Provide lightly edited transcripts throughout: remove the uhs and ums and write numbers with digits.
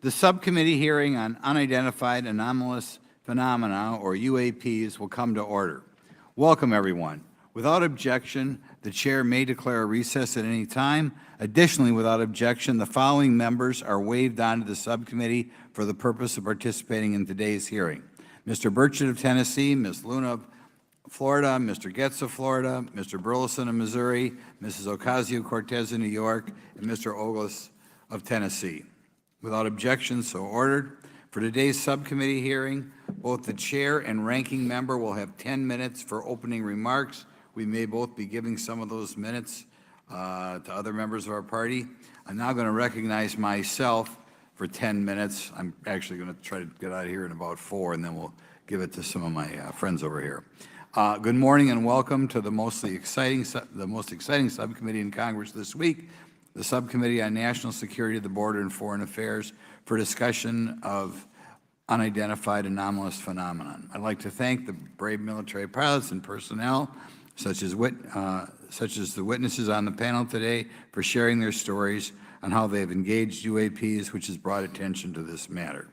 The subcommittee hearing on unidentified anomalous phenomena, or UAPs, will come to order. Welcome, everyone. Without objection, the chair may declare a recess at any time. Additionally, without objection, the following members are waived onto the subcommittee for the purpose of participating in today's hearing: Mr. Burchett of Tennessee, Ms. Luna of Florida, Mr. Getz of Florida, Mr. Burleson of Missouri, Mrs. Ocasio-Cortez of New York, and Mr. Ogles of Tennessee. Without objection, so ordered. For today's subcommittee hearing, both the chair and ranking member will have 10 minutes for opening remarks. We may both be giving some of those minutes to other members of our party. I'm now going to recognize myself for 10 minutes. I'm actually going to try to get out of here in about 4, and then we'll give it to some of my friends over here. Good morning and welcome to the most exciting subcommittee in Congress this week, the Subcommittee on National Security, the Border, and Foreign Affairs, for discussion of unidentified anomalous phenomenon. I'd like to thank the brave military pilots and personnel, such as the witnesses on the panel today, for sharing their stories on how they have engaged UAPs, which has brought attention to this matter.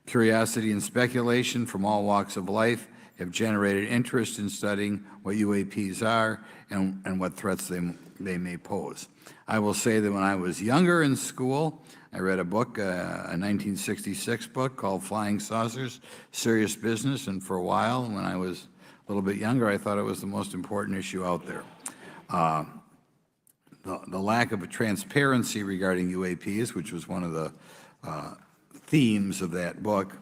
Curiosity and speculation from all walks of life have generated interest in studying what UAPs are and what threats they may pose. I will say that when I was younger in school, I read a book, a 1966 book called Flying Saucers, Serious Business, and for a while, when I was a little bit younger, I thought it was the most important issue out there. The lack of a transparency regarding UAPs, which was one of the themes of that book,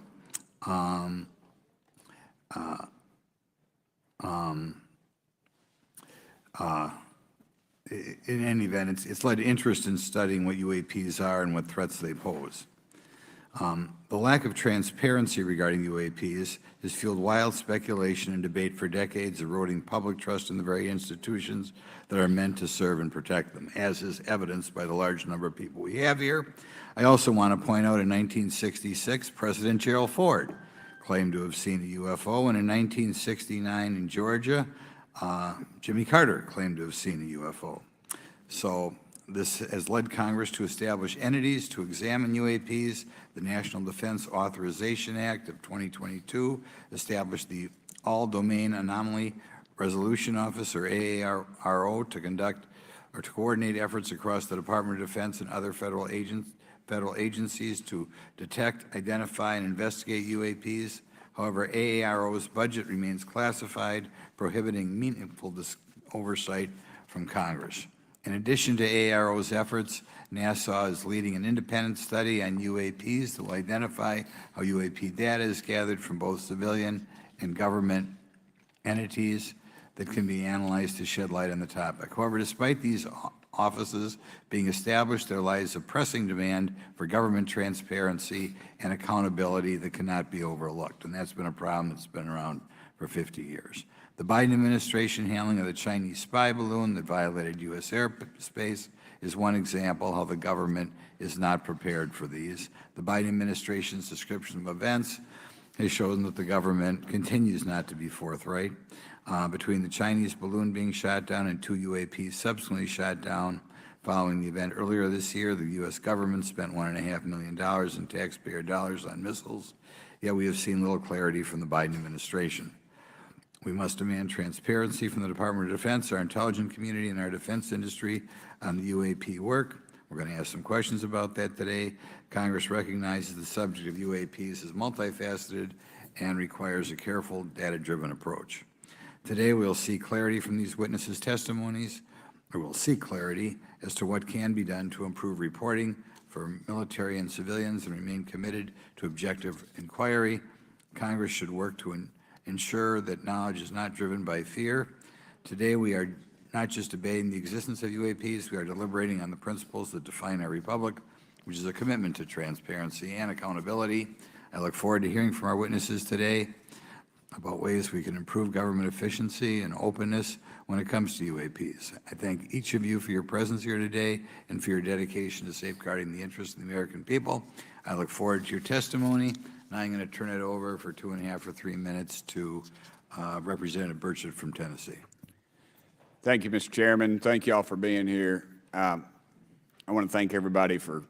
in any event, it's led to interest in studying what UAPs are and what threats they pose. The lack of transparency regarding UAPs has fueled wild speculation and debate for decades, eroding public trust in the very institutions that are meant to serve and protect them, as is evidenced by the large number of people we have here. I also want to point out in 1966, President Gerald Ford claimed to have seen a UFO, and in 1969 in Georgia, Jimmy Carter claimed to have seen a UFO. So this has led Congress to establish entities to examine UAPs. The National Defense Authorization Act of 2022 established the All-Domain Anomaly Resolution Office, or AARO, to conduct or to coordinate efforts across the Department of Defense and other federal agencies to detect, identify, and investigate UAPs. However, AARO's budget remains classified, prohibiting meaningful oversight from Congress. In addition to AARO's efforts, NASA is leading an independent study on UAPs that will identify how UAP data is gathered from both civilian and government entities that can be analyzed to shed light on the topic. However, despite these offices being established, there lies a pressing demand for government transparency and accountability that cannot be overlooked, and that's been a problem that's been around for 50 years. The Biden administration handling of the Chinese spy balloon that violated U.S. airspace is one example how the government is not prepared for these. The Biden administration's description of events has shown that the government continues not to be forthright. Between the Chinese balloon being shot down and 2 UAPs subsequently shot down following the event earlier this year, the U.S. government spent $1.5 million in taxpayer dollars on missiles, yet we have seen little clarity from the Biden administration. We must demand transparency from the Department of Defense, our intelligence community, and our defense industry on the UAP work. We're going to ask some questions about that today. Congress recognizes the subject of UAPs as multifaceted and requires a careful, data-driven approach. Today, we'll see clarity from these witnesses' testimonies, or we'll seek clarity as to what can be done to improve reporting for military and civilians and remain committed to objective inquiry. Congress should work to ensure that knowledge is not driven by fear. Today, we are not just debating the existence of UAPs, we are deliberating on the principles that define our republic, which is a commitment to transparency and accountability. I look forward to hearing from our witnesses today about ways we can improve government efficiency and openness when it comes to UAPs. I thank each of you for your presence here today and for your dedication to safeguarding the interests of the American people. I look forward to your testimony. Now I'm going to turn it over for 2.5 or 3 minutes to Representative Burchett from Tennessee. Thank you, Mr. Chairman. Thank you all for being here. I want to thank everybody for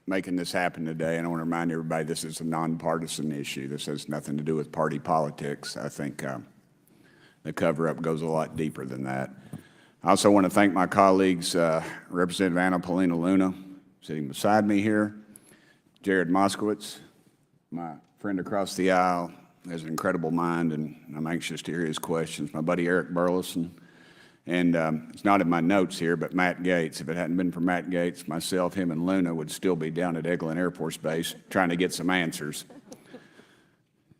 making this happen today. And I want to remind everybody this is a nonpartisan issue. This has nothing to do with party politics. I think the cover-up goes a lot deeper than that. I also want to thank my colleagues, Representative Anna Paulina Luna, sitting beside me here, Jared Moskowitz, my friend across the aisle, has an incredible mind, and I'm anxious to hear his questions. My buddy Eric Burleson, and it's not in my notes here, but Matt Gates. If it hadn't been for Matt Gates, myself, him, and Luna would still be down at Eglin Air Force Base trying to get some answers.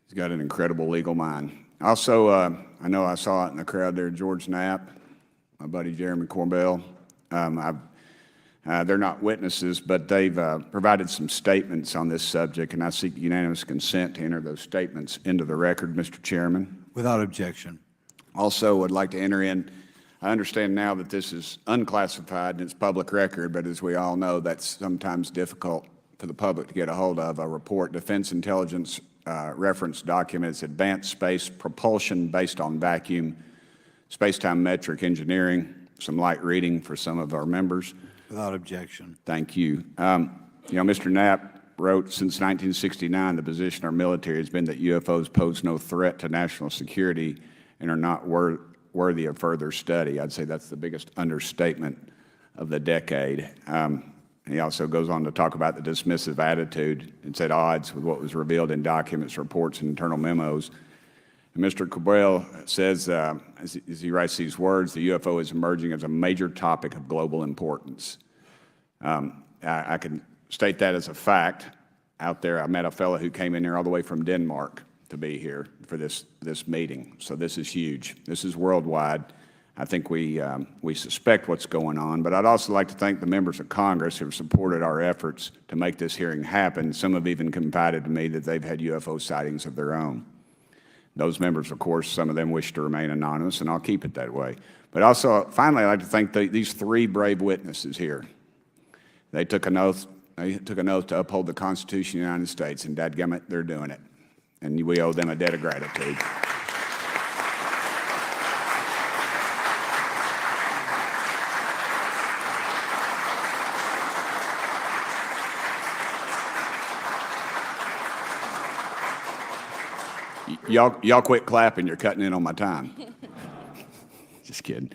He's got an incredible legal mind. Also, I know I saw it in the crowd there, George Knapp, my buddy Jeremy Corbell. They're not witnesses, but they've provided some statements on this subject, and I seek unanimous consent to enter those statements into the record, Mr. Chairman. Without objection. Also, would like to enter in, I understand now that this is unclassified and it's public record, but as we all know, that's sometimes difficult for the public to get a hold of. A report, Defense Intelligence Reference Documents, Advanced Space Propulsion Based on Vacuum, Space-Time Metric Engineering, some light reading for some of our members. Without objection. Thank you. Mr. Knapp wrote, since 1969, the position of our military has been that UFOs pose no threat to national security and are not worthy of further study. I'd say that's the biggest understatement of the decade. He also goes on to talk about the dismissive attitude. It's at odds with what was revealed in documents, reports, and internal memos. And Mr. Cabral says, as he writes these words, the UFO is emerging as a major topic of global importance. I can state that as a fact. Out there, I met a fellow who came in here all the way from Denmark to be here for this meeting. So this is huge. This is worldwide. I think we suspect what's going on, but I'd also like to thank the members of Congress who have supported our efforts to make this hearing happen. Some have even confided to me that they've had UFO sightings of their own. Those members, of course, some of them wish to remain anonymous, and I'll keep it that way. But also, finally, I'd like to thank these three brave witnesses here. They took an oath. They took an oath to uphold the Constitution of the United States, and dadgummit, they're doing it. And we owe them a debt of gratitude. Y'all quit clapping. You're cutting in on my time. Just kidding.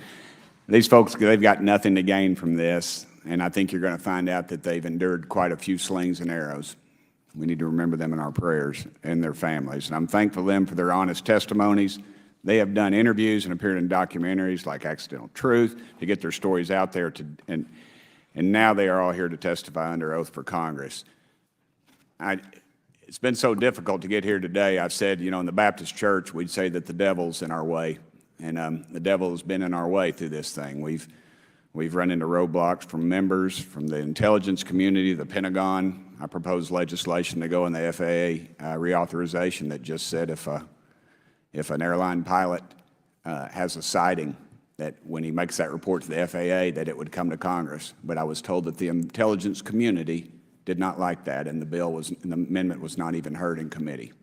These folks, they've got nothing to gain from this, and I think you're going to find out that they've endured quite a few slings and arrows. We need to remember them in our prayers and their families. And I'm thankful to them for their honest testimonies. They have done interviews and appeared in documentaries like Accidental Truth to get their stories out there, and now they are all here to testify under oath for Congress. It's been so difficult to get here today. I've said, in the Baptist church, we'd say that the devil's in our way. And the devil has been in our way through this thing. We've run into roadblocks from members, from the intelligence community, the Pentagon. I proposed legislation to go in the FAA reauthorization that just said if an airline pilot has a sighting, that when he makes that report to the FAA, that it would come to Congress. But I was told that the intelligence community did not like that, and the amendment was not even heard in committee.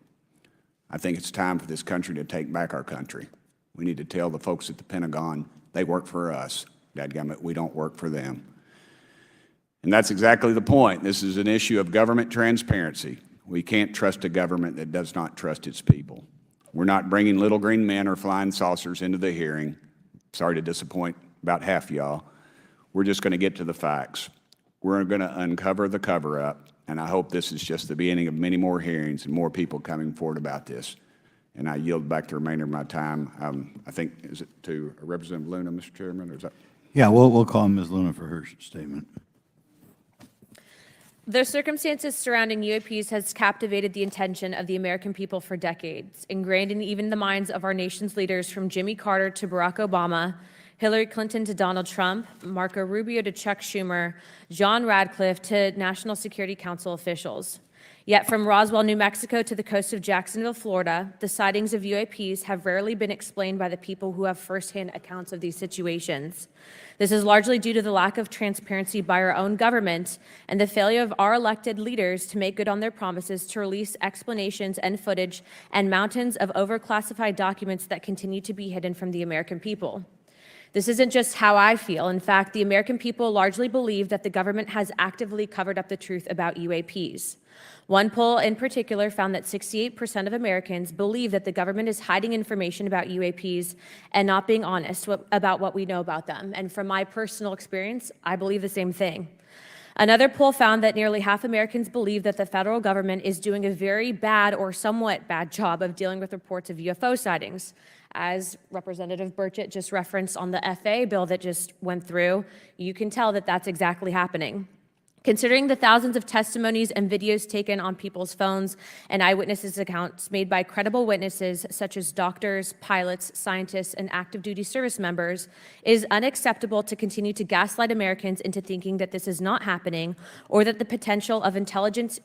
I think it's time for this country to take back our country. We need to tell the folks at the Pentagon they work for us. Dadgummit, we don't work for them. And that's exactly the point. This is an issue of government transparency. We can't trust a government that does not trust its people. We're not bringing little green men or flying saucers into the hearing. Sorry to disappoint about half y'all. We're just going to get to the facts. We're going to uncover the cover-up, and I hope this is just the beginning of many more hearings and more people coming forward about this. And I yield back the remainder of my time. I think, is it to Representative Luna, Mr. Chairman, or is that? Yeah, we'll call Ms. Luna for her statement. The circumstances surrounding UAPs has captivated the attention of the American people for decades, ingrained in even the minds of our nation's leaders from Jimmy Carter to Barack Obama, Hillary Clinton to Donald Trump, Marco Rubio to Chuck Schumer, John Radcliffe to National Security Council officials. Yet from Roswell, New Mexico to the coast of Jacksonville, Florida, the sightings of UAPs have rarely been explained by the people who have firsthand accounts of these situations. This is largely due to the lack of transparency by our own government and the failure of our elected leaders to make good on their promises to release explanations and footage and mountains of overclassified documents that continue to be hidden from the American people. This isn't just how I feel. In fact, the American people largely believe that the government has actively covered up the truth about UAPs. One poll in particular found that 68% of Americans believe that the government is hiding information about UAPs and not being honest about what we know about them. And from my personal experience, I believe the same thing. Another poll found that nearly half Americans believe that the federal government is doing a very bad or somewhat bad job of dealing with reports of UFO sightings. As Representative Burchett just referenced on the FAA bill that just went through, you can tell that that's exactly happening. Considering the thousands of testimonies and videos taken on people's phones and eyewitnesses' accounts made by credible witnesses such as doctors, pilots, scientists, and active duty service members, it is unacceptable to continue to gaslight Americans into thinking that this is not happening or that the potential of intelligent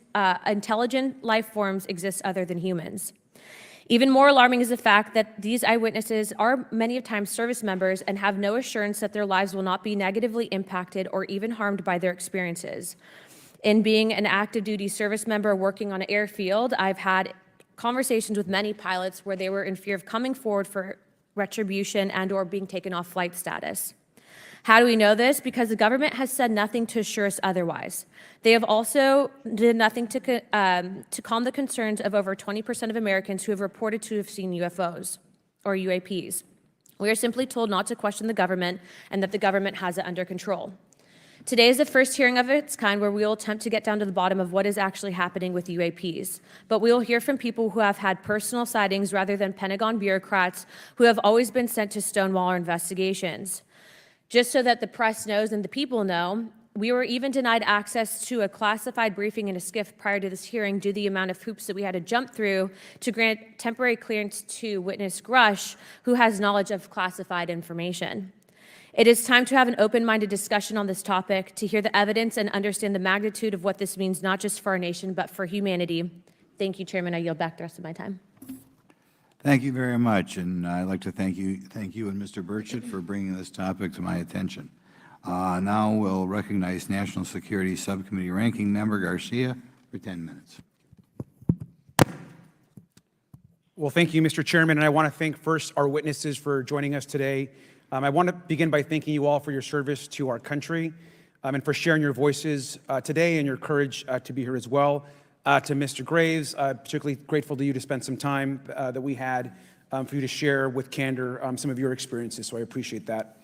life forms exists other than humans. Even more alarming is the fact that these eyewitnesses are many times service members and have no assurance that their lives will not be negatively impacted or even harmed by their experiences. In being an active duty service member working on an airfield, I've had conversations with many pilots where they were in fear of coming forward for retribution and or being taken off flight status. How do we know this? Because the government has said nothing to assure us otherwise. They have also did nothing to calm the concerns of over 20% of Americans who have reported to have seen UFOs or UAPs. We are simply told not to question the government and that the government has it under control. Today is the first hearing of its kind where we will attempt to get down to the bottom of what is actually happening with UAPs. But we will hear from people who have had personal sightings rather than Pentagon bureaucrats who have always been sent to stonewall our investigations. Just so that the press knows and the people know, we were even denied access to a classified briefing in a SCIF prior to this hearing due to the amount of hoops that we had to jump through to grant temporary clearance to witness Grush, who has knowledge of classified information. It is time to have an open-minded discussion on this topic, to hear the evidence and understand the magnitude of what this means, not just for our nation, but for humanity. Thank you, Chairman. I yield back the rest of my time. Thank you very much, and I'd like to thank you and Mr. Burchett for bringing this topic to my attention. Now we'll recognize National Security Subcommittee Ranking Member Garcia for 10 minutes. Well, thank you, Mr. Chairman, and I want to thank first our witnesses for joining us today. I want to begin by thanking you all for your service to our country and for sharing your voices today and your courage to be here as well. To Mr. Graves, particularly grateful to you to spend some time that we had for you to share with candor some of your experiences, so I appreciate that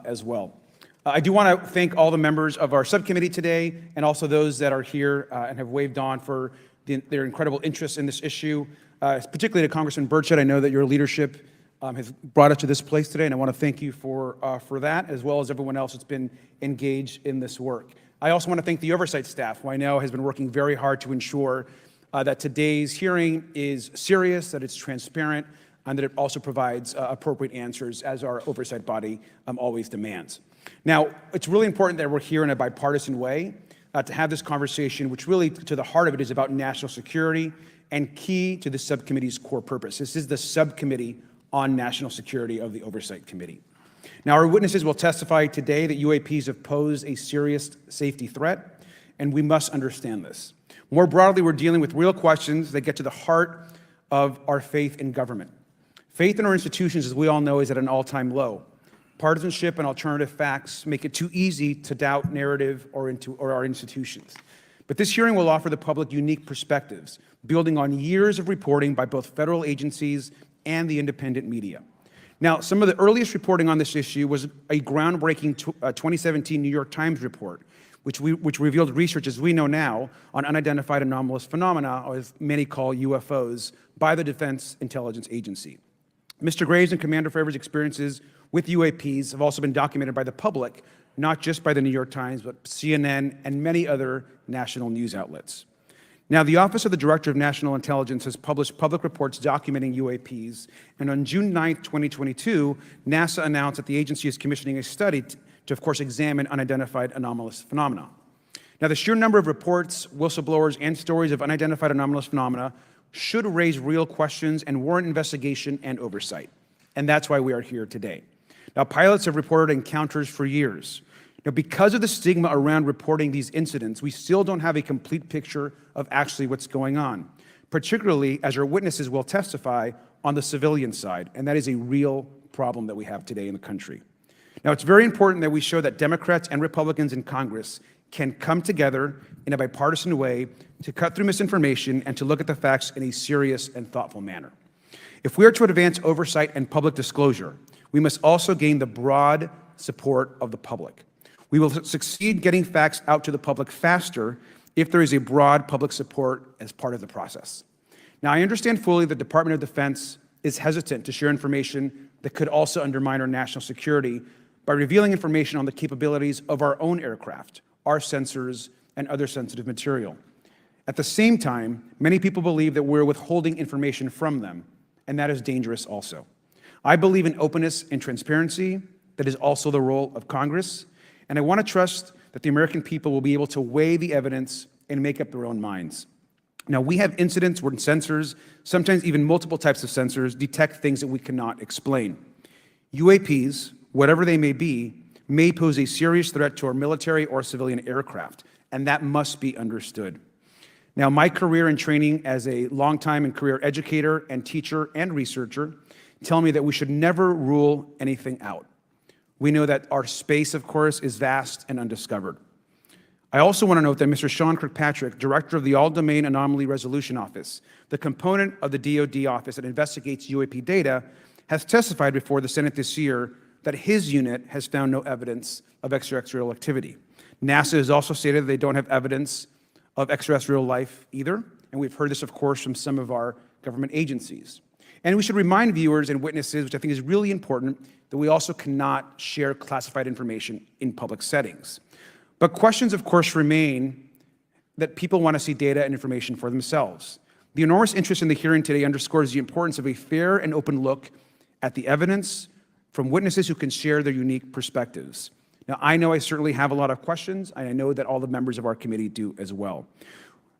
as well. I do want to thank all the members of our subcommittee today and also those that are here and have waved on for their incredible interest in this issue, particularly to Congressman Burchett. I know that your leadership has brought us to this place today, and I want to thank you for that, as well as everyone else that's been engaged in this work. I also want to thank the oversight staff, who I know has been working very hard to ensure that today's hearing is serious, that it's transparent, and that it also provides appropriate answers, as our oversight body always demands. Now, it's really important that we're here in a bipartisan way to have this conversation, which really, to the heart of it, is about national security and key to the subcommittee's core purpose. This is the subcommittee on national security of the Oversight Committee. Now, our witnesses will testify today that UAPs have posed a serious safety threat, and we must understand this. More broadly, we're dealing with real questions that get to the heart of our faith in government. Faith in our institutions, as we all know, is at an all-time low. Partisanship and alternative facts make it too easy to doubt narrative or our institutions. But this hearing will offer the public unique perspectives, building on years of reporting by both federal agencies and the independent media. Now, some of the earliest reporting on this issue was a groundbreaking 2017 New York Times report, which revealed research, as we know now, on unidentified anomalous phenomena, or as many call UFOs, by the Defense Intelligence Agency. Mr. Graves and Commander Fravors' experiences with UAPs have also been documented by the public, not just by the New York Times, but CNN and many other national news outlets. Now, the Office of the Director of National Intelligence has published public reports documenting UAPs, and on June 9, 2022, NASA announced that the agency is commissioning a study to, of course, examine unidentified anomalous phenomena. Now, the sheer number of reports, whistleblowers, and stories of unidentified anomalous phenomena should raise real questions and warrant investigation and oversight, and that's why we are here today. Now, pilots have reported encounters for years. Now, because of the stigma around reporting these incidents, we still don't have a complete picture of actually what's going on, particularly as our witnesses will testify on the civilian side, and that is a real problem that we have today in the country. Now, it's very important that we show that Democrats and Republicans in Congress can come together in a bipartisan way to cut through misinformation and to look at the facts in a serious and thoughtful manner. If we are to advance oversight and public disclosure, we must also gain the broad support of the public. We will succeed getting facts out to the public faster if there is a broad public support as part of the process. Now, I understand fully the Department of Defense is hesitant to share information that could also undermine our national security by revealing information on the capabilities of our own aircraft, our sensors, and other sensitive material. At the same time, many people believe that we're withholding information from them, and that is dangerous also. I believe in openness and transparency. That is also the role of Congress, and I want to trust that the American people will be able to weigh the evidence and make up their own minds. Now, we have incidents where sensors, sometimes even multiple types of sensors, detect things that we cannot explain. UAPs, whatever they may be, may pose a serious threat to our military or civilian aircraft, and that must be understood. Now, my career and training as a longtime and career educator and teacher and researcher tell me that we should never rule anything out. We know that our space, of course, is vast and undiscovered. I also want to note that Mr. Sean Kirkpatrick, director of the All-Domain Anomaly Resolution Office, the component of the DoD office that investigates UAP data, has testified before the Senate this year that his unit has found no evidence of extraterrestrial activity. NASA has also stated that they don't have evidence of extraterrestrial life either, and we've heard this, of course, from some of our government agencies. And we should remind viewers and witnesses, which I think is really important, that we also cannot share classified information in public settings. But questions, of course, remain that people want to see data and information for themselves. The enormous interest in the hearing today underscores the importance of a fair and open look at the evidence from witnesses who can share their unique perspectives. Now, I know I certainly have a lot of questions, and I know that all the members of our committee do as well.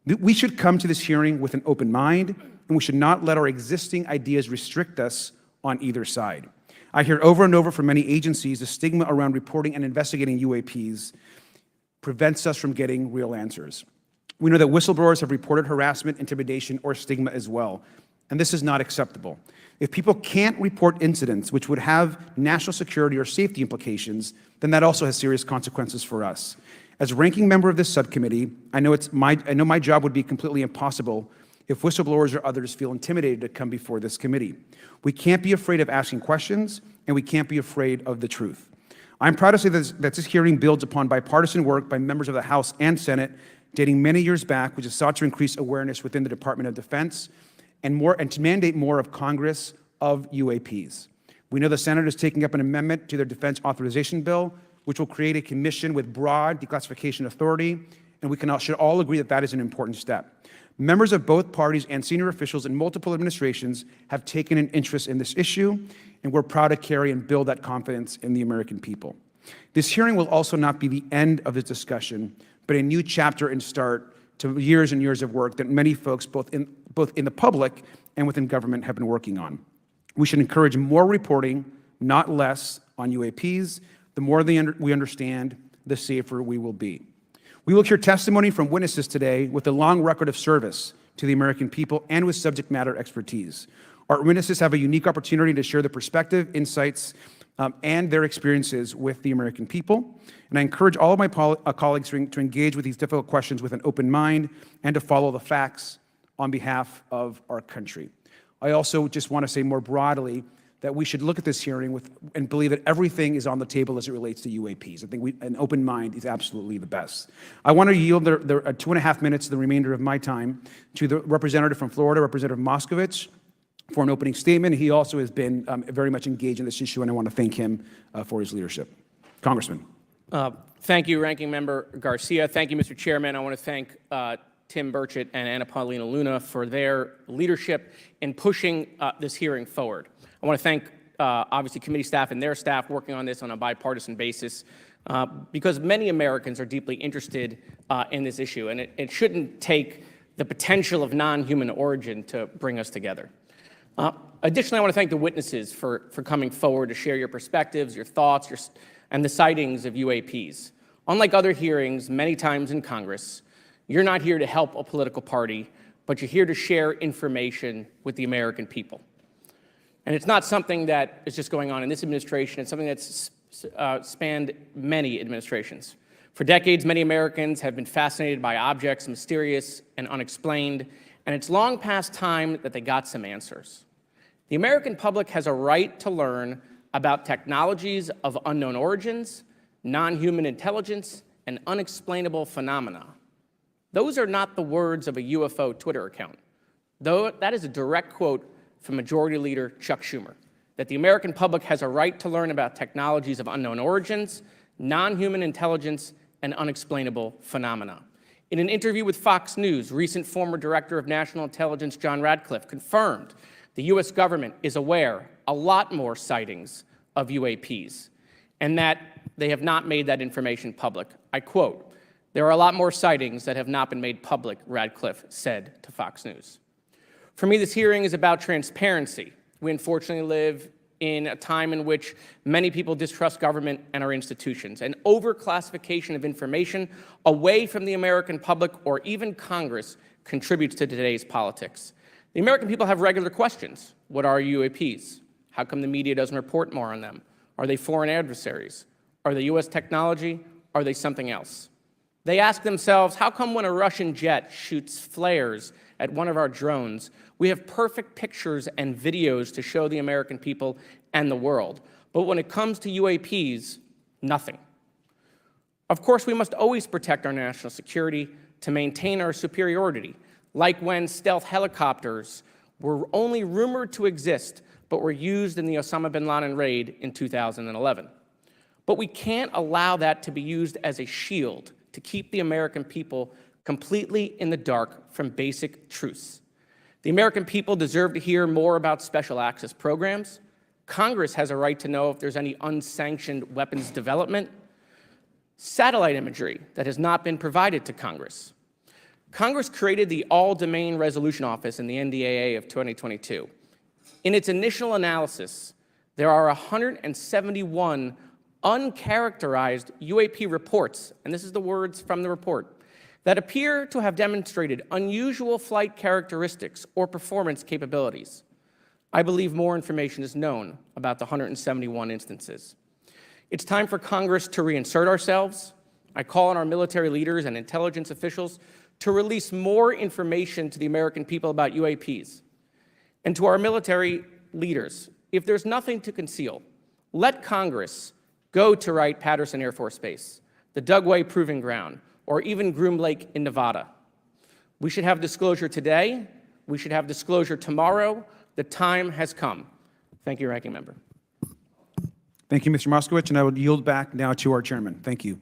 We should come to this hearing with an open mind, and we should not let our existing ideas restrict us on either side. I hear over and over from many agencies the stigma around reporting and investigating UAPs prevents us from getting real answers. We know that whistleblowers have reported harassment, intimidation, or stigma as well, and this is not acceptable. If people can't report incidents which would have national security or safety implications, then that also has serious consequences for us. As ranking member of this subcommittee, I know my job would be completely impossible if whistleblowers or others feel intimidated to come before this committee. We can't be afraid of asking questions, and we can't be afraid of the truth. I'm proud to say that this hearing builds upon bipartisan work by members of the House and Senate dating many years back, which has sought to increase awareness within the Department of Defense and to mandate more of Congress of UAPs. We know the Senate is taking up an amendment to their defense authorization bill, which will create a commission with broad declassification authority, and we should all agree that that is an important step. Members of both parties and senior officials in multiple administrations have taken an interest in this issue, and we're proud to carry and build that confidence in the American people. This hearing will also not be the end of this discussion, but a new chapter and start to years and years of work that many folks, both in the public and within government, have been working on. We should encourage more reporting, not less, on UAPs. The more we understand, the safer we will be. We will hear testimony from witnesses today with a long record of service to the American people and with subject matter expertise. Our witnesses have a unique opportunity to share their perspective, insights, and their experiences with the American people. And I encourage all of my colleagues to engage with these difficult questions with an open mind and to follow the facts on behalf of our country. I also just want to say more broadly that we should look at this hearing and believe that everything is on the table as it relates to UAPs. I think an open mind is absolutely the best. I want to yield the 2.5 minutes, the remainder of my time, to the representative from Florida, Representative Moskowitz, for an opening statement. He also has been very much engaged in this issue, and I want to thank him for his leadership. Congressman. Thank you, Ranking Member Garcia. Thank you, Mr. Chairman. I want to thank Tim Burchett and Anna Paulina Luna for their leadership in pushing this hearing forward. I want to thank, obviously, committee staff and their staff working on this on a bipartisan basis because many Americans are deeply interested in this issue, and it shouldn't take the potential of non-human origin to bring us together. Additionally, I want to thank the witnesses for coming forward to share your perspectives, your thoughts, and the sightings of UAPs. Unlike other hearings many times in Congress, you're not here to help a political party, but you're here to share information with the American people. And it's not something that is just going on in this administration. It's something that's spanned many administrations. For decades, many Americans have been fascinated by objects mysterious and unexplained, and it's long past time that they got some answers. The American public has a right to learn about technologies of unknown origins, non-human intelligence, and unexplainable phenomena. Those are not the words of a UFO Twitter account. Though that is a direct quote from Majority Leader Chuck Schumer, that the American public has a right to learn about technologies of unknown origins, non-human intelligence, and unexplainable phenomena. In an interview with Fox News, recent former Director of National Intelligence John Radcliffe confirmed the U.S. government is aware a lot more sightings of UAPs, and that they have not made that information public. I quote, "There are a lot more sightings that have not been made public," Radcliffe said to Fox News. For me, this hearing is about transparency. We unfortunately live in a time in which many people distrust government and our institutions. And overclassification of information away from the American public or even Congress contributes to today's politics. The American people have regular questions. What are UAPs? How come the media doesn't report more on them? Are they foreign adversaries? Are they U.S. technology? Are they something else? They ask themselves, how come when a Russian jet shoots flares at one of our drones, we have perfect pictures and videos to show the American people and the world, but when it comes to UAPs, nothing? Of course, we must always protect our national security to maintain our superiority, like when stealth helicopters were only rumored to exist, but were used in the Osama bin Laden raid in 2011. But we can't allow that to be used as a shield to keep the American people completely in the dark from basic truths. The American people deserve to hear more about special access programs. Congress has a right to know if there's any unsanctioned weapons development, satellite imagery that has not been provided to Congress. Congress created the All-Domain Resolution Office in the NDAA of 2022. In its initial analysis, there are 171 uncharacterized UAP reports, and this is the words from the report, that appear to have demonstrated unusual flight characteristics or performance capabilities. I believe more information is known about the 171 instances. It's time for Congress to reinsert ourselves. I call on our military leaders and intelligence officials to release more information to the American people about UAPs. And to our military leaders, if there's nothing to conceal, let Congress go to Wright-Patterson Air Force Base, the Dugway Proving Ground, or even Groom Lake in Nevada. We should have disclosure today. We should have disclosure tomorrow. The time has come. Thank you, Ranking Member. Thank you, Mr. Moskowitz, and I would yield back now to our chairman. Thank you.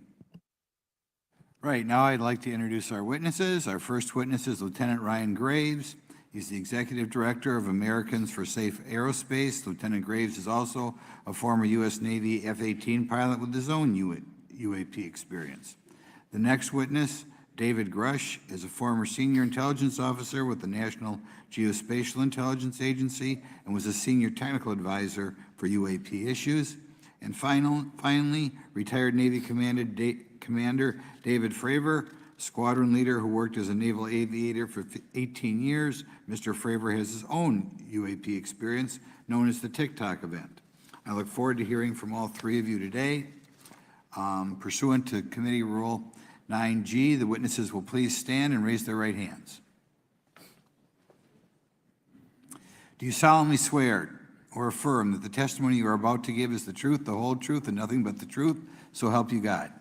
Right, now I'd like to introduce our witnesses. Our first witness is Lieutenant Ryan Graves. He's the Executive Director of Americans for Safe Aerospace. Lieutenant Graves is also a former U.S. Navy F-18 pilot with his own UAP experience. The next witness, David Grush, is a former senior intelligence officer with the National Geospatial Intelligence Agency and was a senior technical advisor for UAP issues. And finally, retired Navy Commander David Fravor, squadron leader who worked as a naval aviator for 18 years. Mr. Fravor has his own UAP experience, known as the TikTok event. I look forward to hearing from all three of you today. Pursuant to Committee Rule 9G, the witnesses will please stand and raise their right hands. Do you solemnly swear or affirm that the testimony you are about to give is the truth, the whole truth, and nothing but the truth, so help you God?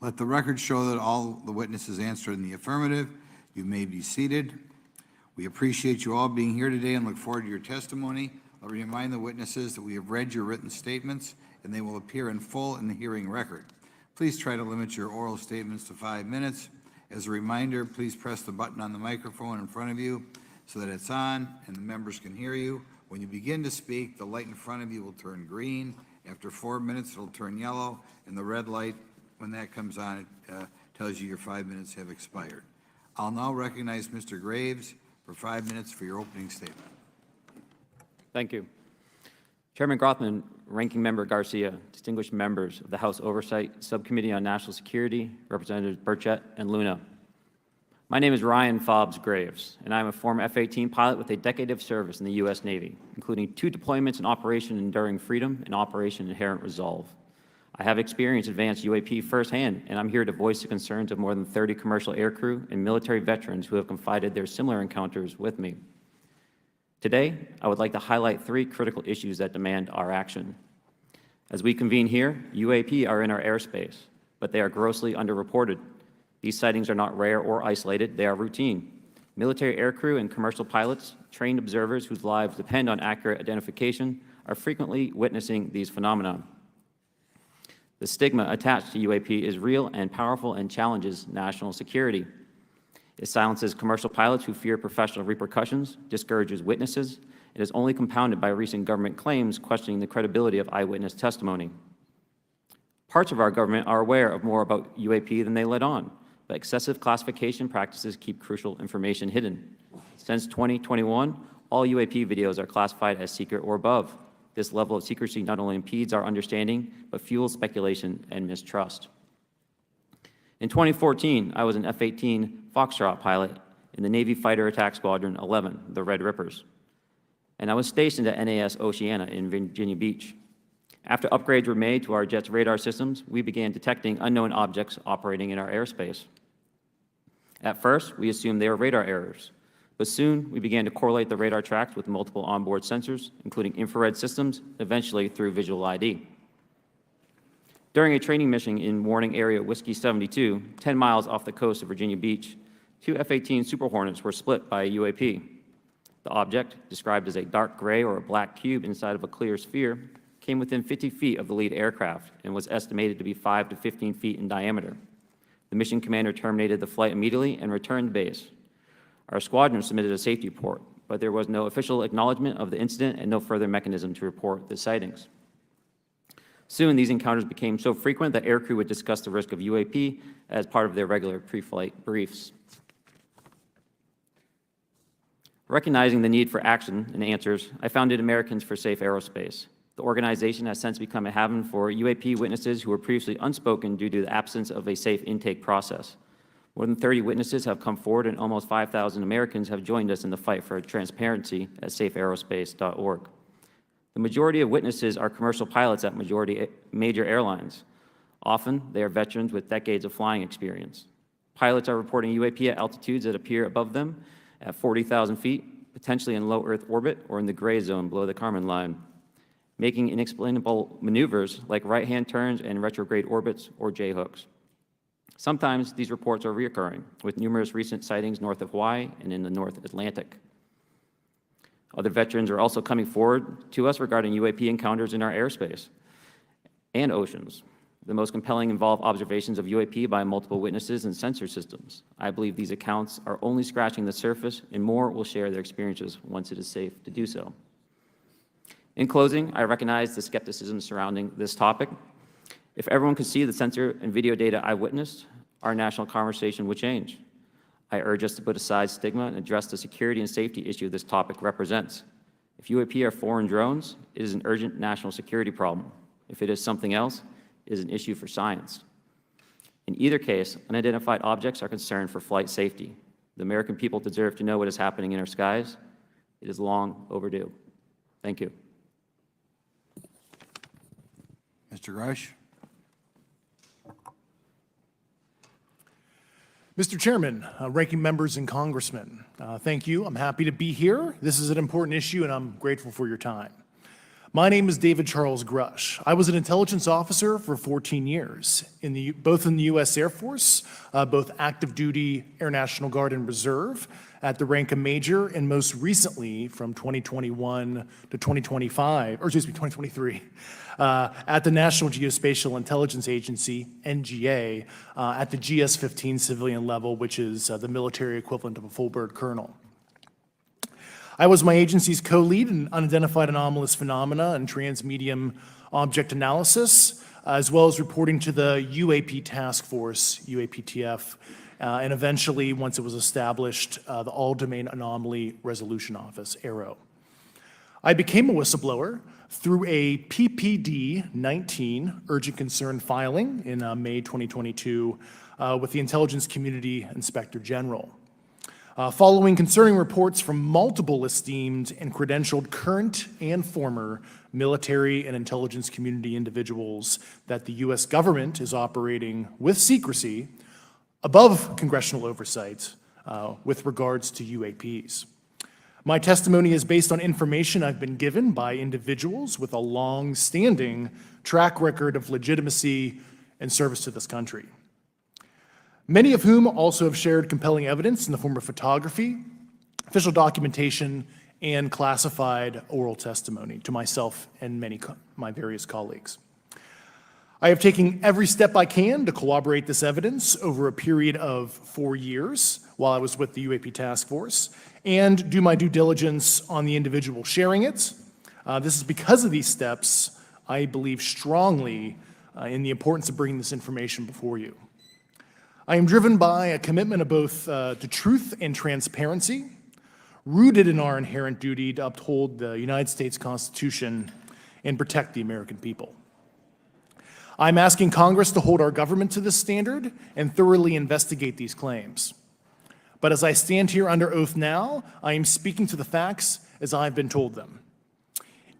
Let the record show that all the witnesses answered in the affirmative. You may be seated. We appreciate you all being here today and look forward to your testimony. I'll remind the witnesses that we have read your written statements and they will appear in full in the hearing record. Please try to limit your oral statements to 5 minutes. As a reminder, please press the button on the microphone in front of you so that it's on and the members can hear you. When you begin to speak, the light in front of you will turn green. After 4 minutes, it'll turn yellow, and the red light, when that comes on, it tells you your 5 minutes have expired. I'll now recognize Mr. Graves for 5 minutes for your opening statement. Thank you. Chairman Grothman, Ranking Member Garcia, distinguished members of the House Oversight Subcommittee on National Security, Representatives Burchett and Luna. My name is Ryan Fobbs Graves, and I'm a former F-18 pilot with a decade of service in the U.S. Navy, including 2 deployments in Operation Enduring Freedom and Operation Inherent Resolve. I have experienced advanced UAP firsthand, and I'm here to voice the concerns of more than 30 commercial aircrew and military veterans who have confided their similar encounters with me. Today, I would like to highlight 3 critical issues that demand our action. As we convene here, UAP are in our airspace, but they are grossly underreported. These sightings are not rare or isolated, they are routine. Military aircrew and commercial pilots, trained observers whose lives depend on accurate identification, are frequently witnessing these phenomena. The stigma attached to UAP is real and powerful and challenges national security. It silences commercial pilots who fear professional repercussions, discourages witnesses, and is only compounded by recent government claims questioning the credibility of eyewitness testimony. Parts of our government are aware of more about UAP than they let on, but excessive classification practices keep crucial information hidden. Since 2021, all UAP videos are classified as secret or above. This level of secrecy not only impedes our understanding, but fuels speculation and mistrust. In 2014, I was an F-18 Foxtrot pilot in the Navy Fighter Attack Squadron 11, the Red Rippers, and I was stationed at NAS Oceana in Virginia Beach. After upgrades were made to our jet's radar systems, we began detecting unknown objects operating in our airspace. At first, we assumed they were radar errors, but soon we began to correlate the radar tracks with multiple onboard sensors, including infrared systems, eventually through visual ID. During a training mission in Warning Area Whiskey 72, 10 miles off the coast of Virginia Beach, 2 F-18 Super Hornets were split by a UAP. The object, described as a dark gray or a black cube inside of a clear sphere, came within 50 feet of the lead aircraft and was estimated to be 5 to 15 feet in diameter. The mission commander terminated the flight immediately and returned to base. Our squadron submitted a safety report, but there was no official acknowledgement of the incident and no further mechanism to report the sightings. Soon, these encounters became so frequent that aircrew would discuss the risk of UAP as part of their regular pre-flight briefs. Recognizing the need for action and answers, I founded Americans for Safe Aerospace. The organization has since become a haven for UAP witnesses who were previously unspoken due to the absence of a safe intake process. More than 30 witnesses have come forward, and almost 5,000 Americans have joined us in the fight for transparency at safeaerospace.org. The majority of witnesses are commercial pilots at major airlines. Often, they are veterans with decades of flying experience. Pilots are reporting UAP at altitudes that appear above them at 40,000 feet, potentially in low Earth orbit or in the gray zone below the Kármán line, making inexplainable maneuvers like right-hand turns and retrograde orbits or J-hooks. Sometimes these reports are reoccurring, with numerous recent sightings north of Hawaii and in the North Atlantic. Other veterans are also coming forward to us regarding UAP encounters in our airspace and oceans. The most compelling involve observations of UAP by multiple witnesses and sensor systems. I believe these accounts are only scratching the surface, and more will share their experiences once it is safe to do so. In closing, I recognize the skepticism surrounding this topic. If everyone could see the sensor and video data I witnessed, our national conversation would change. I urge us to put aside stigma and address the security and safety issue this topic represents. If UAP are foreign drones, it is an urgent national security problem. If it is something else, it is an issue for science. In either case, unidentified objects are concerned for flight safety. The American people deserve to know what is happening in our skies. It is long overdue. Thank you. Mr. Grush? Mr. Chairman, ranking members and congressmen, thank you. I'm happy to be here. This is an important issue, and I'm grateful for your time. My name is David Charles Grush. I was an intelligence officer for 14 years, both in the U.S. Air Force, both active duty, Air National Guard, and Reserve, at the rank of major, and most recently from 2021 to 2023, at the National Geospatial Intelligence Agency, NGA, at the GS-15 civilian level, which is the military equivalent of a full bird colonel. I was my agency's co-lead in unidentified anomalous phenomena and transmedium object analysis, as well as reporting to the UAP task force, UAPTF, and eventually, once it was established, the All-Domain Anomaly Resolution Office, AARO. I became a whistleblower through a PPD-19 urgent concern filing in May 2022 with the Intelligence Community Inspector General. following concerning reports from multiple esteemed and credentialed current and former military and intelligence community individuals that the U.S. government is operating with secrecy above congressional oversight with regards to UAPs. My testimony is based on information I've been given by individuals with a long-standing track record of legitimacy and service to this country, many of whom also have shared compelling evidence in the form of photography, official documentation, and classified oral testimony to myself and my various colleagues. I have taken every step I can to corroborate this evidence over a period of 4 years while I was with the UAP Task Force and do my due diligence on the individual sharing it. This is because of these steps, I believe strongly in the importance of bringing this information before you. I am driven by a commitment of both to truth and transparency, rooted in our inherent duty to uphold the United States Constitution and protect the American people. I'm asking Congress to hold our government to this standard and thoroughly investigate these claims. But as I stand here under oath now, I am speaking to the facts as I've been told them.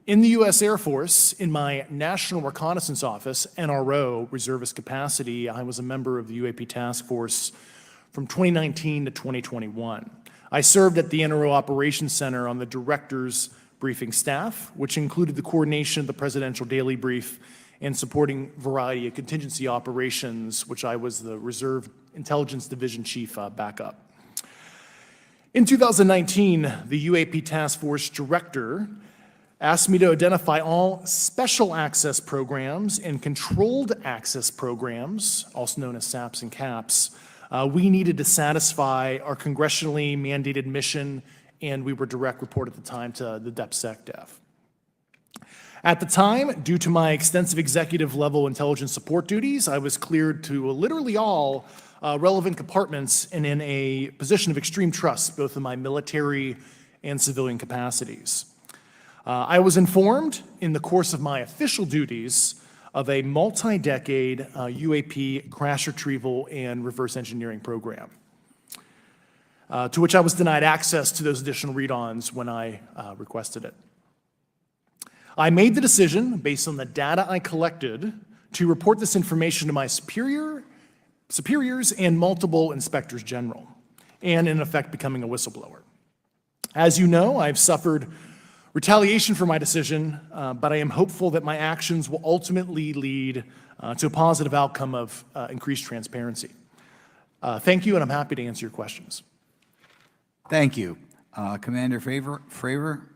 In the U.S. Air Force, in my National Reconnaissance Office, NRO, reservist capacity, I was a member of the UAP Task Force from 2019 to 2021. I served at the NRO Operations Center on the Director's Briefing Staff, which included the coordination of the Presidential Daily Brief and supporting variety of contingency operations, which I was the Reserve Intelligence Division Chief backup. In 2019, the UAP Task Force Director asked me to identify all special access programs and controlled access programs, also known as SAPs and CAPs, we needed to satisfy our congressionally mandated mission, and we were direct report at the time to the DepSecDef. At the time, due to my extensive executive level intelligence support duties, I was cleared to literally all relevant compartments and in a position of extreme trust, both in my military and civilian capacities. I was informed in the course of my official duties of a multi-decade UAP crash retrieval and reverse engineering program, to which I was denied access to those additional read-ons when I requested it. I made the decision, based on the data I collected, to report this information to my superiors and multiple inspectors general, and in effect becoming a whistleblower. As you know, I've suffered retaliation for my decision, but I am hopeful that my actions will ultimately lead to a positive outcome of increased transparency. Thank you, and I'm happy to answer your questions. Thank you. Commander Fravor?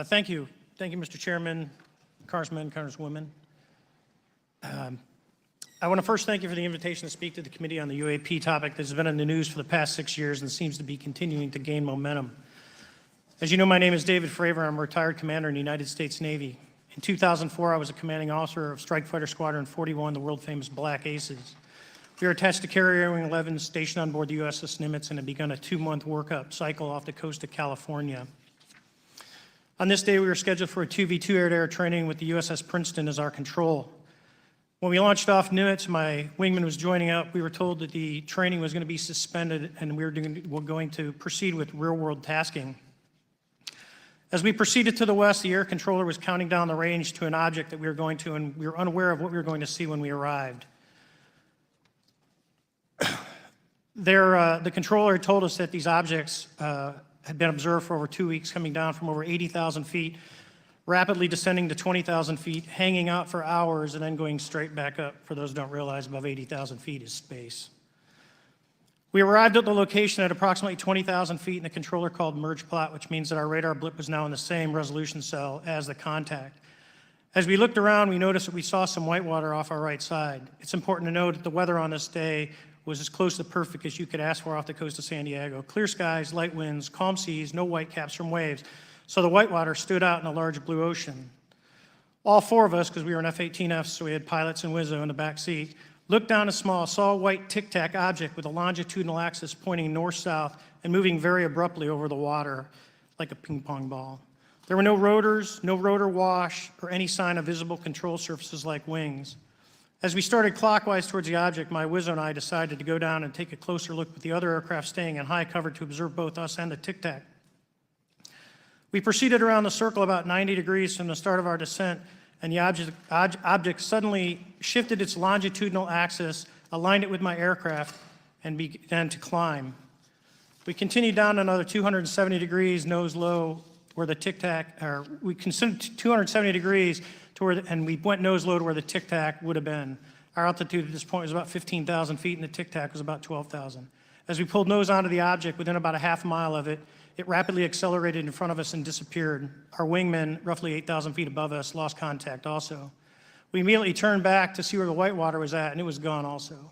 Thank you. Thank you, Mr. Chairman, Congressmen, Congresswomen. I want to first thank you for the invitation to speak to the committee on the UAP topic that has been in the news for the past 6 years and seems to be continuing to gain momentum. As you know, my name is David Fravor. I'm a retired commander in the United States Navy. In 2004, I was a commanding officer of Strike Fighter Squadron 41, the world-famous Black Aces. We were attached to Carrier Wing 11, stationed on board the USS Nimitz, and had begun a 2-month workup cycle off the coast of California. On this day, we were scheduled for a 2v2 air-to-air training with the USS Princeton as our control. When we launched off Nimitz, my wingman was joining up. We were told that the training was going to be suspended and we were going to proceed with real-world tasking. As we proceeded to the west, the air controller was counting down the range to an object that we were going to, and we were unaware of what we were going to see when we arrived. The controller had told us that these objects had been observed for over 2 weeks, coming down from over 80,000 feet, rapidly descending to 20,000 feet, hanging out for hours, and then going straight back up. For those who don't realize, above 80,000 feet is space. We arrived at the location at approximately 20,000 feet, and the controller called merge plot, which means that our radar blip was now in the same resolution cell as the contact. As we looked around, we noticed that we saw some whitewater off our right side. It's important to note that the weather on this day was as close to perfect as you could ask for off the coast of San Diego. Clear skies, light winds, calm seas, no whitecaps from waves. So the whitewater stood out in a large blue ocean. All 4 of us, because we were in F-18Fs, so we had pilots and Wizzo in the back seat, looked down and saw a white tic-tac object with a longitudinal axis pointing north-south and moving very abruptly over the water like a ping-pong ball. There were no rotors, no rotor wash, or any sign of visible control surfaces like wings. As we started clockwise towards the object, my Wizzo and I decided to go down and take a closer look with the other aircraft staying in high cover to observe both us and the Tic Tac. We proceeded around the circle about 90 degrees from the start of our descent, and the object suddenly shifted its longitudinal axis, aligned it with my aircraft, and began to climb. We continued down another 270 degrees, nose low, where the Tic Tac, or we considered 270 degrees to where, and we went nose low to where the Tic Tac would have been. Our altitude at this point was about 15,000 feet, and the Tic Tac was about 12,000. As we pulled nose onto the object, within about a half mile of it, it rapidly accelerated in front of us and disappeared. Our wingmen, roughly 8,000 feet above us, lost contact also. We immediately turned back to see where the white water was at, and it was gone also.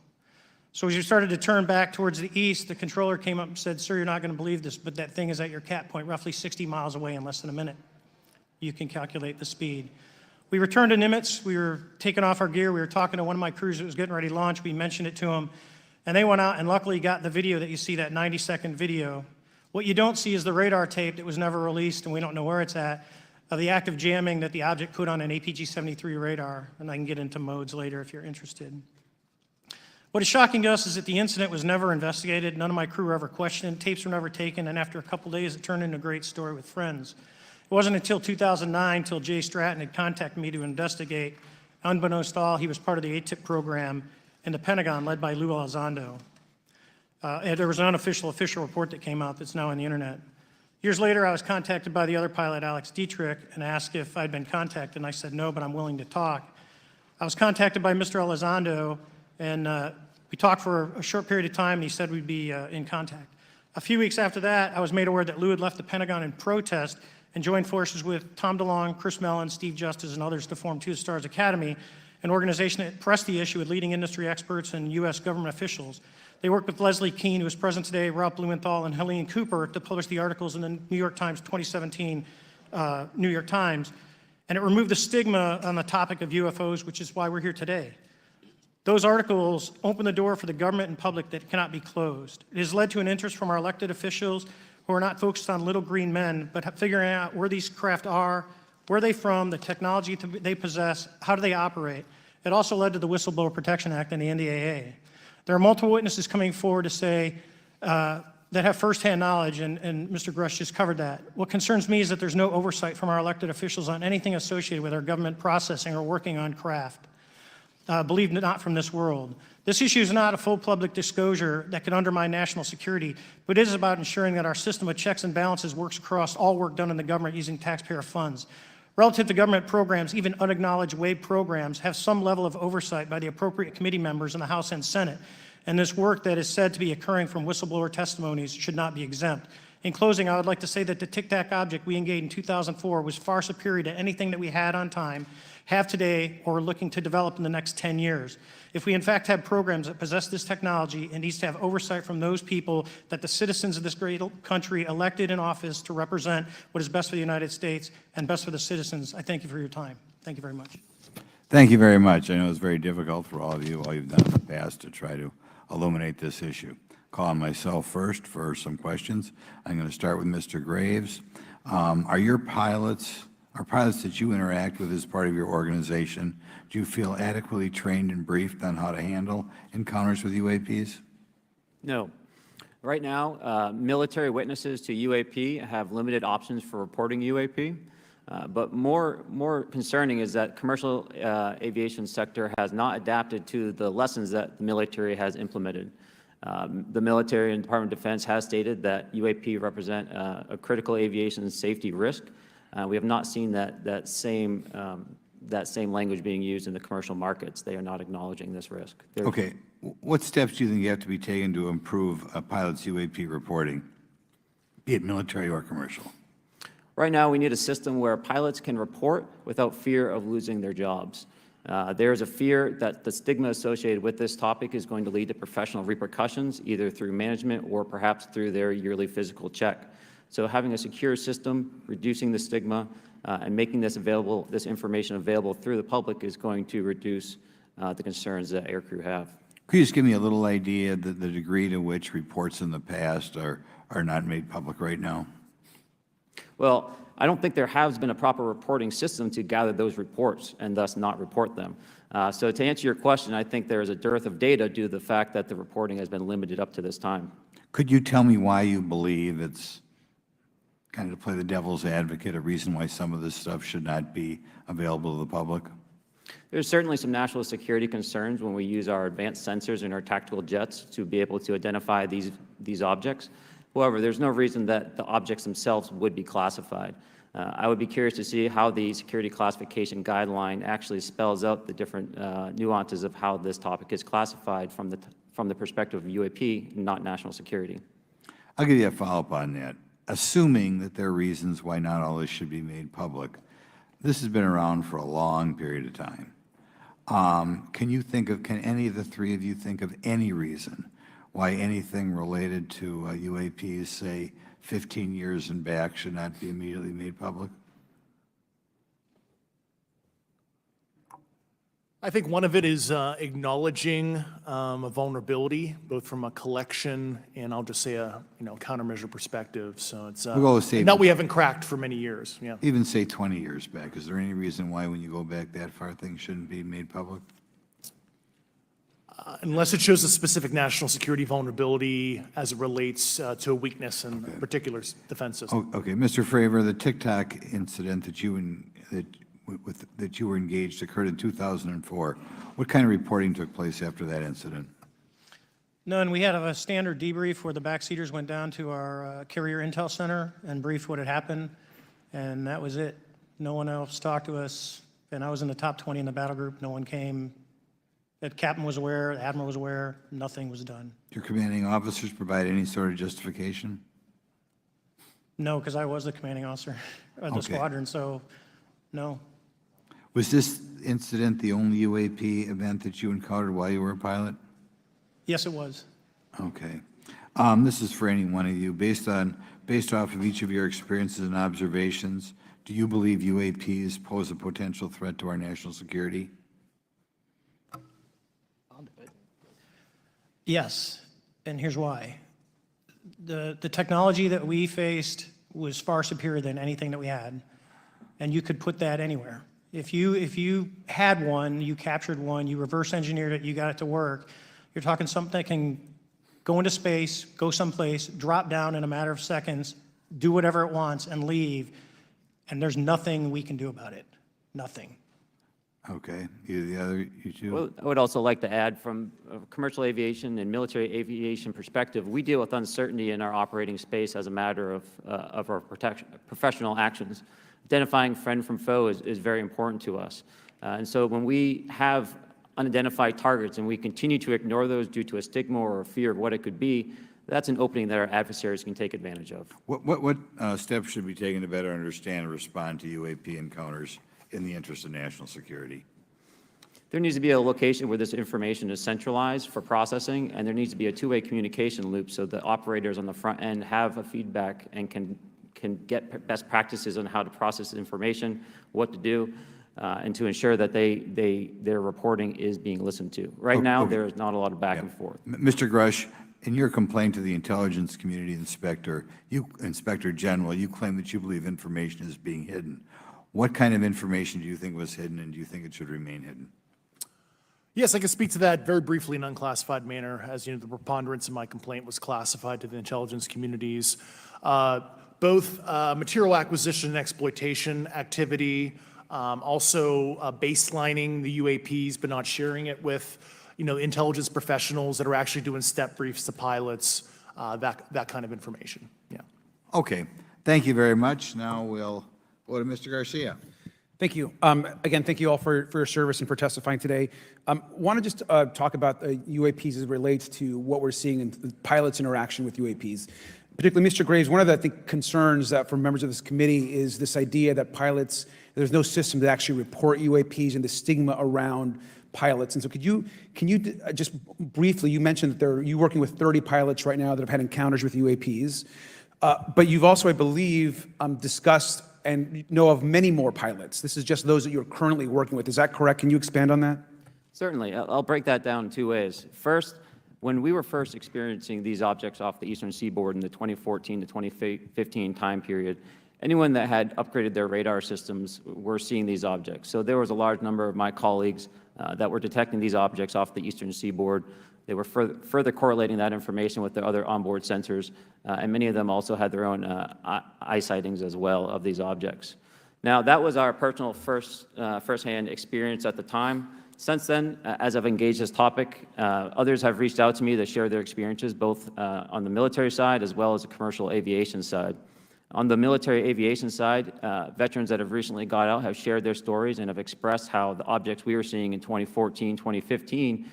So as we started to turn back towards the east, the controller came up and said, "Sir, you're not going to believe this, but that thing is at your cap point, roughly 60 miles away in less than a minute. You can calculate the speed." We returned to Nimitz. We were taking off our gear. We were talking to one of my crews that was getting ready to launch. We mentioned it to them, and they went out and luckily got the video that you see, that 90-second video. What you don't see is the radar tape that was never released, and we don't know where it's at, of the active jamming that the object put on an APG-73 radar, and I can get into modes later if you're interested. What is shocking to us is that the incident was never investigated. None of my crew were ever questioned. Tapes were never taken, and after a couple days, it turned into a great story with friends. It wasn't until 2009 until Jay Stratton had contacted me to investigate. Unbeknownst to all, he was part of the ATIP program in the Pentagon led by Lou Elizondo. And there was an official report that came out that's now on the internet. Years later, I was contacted by the other pilot, Alex Dietrich, and asked if I'd been contacted, and I said no, but I'm willing to talk. I was contacted by Mr. Elizondo, and we talked for a short period of time, and he said we'd be in contact. A few weeks after that, I was made aware that Lou had left the Pentagon in protest and joined forces with Tom DeLonge, Chris Mellon, Steve Justice, and others to form Two Stars Academy, an organization that pressed the issue with leading industry experts and U.S. government officials. They worked with Leslie Kean, who is present today, Rob Blumenthal, and Helene Cooper to publish the articles in the New York Times 2017 New York Times, and it removed the stigma on the topic of UFOs, which is why we're here today. Those articles open the door for the government and public that cannot be closed. It has led to an interest from our elected officials who are not focused on little green men, but figuring out where these craft are, where are they from, the technology they possess, how do they operate. It also led to the Whistleblower Protection Act and the NDAA. There are multiple witnesses coming forward to say that have firsthand knowledge, and Mr. Grush just covered that. What concerns me is that there's no oversight from our elected officials on anything associated with our government processing or working on craft. Believe it, not from this world. This issue is not a full public disclosure that could undermine national security, but it is about ensuring that our system of checks and balances works across all work done in the government using taxpayer funds. Relative to government programs, even unacknowledged WAVE programs have some level of oversight by the appropriate committee members in the House and Senate, and this work that is said to be occurring from whistleblower testimonies should not be exempt. In closing, I would like to say that the Tic Tac object we engaged in 2004 was far superior to anything that we had on time, have today, or are looking to develop in the next 10 years. If we in fact have programs that possess this technology, it needs to have oversight from those people that the citizens of this great country elected in office to represent what is best for the United States and best for the citizens. I thank you for your time. Thank you very much. Thank you very much. I know it's very difficult for all of you, all you've done in the past to try to illuminate this issue. Call on myself first for some questions. I'm going to start with Mr. Graves. Are pilots that you interact with as part of your organization, do you feel adequately trained and briefed on how to handle encounters with UAPs? No. Right now, military witnesses to UAP have limited options for reporting UAP, but more concerning is that commercial aviation sector has not adapted to the lessons that the military has implemented. The military and Department of Defense has stated that UAP represent a critical aviation safety risk. We have not seen that same language being used in the commercial markets. They are not acknowledging this risk. Okay. What steps do you think you have to be taken to improve a pilot's UAP reporting, be it military or commercial? Right now, we need a system where pilots can report without fear of losing their jobs. There is a fear that the stigma associated with this topic is going to lead to professional repercussions, either through management or perhaps through their yearly physical check. So having a secure system, reducing the stigma, and making this information available through the public is going to reduce the concerns that aircrew have. Could you just give me a little idea of the degree to which reports in the past are not made public right now? Well, I don't think there has been a proper reporting system to gather those reports and thus not report them. So to answer your question, I think there is a dearth of data due to the fact that the reporting has been limited up to this time. Could you tell me why you believe it's, kind of to play the devil's advocate, a reason why some of this stuff should not be available to the public? There's certainly some national security concerns when we use our advanced sensors in our tactical jets to be able to identify these objects. However, there's no reason that the objects themselves would be classified. I would be curious to see how the security classification guideline actually spells out the different nuances of how this topic is classified from the perspective of UAP, not national security. I'll give you a follow-up on that. Assuming that there are reasons why not all this should be made public, this has been around for a long period of time. Can any of the three of you think of any reason why anything related to UAPs, say 15 years and back, should not be immediately made public? I think one of it is acknowledging a vulnerability, both from a collection and I'll just say a countermeasure perspective. So it's We'll go with that we haven't cracked for many years. Yeah. Even say 20 years back. Is there any reason why when you go back that far, things shouldn't be made public? Unless it shows a specific national security vulnerability as it relates to a weakness in a particular defense system. Oh, okay, Mr. Fravor, the TikTok incident that you were engaged occurred in 2004. What kind of reporting took place after that incident? None. We had a standard debrief where the backseaters went down to our carrier intel center and briefed what had happened, and that was it. No one else talked to us, and I was in the top 20 in the battle group. No one came. The captain was aware, the admiral was aware, nothing was done. Did your commanding officers provide any sort of justification? No, because I was the commanding officer of the Okay. squadron, so no. Was this incident the only UAP event that you encountered while you were a pilot? Yes, it was. Okay. This is for any one of you. Based off of each of your experiences and observations, do you believe UAPs pose a potential threat to our national security? Yes, and here's why. The technology that we faced was far superior than anything that we had, and you could put that anywhere. If you had one, you captured one, you reverse engineered it, you got it to work, you're talking something that can go into space, go someplace, drop down in a matter of seconds, do whatever it wants, and leave, and there's nothing we can do about it. Nothing. Okay. You two? Well, I would also like to add, from a commercial aviation and military aviation perspective, we deal with uncertainty in our operating space as a matter of our professional actions. Identifying friend from foe is very important to us. And so when we have unidentified targets and we continue to ignore those due to a stigma or a fear of what it could be, that's an opening that our adversaries can take advantage of. What steps should be taken to better understand and respond to UAP encounters in the interest of national security? There needs to be a location where this information is centralized for processing, and there needs to be a two-way communication loop so the operators on the front end have a feedback and can get best practices on how to process information, what to do, and to ensure that their reporting is being listened to. Right now, there is not a lot of back and forth. Mr. Grush, in your complaint to the Intelligence Community Inspector General, you claim that you believe information is being hidden. What kind of information do you think was hidden, and do you think it should remain hidden? Yes, I can speak to that very briefly in unclassified manner. As you know, the preponderance of my complaint was classified to the intelligence communities. Both material acquisition and exploitation activity, also baselining the UAPs, but not sharing it with intelligence professionals that are actually doing step briefs to pilots, that kind of information. Yeah. Okay. Thank you very much. Now we'll go to Mr. Garcia. Thank you. Again, thank you all for your service and for testifying today. Want to just talk about UAPs as it relates to what we're seeing in the pilots' interaction with UAPs. Particularly, Mr. Graves, one of the, I think, concerns that for members of this committee is this idea that pilots, there's no system to actually report UAPs and the stigma around pilots. And so can you just briefly, you mentioned that you're working with 30 pilots right now that have had encounters with UAPs, but you've also, I believe, discussed and know of many more pilots. This is just those that you're currently working with. Is that correct? Can you expand on that? Certainly. I'll break that down in two ways. First, when we were first experiencing these objects off the eastern seaboard in the 2014 to 2015 time period, anyone that had upgraded their radar systems were seeing these objects. So there was a large number of my colleagues that were detecting these objects off the eastern seaboard. They were further correlating that information with their other onboard sensors, and many of them also had their own eye sightings as well of these objects. Now, that was our personal firsthand experience at the time. Since then, as I've engaged this topic, others have reached out to me to share their experiences, both on the military side as well as the commercial aviation side. On the military aviation side, veterans that have recently got out have shared their stories and have expressed how the objects we were seeing in 2014, 2015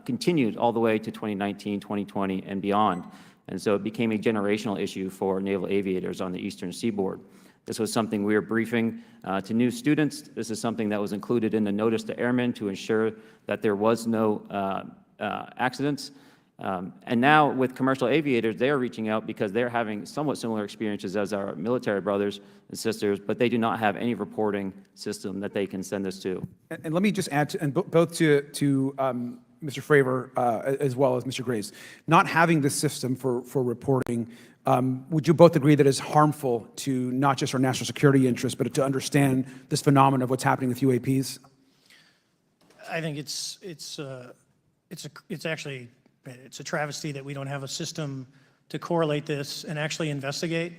continued all the way to 2019, 2020, and beyond. And so it became a generational issue for naval aviators on the eastern seaboard. This was something we were briefing to new students. This is something that was included in the notice to airmen to ensure that there was no accidents. And now with commercial aviators, they are reaching out because they're having somewhat similar experiences as our military brothers and sisters, but they do not have any reporting system that they can send us to. And let me just add, both to Mr. Fravor as well as Mr. Graves, not having this system for reporting, would you both agree that it's harmful to not just our national security interests, but to understand this phenomenon of what's happening with UAPs? I think it's actually a travesty that we don't have a system to correlate this and actually investigate.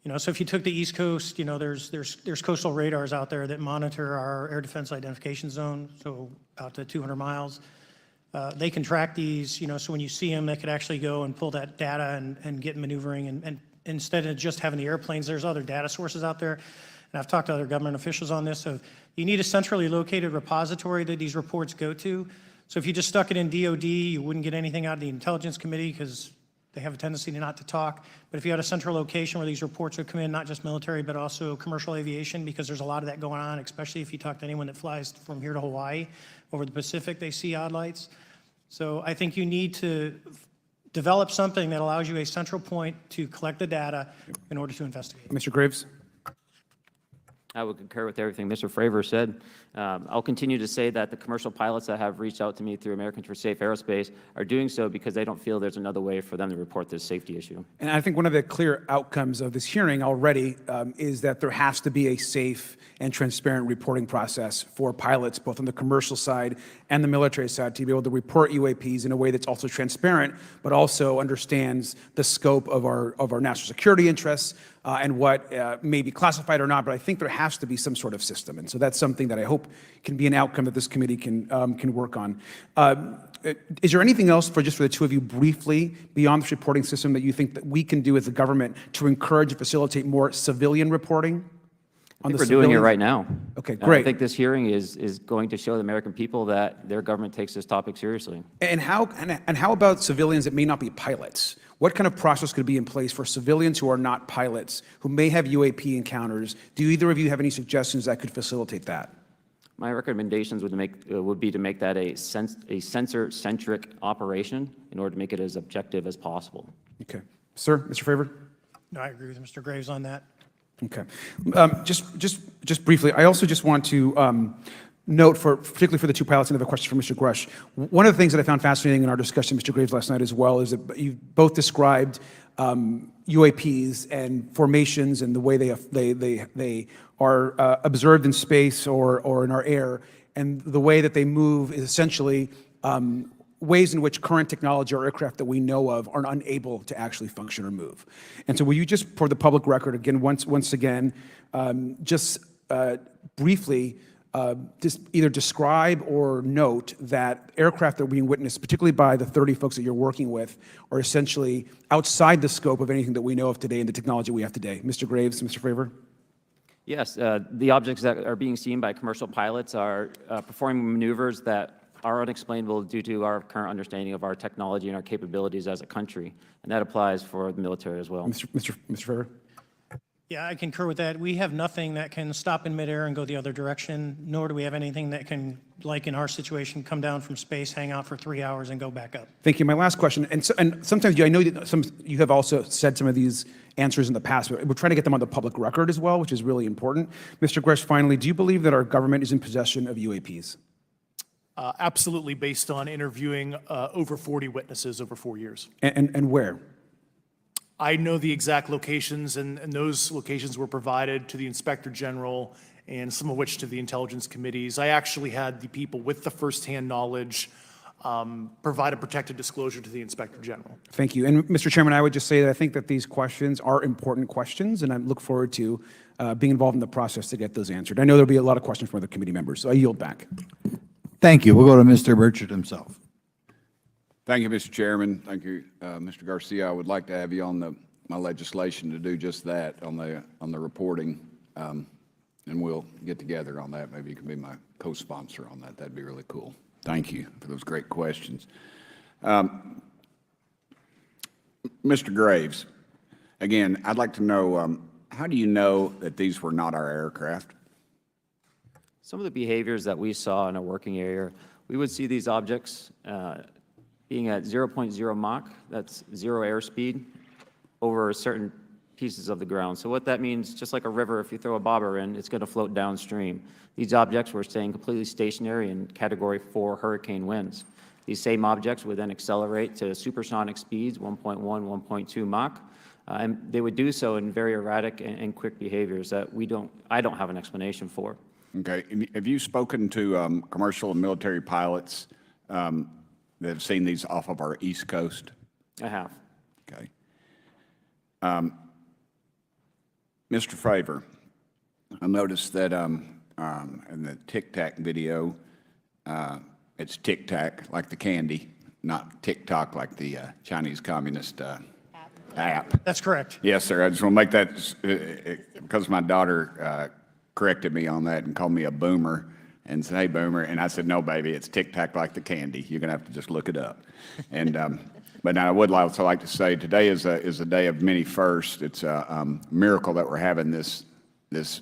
You know, so if you took the East Coast, you know, there's coastal radars out there that monitor our air defense identification zone, so out to 200 miles. They can track these, you know, so when you see them, they could actually go and pull that data and get maneuvering. And instead of just having the airplanes, there's other data sources out there. And I've talked to other government officials on this. So you need a centrally located repository that these reports go to. So if you just stuck it in DOD, you wouldn't get anything out of the Intelligence Committee because they have a tendency not to talk. But if you had a central location where these reports would come in, not just military, but also commercial aviation, because there's a lot of that going on, especially if you talk to anyone that flies from here to Hawaii, over the Pacific, they see odd lights. So I think you need to develop something that allows you a central point to collect the data in order to investigate. Mr. Graves? I would concur with everything Mr. Fravor said. I'll continue to say that the commercial pilots that have reached out to me through Americans for Safe Aerospace are doing so because they don't feel there's another way for them to report this safety issue. And I think one of the clear outcomes of this hearing already is that there has to be a safe and transparent reporting process for pilots, both on the commercial side and the military side, to be able to report UAPs in a way that's also transparent, but also understands the scope of our national security interests and what may be classified or not. But I think there has to be some sort of system. And so that's something that I hope can be an outcome that this committee can work on. Is there anything else for the two of you briefly beyond this reporting system that you think that we can do as a government to encourage and facilitate more civilian reporting? I think we're doing it right now. Okay, great. I think this hearing is going to show the American people that their government takes this topic seriously. And how about civilians that may not be pilots? What kind of process could be in place for civilians who are not pilots, who may have UAP encounters? Do either of you have any suggestions that could facilitate that? My recommendations would be to make that a sensor-centric operation in order to make it as objective as possible. Okay. Sir, Mr. Fravor? No, I agree with Mr. Graves on that. Okay. Just briefly, I also just want to note, particularly for the two pilots, and I have a question for Mr. Grush. One of the things that I found fascinating in our discussion, Mr. Graves, last night as well, is that you both described UAPs and formations and the way they are observed in space or in our air, and the way that they move is essentially ways in which current technology or aircraft that we know of are unable to actually function or move. And so will you just, for the public record, again, once again, briefly, just either describe or note that aircraft that are being witnessed, particularly by the 30 folks that you're working with, are essentially outside the scope of anything that we know of today and the technology we have today. Mr. Graves, Mr. Fravor? Yes, the objects that are being seen by commercial pilots are performing maneuvers that are unexplainable due to our current understanding of our technology and our capabilities as a country, and that applies for the military as well. Mr. Fravor? Yeah, I concur with that. We have nothing that can stop in midair and go the other direction, nor do we have anything that can, like in our situation, come down from space, hang out for 3 hours, and go back up. Thank you. My last question, and sometimes I know that you have also said some of these answers in the past, but we're trying to get them on the public record as well, which is really important. Mr. Gresh, finally, do you believe that our government is in possession of UAPs? Absolutely, based on interviewing over 40 witnesses over 4 years. And where? I know the exact locations, and those locations were provided to the Inspector General and some of which to the intelligence committees. I actually had the people with the firsthand knowledge provide a protected disclosure to the Inspector General. Thank you. And Mr. Chairman, I would just say that I think that these questions are important questions, and I look forward to being involved in the process to get those answered. I know there'll be a lot of questions from other committee members, so I yield back. Thank you. We'll go to Mr. Burchett himself. Thank you, Mr. Chairman. Thank you, Mr. Garcia. I would like to have you on my legislation to do just that, on the reporting, and we'll get together on that. Maybe you can be my co-sponsor on that. That'd be really cool. Thank you for those great questions. Mr. Graves, again, I'd like to know, how do you know that these were not our aircraft? Some of the behaviors that we saw in a working area, we would see these objects being at 0.0 Mach, that's 0 airspeed, over certain pieces of the ground. So what that means, just like a river, if you throw a bobber in, it's going to float downstream. These objects were staying completely stationary in Category 4 hurricane winds. These same objects would then accelerate to supersonic speeds, 1.1, 1.2 Mach, and they would do so in very erratic and quick behaviors that I don't have an explanation for. Okay. Have you spoken to commercial and military pilots that have seen these off of our East Coast? I have. Okay. Mr. Favor, I noticed that in the Tic Tac video, it's Tic Tac like the candy, not TikTok like the Chinese Communist app. That's correct. Yes, sir. I just want to make that, because my daughter corrected me on that and called me a boomer and said, "Hey, boomer," and I said, "No, baby, it's Tic Tac like the candy. You're going to have to just look it up." And but now I would also like to say today is a day of many firsts. It's a miracle that we're having this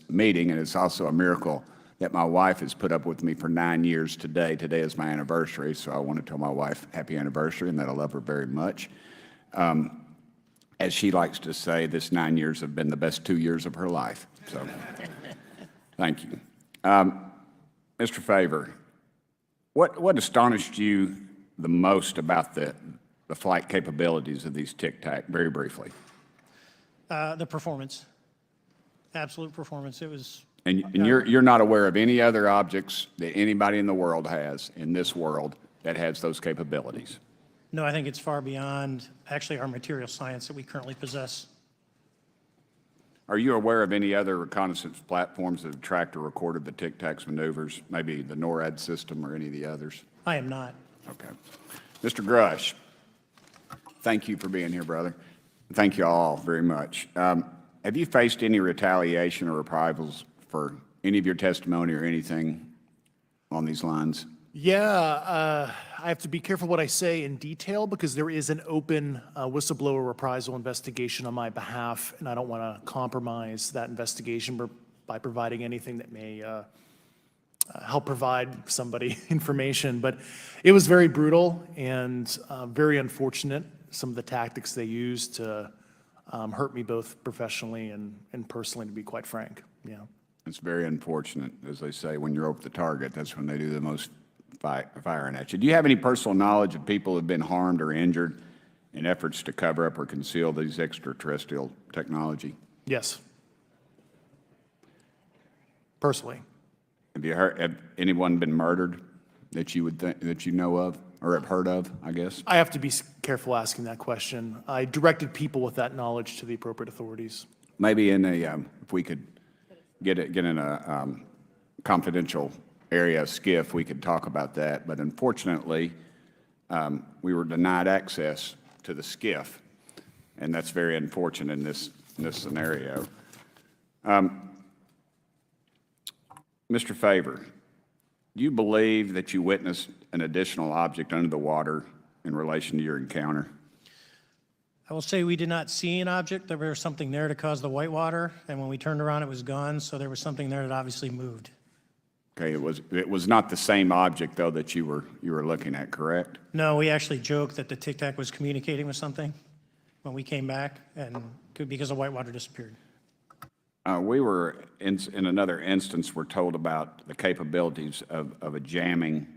meeting, and it's also a miracle that my wife has put up with me for 9 years today. Today is my anniversary, so I want to tell my wife happy anniversary and that I love her very much. As she likes to say, this 9 years have been the best 2 years of her life. So, thank you. Mr. Favor, what astonished you the most about the flight capabilities of these Tic Tac, very briefly? The performance, absolute performance. It was. And you're not aware of any other objects that anybody in the world has, in this world, that has those capabilities? No, I think it's far beyond actually our material science that we currently possess. Are you aware of any other reconnaissance platforms that have tracked or recorded the Tic Tac's maneuvers, maybe the NORAD system or any of the others? I am not. Okay. Mr. Grush, thank you for being here, brother. Thank you all very much. Have you faced any retaliation or reprisals for any of your testimony or anything on these lines? Yeah, I have to be careful what I say in detail because there is an open whistleblower reprisal investigation on my behalf, and I don't want to compromise that investigation by providing anything that may help provide somebody information. But it was very brutal and very unfortunate, some of the tactics they used to hurt me both professionally and personally, to be quite frank. Yeah. It's very unfortunate, as they say, when you're over the target, that's when they do the most firing at you. Do you have any personal knowledge of people who have been harmed or injured in efforts to cover up or conceal these extraterrestrial technology? Yes. Personally. Have anyone been murdered that you would think, that you know of or have heard of, I guess? I have to be careful asking that question. I directed people with that knowledge to the appropriate authorities. Maybe in a, if we could get in a confidential area of SCIF, we could talk about that. But unfortunately, we were denied access to the SCIF, and that's very unfortunate in this scenario. Mr. Favor, do you believe that you witnessed an additional object under the water in relation to your encounter? I will say we did not see an object. There was something there to cause the whitewater, and when we turned around, it was gone. So there was something there that obviously moved. Okay, it was not the same object though that you were looking at, correct? No, we actually joked that the Tic Tac was communicating with something when we came back, and because the whitewater disappeared. We were in another instance. We're told about the capabilities of a jamming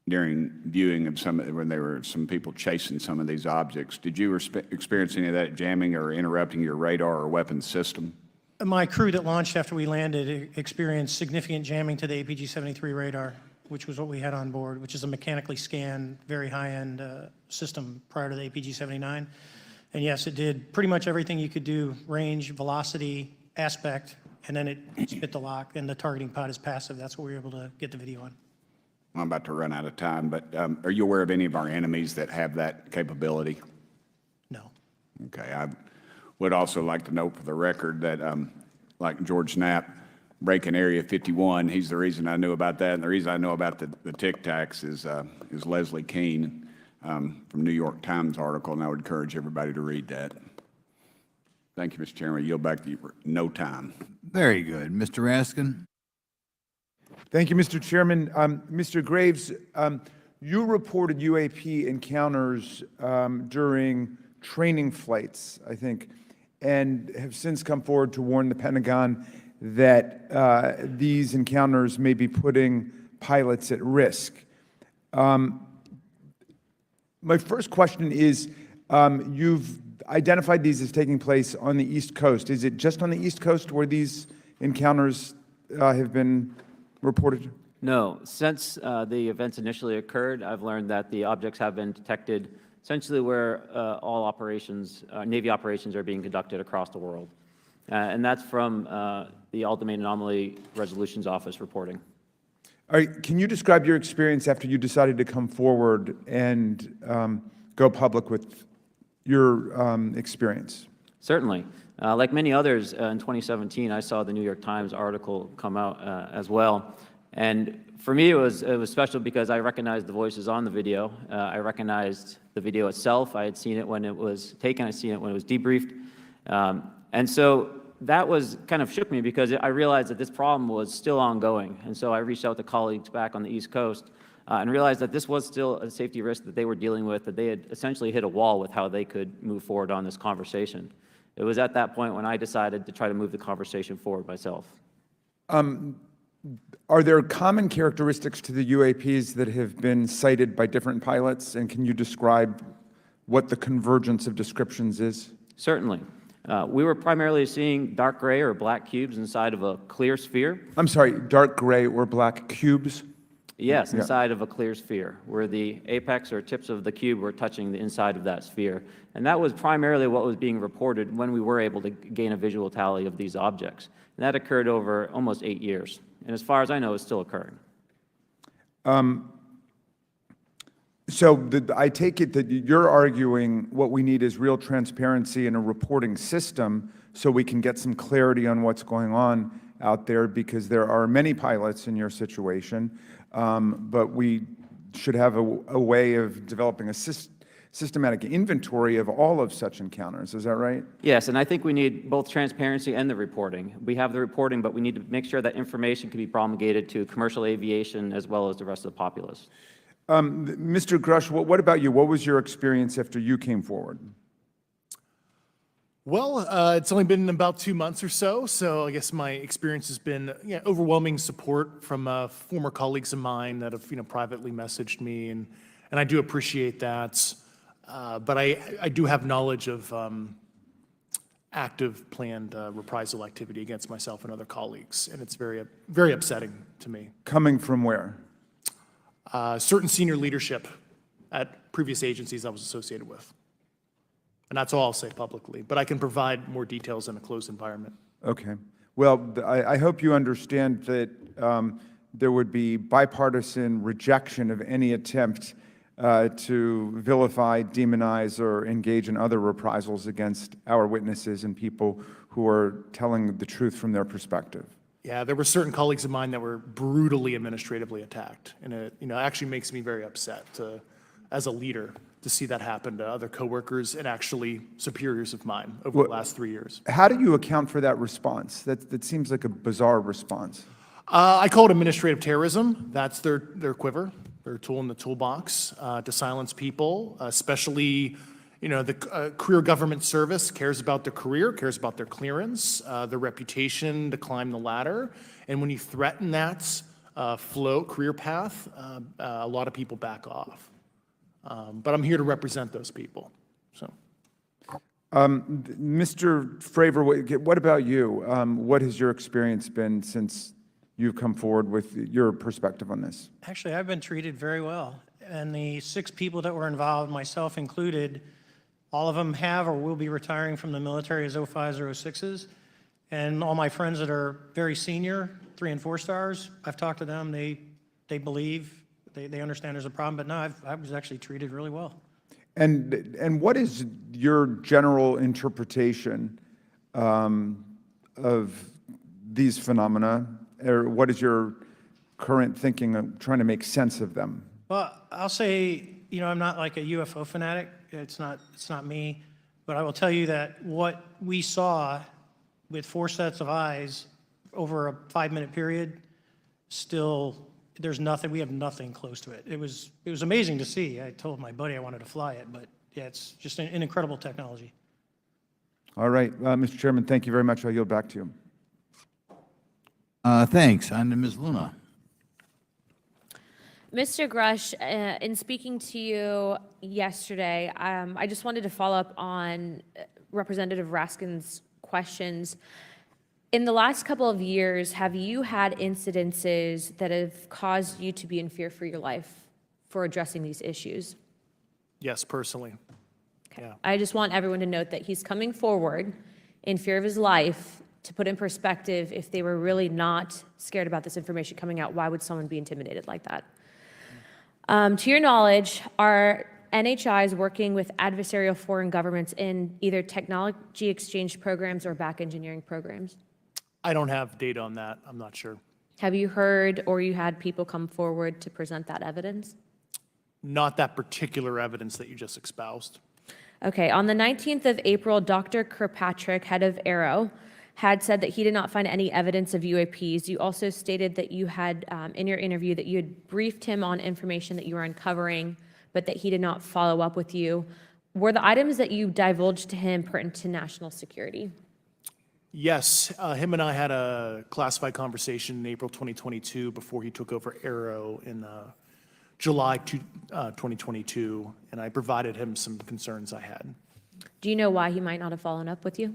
during viewing of when there were some people chasing some of these objects. Did you experience any of that jamming or interrupting your radar or weapons system? My crew that launched after we landed experienced significant jamming to the APG-73 radar, which was what we had on board, which is a mechanically scanned, very high-end system prior to the APG-79. And yes, it did pretty much everything you could do, range, velocity, aspect, and then it spit the lock, and the targeting pod is passive. That's what we were able to get the video on. I'm about to run out of time, but are you aware of any of our enemies that have that capability? No. Okay, I would also like to note for the record that, like George Knapp, breaking Area 51, he's the reason I knew about that, and the reason I know about the Tic Tacs is Leslie Keene from New York Times article, and I would encourage everybody to read that. Thank you, Mr. Chairman. I yield back to you for no time. Very good. Mr. Raskin? Thank you, Mr. Chairman. Mr. Graves, you reported UAP encounters during training flights, I think, and have since come forward to warn the Pentagon that these encounters may be putting pilots at risk. My first question is, you've identified these as taking place on the East Coast. Is it just on the East Coast where these encounters have been reported? No. Since the events initially occurred, I've learned that the objects have been detected essentially where all operations, Navy operations are being conducted across the world. And that's from the All-Domain Anomaly Resolutions Office reporting. All right, can you describe your experience after you decided to come forward and go public with your experience? Certainly. Like many others, in 2017, I saw the New York Times article come out as well. And for me, it was special because I recognized the voices on the video. I recognized the video itself. I had seen it when it was taken. I'd seen it when it was debriefed. And so that was kind of shook me because I realized that this problem was still ongoing. And so I reached out to colleagues back on the East Coast and realized that this was still a safety risk that they were dealing with, that they had essentially hit a wall with how they could move forward on this conversation. It was at that point when I decided to try to move the conversation forward myself. Are there common characteristics to the UAPs that have been cited by different pilots, and can you describe what the convergence of descriptions is? Certainly. We were primarily seeing dark gray or black cubes inside of a clear sphere. I'm sorry, dark gray or black cubes? Yes, inside of a clear sphere, where the apex or tips of the cube were touching the inside of that sphere. And that was primarily what was being reported when we were able to gain a visual tally of these objects. And that occurred over almost 8 years. And as far as I know, it's still occurring. So I take it that you're arguing what we need is real transparency in a reporting system so we can get some clarity on what's going on out there, because there are many pilots in your situation, but we should have a way of developing a systematic inventory of all of such encounters. Is that right? Yes, and I think we need both transparency and the reporting. We have the reporting, but we need to make sure that information can be promulgated to commercial aviation as well as the rest of the populace. Mr. Grush, what about you? What was your experience after you came forward? Well, it's only been about 2 months or so, so I guess my experience has been overwhelming support from former colleagues of mine that have privately messaged me, and I do appreciate that. But I do have knowledge of active planned reprisal activity against myself and other colleagues, and it's very, very upsetting to me. Coming from where? Certain senior leadership at previous agencies I was associated with. And that's all I'll say publicly, but I can provide more details in a closed environment. Okay. Well, I hope you understand that there would be bipartisan rejection of any attempt to vilify, demonize, or engage in other reprisals against our witnesses and people who are telling the truth from their perspective. Yeah, there were certain colleagues of mine that were brutally administratively attacked, and it actually makes me very upset as a leader to see that happen to other coworkers and actually superiors of mine over the last 3 years. How do you account for that response? That seems like a bizarre response. I call it administrative terrorism. That's their quiver, their tool in the toolbox to silence people, especially the career government service cares about their career, cares about their clearance, their reputation to climb the ladder. And when you threaten that career path, a lot of people back off. But I'm here to represent those people, so. Mr. Fravor, what about you? What has your experience been since you've come forward with your perspective on this? Actually, I've been treated very well. And the 6 people that were involved, myself included, all of them have or will be retiring from the military as 05s or 06s. And all my friends that are very senior, 3 and 4 stars, I've talked to them. They believe, they understand there's a problem. But no, I was actually treated really well. And what is your general interpretation of these phenomena, or what is your current thinking of trying to make sense of them? Well, I'll say, I'm not like a UFO fanatic. It's not me. But I will tell you that what we saw with 4 sets of eyes over a 5-minute period, still, there's nothing, we have nothing close to it. It was amazing to see. I told my buddy I wanted to fly it, but yeah, it's just an incredible technology. All right, Mr. Chairman, thank you very much. I'll yield back to you. Thanks. On to Ms. Luna. Mr. Grush, in speaking to you yesterday, I just wanted to follow up on Representative Raskin's questions. In the last couple of years, have you had incidences that have caused you to be in fear for your life for addressing these issues? Yes, personally. Okay. Yeah. I just want everyone to note that he's coming forward in fear of his life. To put in perspective, if they were really not scared about this information coming out, why would someone be intimidated like that? To your knowledge, are NHIs working with adversarial foreign governments in either technology exchange programs or back engineering programs? I don't have data on that. I'm not sure. Have you heard or you had people come forward to present that evidence? Not that particular evidence that you just espoused. Okay, on the 19th of April, Dr. Kirkpatrick, head of AARO, had said that he did not find any evidence of UAPs. You also stated that you had, in your interview, that you had briefed him on information that you were uncovering, but that he did not follow up with you. Were the items that you divulged to him pertinent to national security? Yes, him and I had a classified conversation in April 2022 before he took over AARO in July 2022, and I provided him some concerns I had. Do you know why he might not have followed up with you?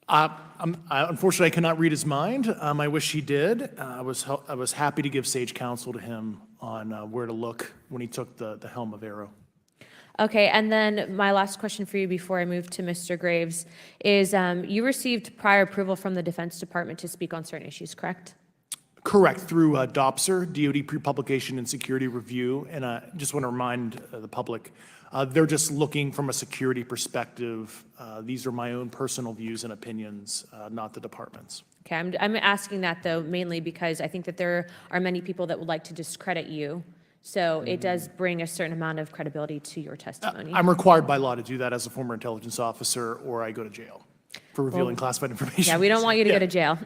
Unfortunately, I cannot read his mind. I wish he did. I was happy to give sage counsel to him on where to look when he took the helm of AARO. Okay, and then my last question for you before I move to Mr. Graves is you received prior approval from the Defense Department to speak on certain issues, correct? Correct, through DOPSR, DoD Pre-Publication and Security Review, and I just want to remind the public, they're just looking from a security perspective. These are my own personal views and opinions, not the department's. Okay, I'm asking that though mainly because I think that there are many people that would like to discredit you. So it does bring a certain amount of credibility to your testimony. I'm required by law to do that as a former intelligence officer, or I go to jail for revealing classified information. Yeah, we don't want you to go to jail.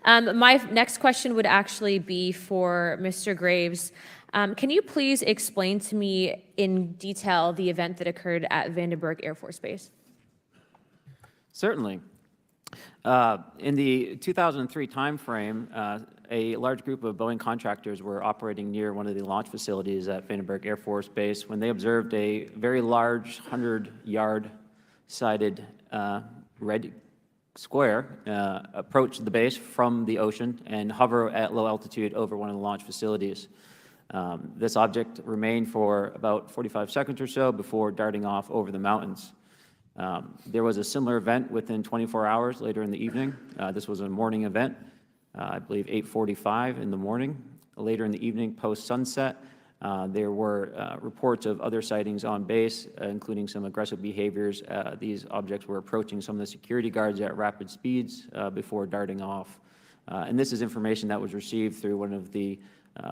My next question would actually be for Mr. Graves. Can you please explain to me in detail the event that occurred at Vandenberg Air Force Base? Certainly. In the 2003 timeframe, a large group of Boeing contractors were operating near one of the launch facilities at Vandenberg Air Force Base when they observed a very large 100-yard sided red square approach the base from the ocean and hover at low altitude over one of the launch facilities. This object remained for about 45 seconds or so before darting off over the mountains. There was a similar event within 24 hours later in the evening. This was a morning event, I believe 8:45 in the morning. Later in the evening, post-sunset, there were reports of other sightings on base, including some aggressive behaviors. These objects were approaching some of the security guards at rapid speeds before darting off. And this is information that was received through one of the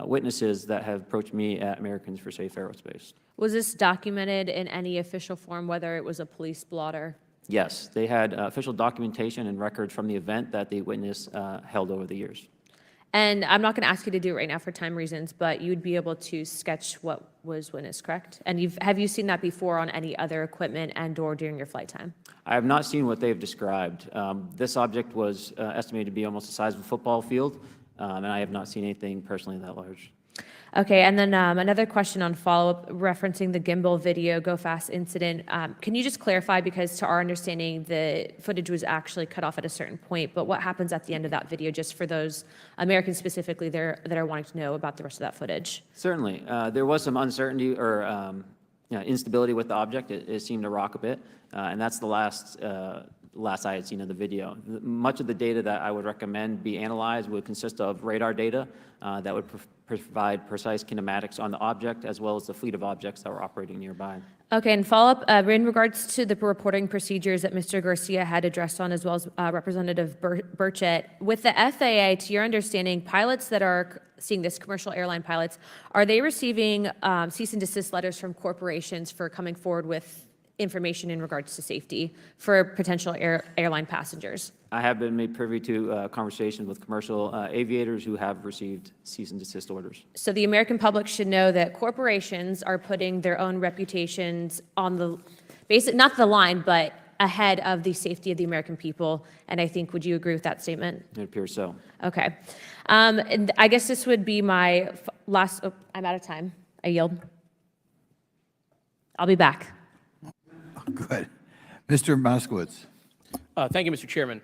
witnesses that have approached me at Americans for Safe Aerospace. Was this documented in any official form, whether it was a police blotter? Yes, they had official documentation and records from the event that the witness held over the years. And I'm not going to ask you to do it right now for time reasons, but you'd be able to sketch what was witnessed, correct? And have you seen that before on any other equipment and/or during your flight time? I have not seen what they've described. This object was estimated to be almost the size of a football field. and I have not seen anything personally that large. Okay, and then another question on follow-up referencing the gimbal video Go Fast incident. Can you just clarify, because to our understanding, the footage was actually cut off at a certain point, but what happens at the end of that video, just for those Americans specifically there that are wanting to know about the rest of that footage? Certainly. There was some uncertainty or instability with the object. It seemed to rock a bit, and that's the last I had seen of the video. Much of the data that I would recommend be analyzed would consist of radar data that would provide precise kinematics on the object, as well as the fleet of objects that were operating nearby. Okay, and follow-up, in regards to the reporting procedures that Mr. Garcia had addressed on, as well as Representative Burchett, with the FAA, to your understanding, pilots that are seeing this, commercial airline pilots, are they receiving cease and desist letters from corporations for coming forward with information in regards to safety for potential airline passengers? I have been made privy to conversations with commercial aviators who have received cease and desist orders. So the American public should know that corporations are putting their own reputations on the not the line, but ahead of the safety of the American people. And I think, would you agree with that statement? It appears so. Okay. And I guess this would be my last, I'm out of time. I yield. I'll be back. Good. Mr. Moskowitz. Thank you, Mr. Chairman.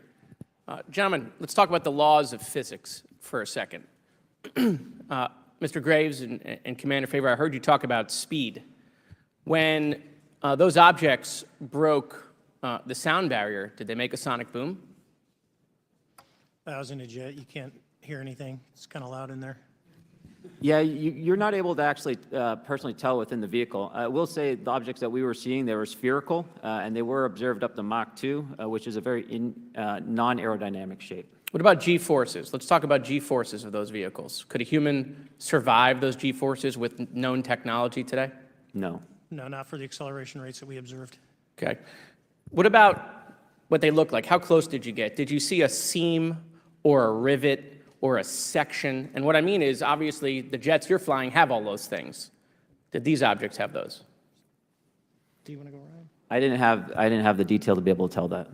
Gentlemen, let's talk about the laws of physics for a second. Mr. Graves and Commander Favor, I heard you talk about speed. When those objects broke the sound barrier, did they make a sonic boom? I was in a jet. You can't hear anything. It's kind of loud in there. Yeah, you're not able to actually personally tell within the vehicle. I will say the objects that we were seeing, they were spherical, and they were observed up to Mach 2, which is a very non-aerodynamic shape. What about G-forces? Let's talk about G-forces of those vehicles. Could a human survive those G-forces with known technology today? No. No, not for the acceleration rates that we observed. Okay. What about what they look like? How close did you get? Did you see a seam or a rivet or a section? And what I mean is, obviously, the jets you're flying have all those things. Did these objects have those? Do you want to go, Ryan? I didn't have the detail to be able to tell that.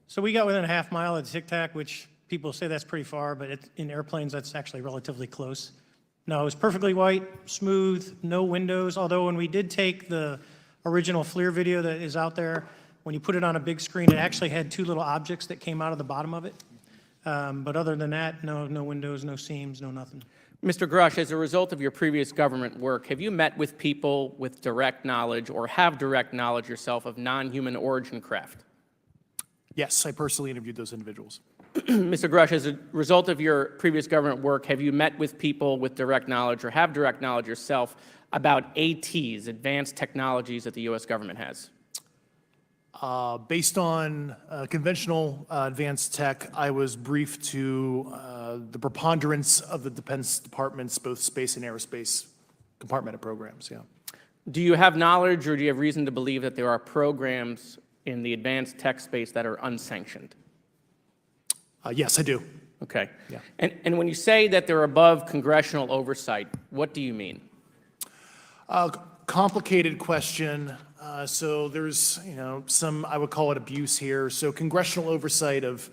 So we got within a half mile of Tic Tac, which people say that's pretty far, but in airplanes, that's actually relatively close. No, it was perfectly white, smooth, no windows, although when we did take the original FLIR video that is out there, when you put it on a big screen, it actually had two little objects that came out of the bottom of it. But other than that, no windows, no seams, no nothing. Mr. Grush, as a result of your previous government work, have you met with people with direct knowledge or have direct knowledge yourself of non-human origin craft? Yes, I personally interviewed those individuals. Mr. Grush, as a result of your previous government work, have you met with people with direct knowledge or have direct knowledge yourself about ATs, advanced technologies that the U.S. government has? Based on conventional advanced tech, I was briefed to the preponderance of the Defense Department's both space and aerospace compartmented programs, yeah. Do you have knowledge or do you have reason to believe that there are programs in the advanced tech space that are unsanctioned? Yes, I do. Okay. Yeah. And when you say that they're above congressional oversight, what do you mean? Complicated question. So there's, some, I would call it abuse here. So congressional oversight of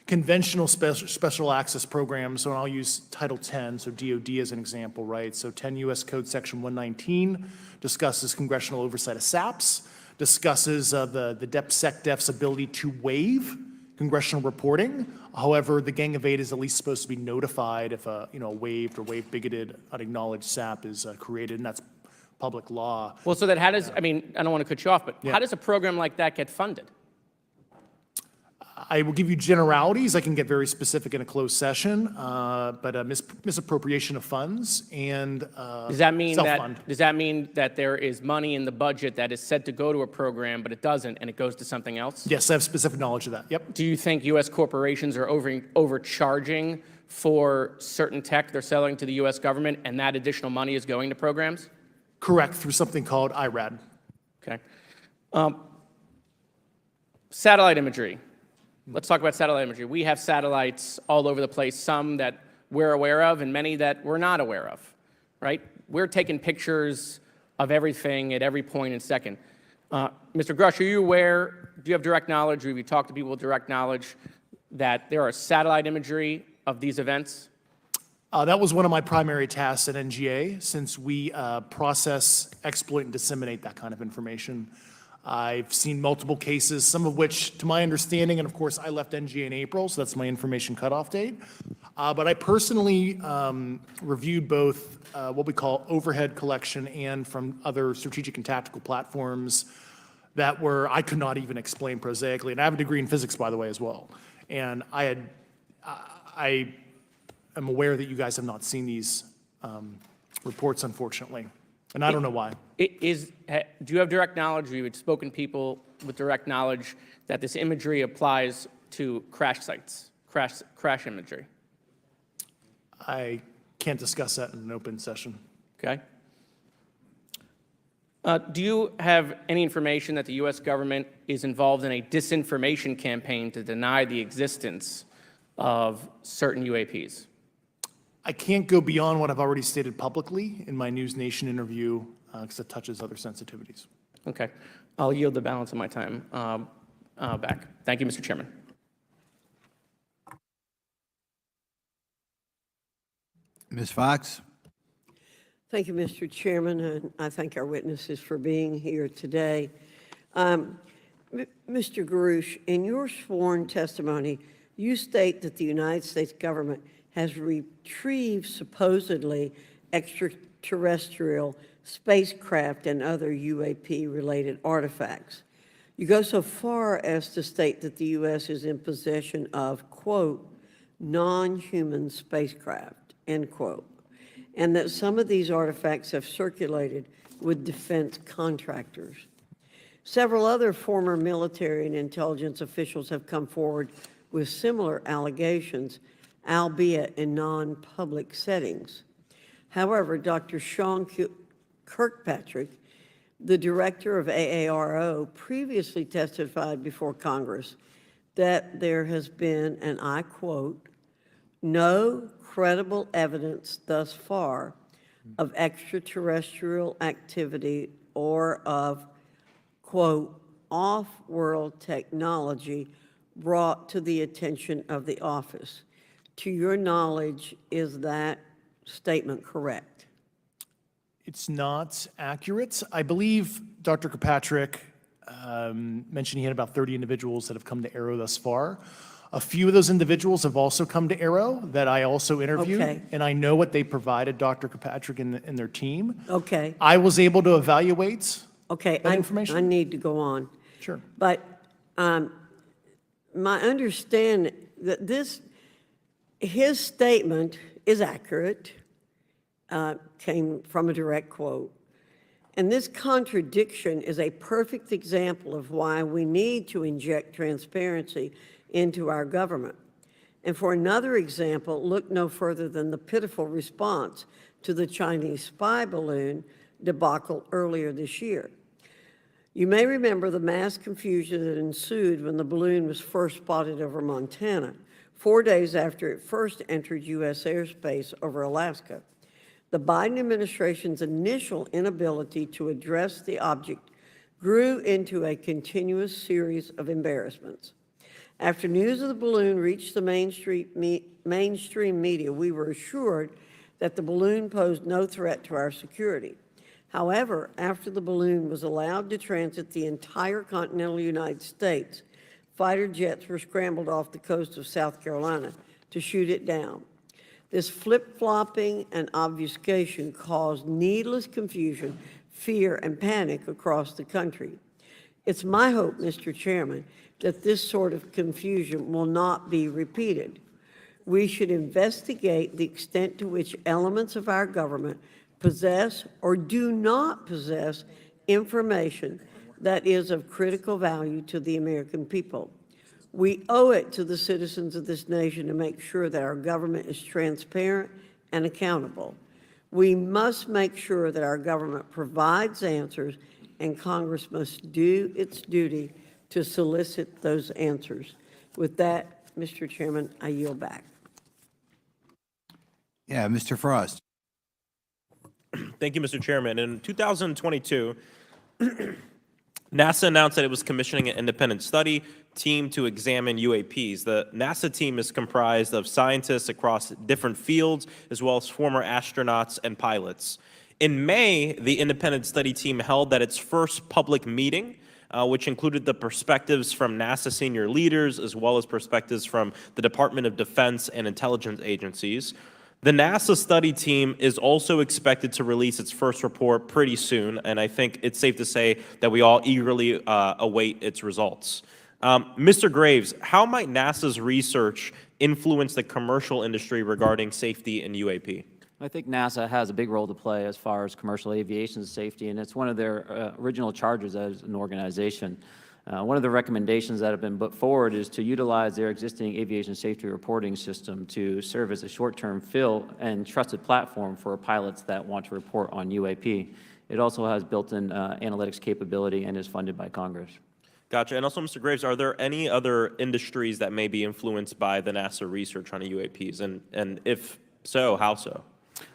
conventional special access programs, so I'll use Title 10, so DOD as an example, right? So 10 U.S. Code Section 119 discusses congressional oversight of SAPs, discusses the DepSecDef's ability to waive congressional reporting. However, the Gang of Eight is at least supposed to be notified if a, waived or waive bigoted unacknowledged SAP is created, and that's public law. Well, so that how does, I mean, I don't want to cut you off, but Yeah. how does a program like that get funded? I will give you generalities. I can get very specific in a closed session, but misappropriation of funds and Does that mean self-fund. that there is money in the budget that is said to go to a program, but it doesn't, and it goes to something else? Yes, I have specific knowledge of that. Yep. Do you think U.S. corporations are overcharging for certain tech they're selling to the U.S. government, and that additional money is going to programs? Correct, through something called IRAD. Okay. Satellite imagery. Let's talk about satellite imagery. We have satellites all over the place, some that we're aware of and many that we're not aware of, right? We're taking pictures of everything at every point and second. Mr. Grush, are you aware, do you have direct knowledge, or have you talked to people with direct knowledge that there are satellite imagery of these events? That was one of my primary tasks at NGA, since we process, exploit, and disseminate that kind of information. I've seen multiple cases, some of which, to my understanding, and of course, I left NGA in April, so that's my information cutoff date. But I personally reviewed both what we call overhead collection and from other strategic and tactical platforms that I could not even explain prosaically. And I have a degree in physics, by the way, as well. And I am aware that you guys have not seen these reports, unfortunately, and I don't know why. Do you have direct knowledge, or you had spoken to people with direct knowledge that this imagery applies to crash sites, crash imagery? I can't discuss that in an open session. Okay. Do you have any information that the U.S. government is involved in a disinformation campaign to deny the existence of certain UAPs? I can't go beyond what I've already stated publicly in my News Nation interview because it touches other sensitivities. Okay. I'll yield the balance of my time back. Thank you, Mr. Chairman. Ms. Fox? Thank you, Mr. Chairman, and I thank our witnesses for being here today. Mr. Garouche, in your sworn testimony, you state that the United States government has retrieved supposedly extraterrestrial spacecraft and other UAP-related artifacts. You go so far as to state that the U.S. is in possession of, quote, non-human spacecraft, end quote, and that some of these artifacts have circulated with defense contractors. Several other former military and intelligence officials have come forward with similar allegations, albeit in non-public settings. However, Dr. Sean Kirkpatrick, the director of AARO, previously testified before Congress that there has been, and I quote, no credible evidence thus far of extraterrestrial activity or of, quote, off-world technology brought to the attention of the office. To your knowledge, is that statement correct? It's not accurate. I believe Dr. Kirkpatrick mentioned he had about 30 individuals that have come to AARO thus far. A few of those individuals have also come to AARO that I also interviewed, Okay. and I know what they provided Dr. Kirkpatrick and their team. Okay, I was able to evaluate okay, that information. I need to go on. Sure. But my understanding that his statement is accurate, came from a direct quote. And this contradiction is a perfect example of why we need to inject transparency into our government. And for another example, look no further than the pitiful response to the Chinese spy balloon debacle earlier this year. You may remember the mass confusion that ensued when the balloon was first spotted over Montana, 4 days after it first entered U.S. airspace over Alaska. The Biden administration's initial inability to address the object grew into a continuous series of embarrassments. After news of the balloon reached the mainstream media, we were assured that the balloon posed no threat to our security. However, after the balloon was allowed to transit the entire continental United States, fighter jets were scrambled off the coast of South Carolina to shoot it down. This flip-flopping and obfuscation caused needless confusion, fear, and panic across the country. It's my hope, Mr. Chairman, that this sort of confusion will not be repeated. We should investigate the extent to which elements of our government possess or do not possess information that is of critical value to the American people. We owe it to the citizens of this nation to make sure that our government is transparent and accountable. We must make sure that our government provides answers, and Congress must do its duty to solicit those answers. With that, Mr. Chairman, I yield back. Yeah, Mr. Frost. Thank you, Mr. Chairman. In 2022, NASA announced that it was commissioning an independent study team to examine UAPs. The NASA team is comprised of scientists across different fields, as well as former astronauts and pilots. In May, the independent study team held its first public meeting, which included the perspectives from NASA senior leaders, as well as perspectives from the Department of Defense and intelligence agencies. The NASA study team is also expected to release its first report pretty soon, and I think it's safe to say that we all eagerly await its results. Mr. Graves, how might NASA's research influence the commercial industry regarding safety in UAP? I think NASA has a big role to play as far as commercial aviation safety, and it's one of their original charges as an organization. One of the recommendations that have been put forward is to utilize their existing aviation safety reporting system to serve as a short-term fill and trusted platform for pilots that want to report on UAP. It also has built-in analytics capability and is funded by Congress. Gotcha. And also, Mr. Graves, are there any other industries that may be influenced by the NASA research on UAPs? And if so, how so?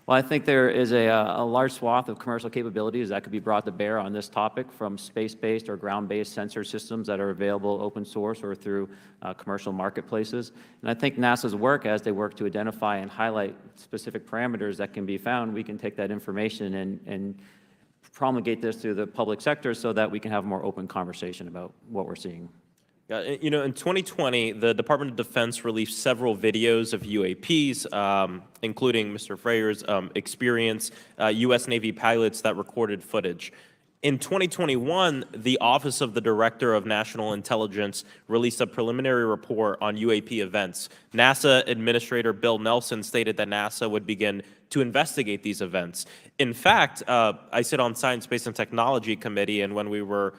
Well, I think there is a large swath of commercial capabilities that could be brought to bear on this topic, from space-based or ground-based sensor systems that are available open source or through commercial marketplaces. And I think NASA's work, as they work to identify and highlight specific parameters that can be found, we can take that information and promulgate this through the public sector so that we can have a more open conversation about what we're seeing. You know, in 2020, the Department of Defense released several videos of UAPs, including Mr. Freyer's experience, U.S. Navy pilots that recorded footage. In 2021, the Office of the Director of National Intelligence released a preliminary report on UAP events. NASA Administrator Bill Nelson stated that NASA would begin to investigate these events. In fact, I sit on Science, Space, and Technology Committee, and when we were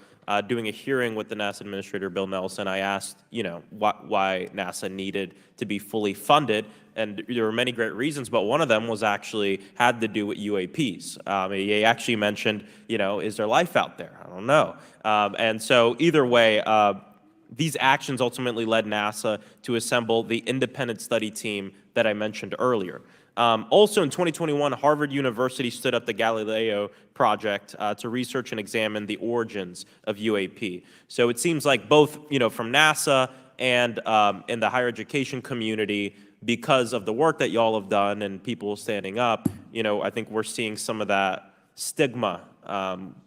doing a hearing with the NASA Administrator Bill Nelson, I asked, you know, why NASA needed to be fully funded, and there were many great reasons, but one of them was actually had to do with UAPs. He actually mentioned, you know, is there life out there? I don't know. And so either way, these actions ultimately led NASA to assemble the independent study team that I mentioned earlier. Also in 2021, Harvard University stood up the Galileo project to research and examine the origins of UAP. So it seems like both, you know, from NASA and in the higher education community, because of the work that y'all have done and people standing up, you know, I think we're seeing some of that stigma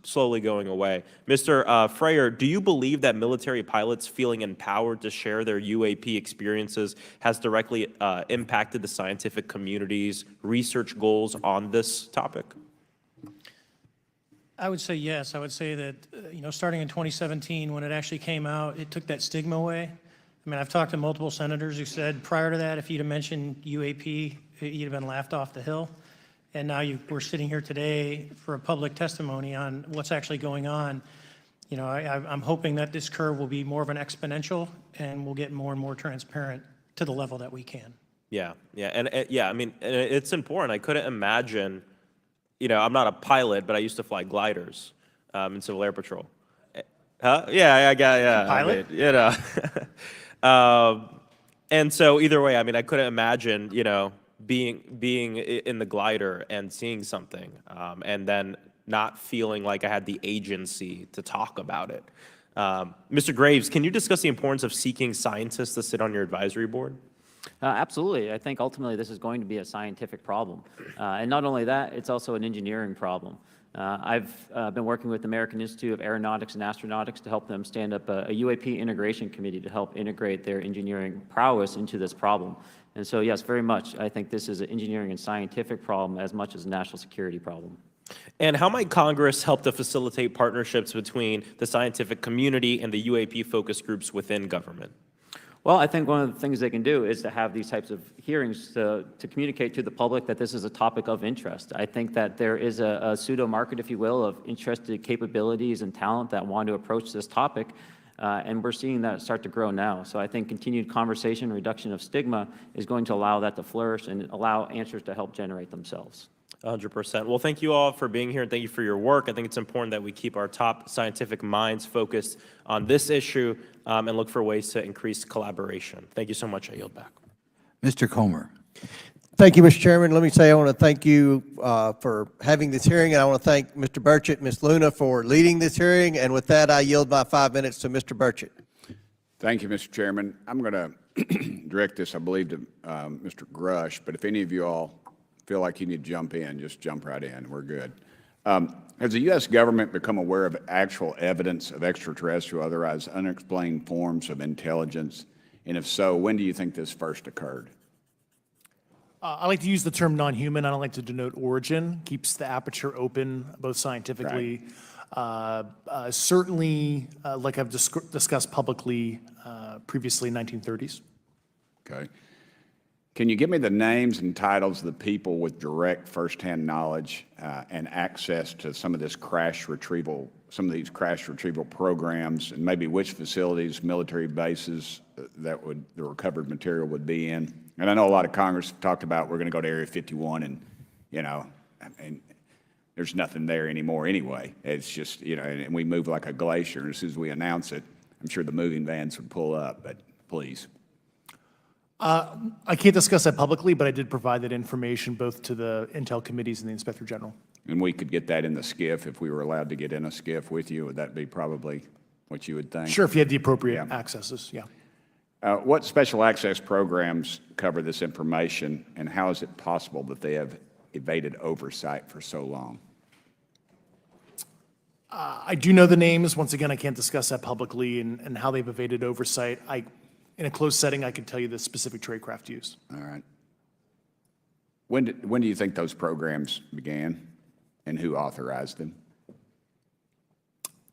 slowly going away. Mr. Freyer, do you believe that military pilots feeling empowered to share their UAP experiences has directly impacted the scientific community's research goals on this topic? I would say yes. I would say that, you know, starting in 2017, when it actually came out, it took that stigma away. I mean, I've talked to multiple senators who said prior to that, if you'd have mentioned UAP, you'd have been laughed off the hill. And now we're sitting here today for a public testimony on what's actually going on. You know, I'm hoping that this curve will be more of an exponential and we'll get more and more transparent to the level that we can. Yeah, I mean, it's important. I couldn't imagine, you know, I'm not a pilot, but I used to fly gliders in Civil Air Patrol. Huh? Yeah, Pilot? I mean, you know. And so either way, I mean, I couldn't imagine, you know, being in the glider and seeing something and then not feeling like I had the agency to talk about it. Mr. Graves, can you discuss the importance of seeking scientists to sit on your advisory board? Absolutely. I think ultimately this is going to be a scientific problem. And not only that, it's also an engineering problem. I've been working with the American Institute of Aeronautics and Astronautics to help them stand up a UAP integration committee to help integrate their engineering prowess into this problem. And so, yes, very much, I think this is an engineering and scientific problem as much as a national security problem. And how might Congress help to facilitate partnerships between the scientific community and the UAP focus groups within government? Well, I think one of the things they can do is to have these types of hearings to communicate to the public that this is a topic of interest. I think that there is a pseudo-market, if you will, of interested capabilities and talent that want to approach this topic, and we're seeing that start to grow now. So I think continued conversation, reduction of stigma is going to allow that to flourish and allow answers to help generate themselves. 100%. Well, thank you all for being here, and thank you for your work. I think it's important that we keep our top scientific minds focused on this issue and look for ways to increase collaboration. Thank you so much. I yield back. Mr. Comer. Thank you, Mr. Chairman. Let me say I want to thank you for having this hearing, and I want to thank Mr. Burchett, Ms. Luna for leading this hearing. And with that, I yield my 5 minutes to Mr. Burchett. Thank you, Mr. Chairman. I'm going to direct this, I believe, to Mr. Grush, but if any of you all feel like you need to jump in, just jump right in. We're good. Has the U.S. government become aware of actual evidence of extraterrestrial, otherwise unexplained forms of intelligence? And if so, when do you think this first occurred? I like to use the term non-human. I don't like to denote origin. Keeps the aperture open, both scientifically. Certainly, like I've discussed publicly previously, 1930s. Okay. Can you give me the names and titles of the people with direct firsthand knowledge and access to some of this crash retrieval, some of these crash retrieval programs, and maybe which facilities, military bases that the recovered material would be in? And I know a lot of Congress have talked about we're going to go to Area 51, and there's nothing there anymore anyway. It's just and we move like a glacier. And as soon as we announce it, I'm sure the moving vans would pull up. But please. I can't discuss that publicly, but I did provide that information both to the Intel committees and the Inspector General. And we could get that in the SCIF if we were allowed to get in a SCIF with you. Would that be probably what you would think? Sure, if you had the appropriate accesses, yeah. What special access programs cover this information, and how is it possible that they have evaded oversight for so long? I do know the names. Once again, I can't discuss that publicly and how they've evaded oversight. In a closed setting, I can tell you the specific tradecraft used. All right. When do you think those programs began, and who authorized them?